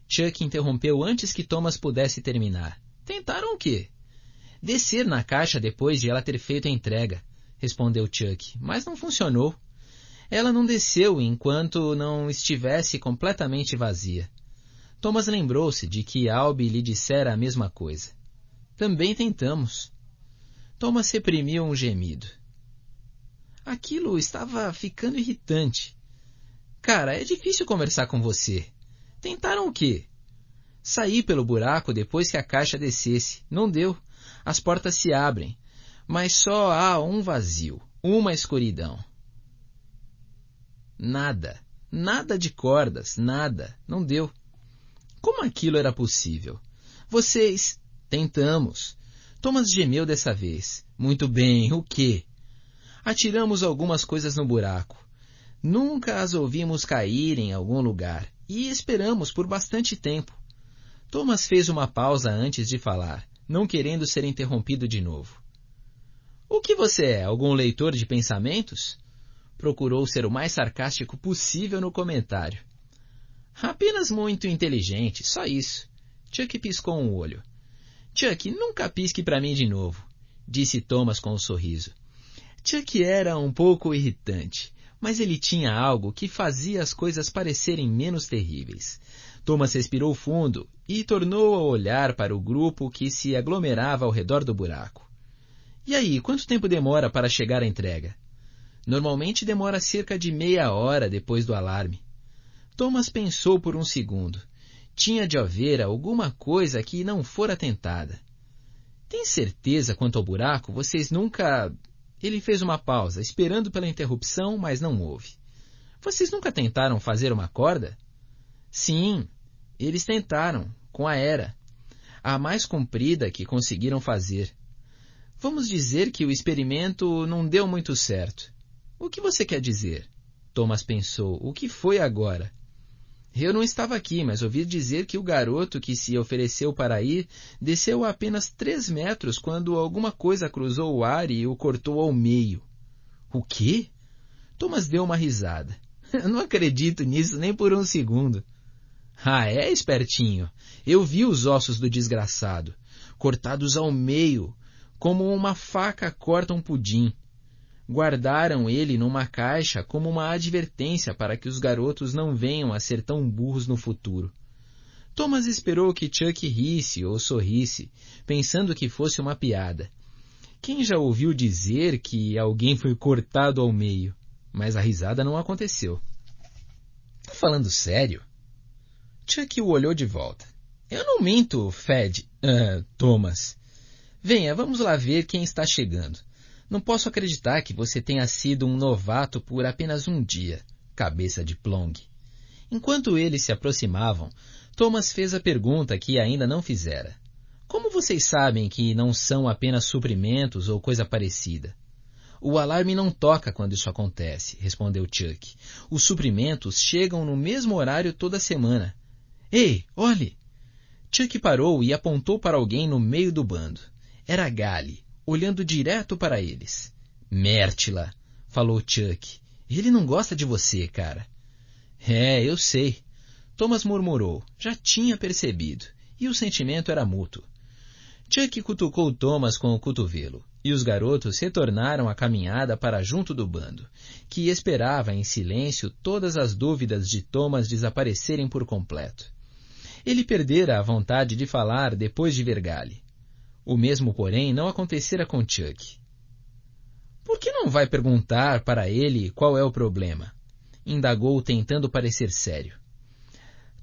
Chuck interrompeu antes que Thomas pudesse terminar. Tentaram o quê? Descer na caixa depois de ela ter feito a entrega, respondeu Chuck, mas não funcionou. Ela não desceu enquanto não estivesse completamente vazia. Thomas lembrou-se de que Albie lhe dissera a mesma coisa. Também tentamos. Thomas reprimiu um gemido. Aquilo estava ficando irritante. Cara, é difícil conversar com você. Tentaram o quê? Saí pelo buraco depois que a caixa descesse. Não deu. As portas se abrem. Mas só há um vazio, uma escuridão. Nada. Nada de cordas, nada. Não deu. Como aquilo era possível? Vocês... Tentamos. Thomas gemeu dessa vez. Muito bem, o quê? Atiramos algumas coisas no buraco. Nunca as ouvimos cair em algum lugar e esperamos por bastante tempo. Thomas fez uma pausa antes de falar, não querendo ser interrompido de novo. O que você é, algum leitor de pensamentos? Procurou ser o mais sarcástico possível no comentário. Apenas muito inteligente, só isso. Chuck piscou um olho. Chuck, nunca pisque para mim de novo, disse Thomas com um sorriso. Chuck era um pouco irritante, mas ele tinha algo que fazia as coisas parecerem menos terríveis. Thomas respirou fundo e tornou a olhar para o grupo que se aglomerava ao redor do buraco. E aí, quanto tempo demora para chegar a entrega? Normalmente demora cerca de meia hora depois do alarme. Thomas pensou por um segundo. Tinha de haver alguma coisa que não fora tentada. Tem certeza quanto ao buraco? Vocês nunca... Ele fez uma pausa, esperando pela interrupção, mas não houve. Vocês nunca tentaram fazer uma corda? Sim, eles tentaram, com a Era. A mais comprida que conseguiram fazer. Vamos dizer que o experimento não deu muito certo. O que você quer dizer? Thomas pensou. O que foi agora? Eu não estava aqui, mas ouvi dizer que o garoto que se ofereceu para ir desceu a apenas 3 metros quando alguma coisa cruzou o ar e o cortou ao meio. O quê? Thomas deu uma risada. Eu não acredito nisso nem por um segundo. Ah, é, espertinho? Eu vi os ossos do desgraçado, cortados ao meio, como uma faca corta um pudim. Guardaram ele numa caixa como uma advertência para que os garotos não venham a ser tão burros no futuro. Thomas esperou que Chuck risse ou sorrisse, pensando que fosse uma piada. Quem já ouviu dizer que alguém foi cortado ao meio? Mas a risada não aconteceu. Tá falando sério? Chuck o olhou de volta. Eu não minto, Thomas. Venha, vamos lá ver quem está chegando. Não posso acreditar que você tenha sido um novato por apenas um dia, cabeça de Plong. Enquanto eles se aproximavam, Thomas fez a pergunta que ainda não fizera. Como vocês sabem que não são apenas suprimentos ou coisa parecida? O alarme não toca quando isso acontece, respondeu Chuck. Os suprimentos chegam no mesmo horário toda semana. Ei, olhe! Chuck parou e apontou para alguém no meio do bando. Era Gally, olhando direto para eles. Mértila, falou Chuck. Ele não gosta de você, cara. É, eu sei. Thomas murmurou. Já tinha percebido. E o sentimento era mútuo. Chuck cutucou Thomas com o cotovelo, e os garotos retornaram a caminhada para junto do bando, que esperava em silêncio todas as dúvidas de Thomas desaparecerem por completo. Ele perdera a vontade de falar depois de ver Gally. O mesmo, porém, não acontecera com Chuck. Por que não vai perguntar para ele qual é o problema? Indagou, tentando parecer sério.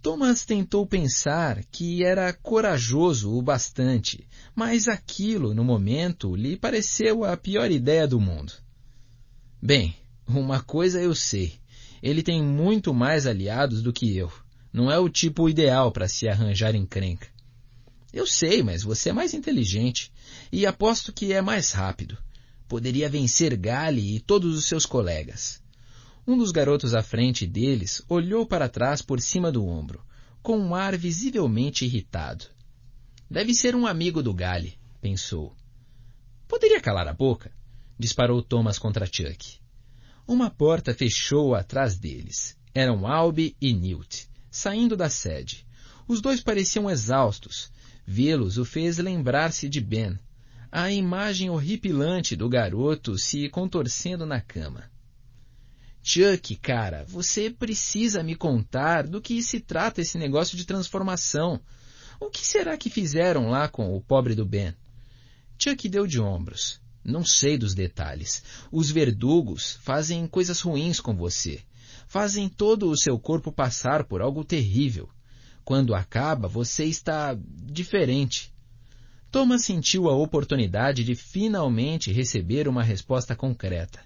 Thomas tentou pensar que era corajoso o bastante, mas aquilo, no momento, lhe pareceu a pior ideia do mundo. Bem, uma coisa eu sei. Ele tem muito mais aliados do que eu. Não é o tipo ideal para se arranjar encrenca. Eu sei, mas você é mais inteligente. E aposto que é mais rápido. Poderia vencer Gally e todos os seus colegas. Um dos garotos à frente deles olhou para trás por cima do ombro, com um ar visivelmente irritado. Deve ser um amigo do Gally, pensou. Poderia calar a boca? Disparou Thomas contra Chuck. Uma porta fechou atrás deles. Eram Albie e Newt, saindo da sede. Os dois pareciam exaustos. Vê-los o fez lembrar-se de Ben, a imagem horripilante do garoto se contorcendo na cama. Chuck, cara, você precisa me contar do que se trata esse negócio de transformação. O que será que fizeram lá com o pobre do Ben? Chuck deu de ombros. Não sei dos detalhes. Os verdugos fazem coisas ruins com você. Fazem todo o seu corpo passar por algo terrível. Quando acaba, você está diferente. Thomas sentiu a oportunidade de finalmente receber uma resposta concreta.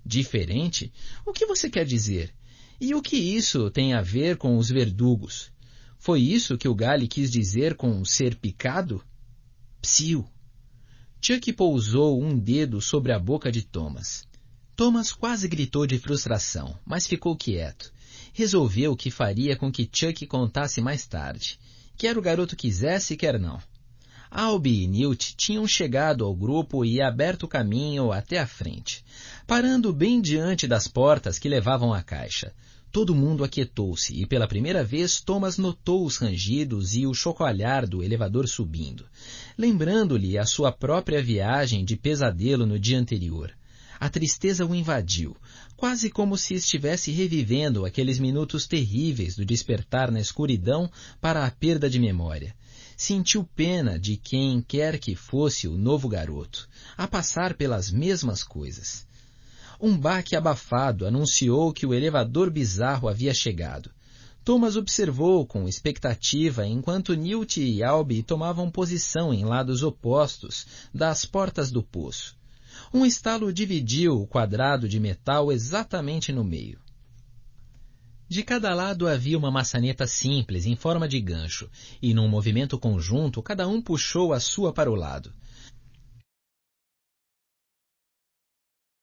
Diferente? O que você quer dizer? E o que isso tem a ver com os verdugos? Foi isso que o Gally quis dizer com ser picado? Psiu! Chuck pousou um dedo sobre a boca de Thomas. Thomas quase gritou de frustração, mas ficou quieto. Resolveu que faria com que Chuck contasse mais tarde. Quer o garoto quisesse, quer não. Albie e Newt tinham chegado ao grupo e aberto o caminho até a frente, parando bem diante das portas que levavam à caixa. Todo mundo aquietou-se e pela primeira vez Thomas notou os rangidos e o chocoalhar do elevador subindo, lembrando-lhe a sua própria viagem de pesadelo no dia anterior. A tristeza o invadiu, quase como se estivesse revivendo aqueles minutos terríveis do despertar na escuridão para a perda de memória. Sentiu pena de quem quer que fosse o novo garoto, a passar pelas mesmas coisas. Um baque abafado anunciou que o elevador bizarro havia chegado. Thomas observou com expectativa enquanto Newt e Albie tomavam posição em lados opostos das portas do poço. Um estalo dividiu o quadrado de metal exatamente no meio. De cada lado havia uma maçaneta simples em forma de gancho, e num movimento conjunto cada um puxou a sua para o lado.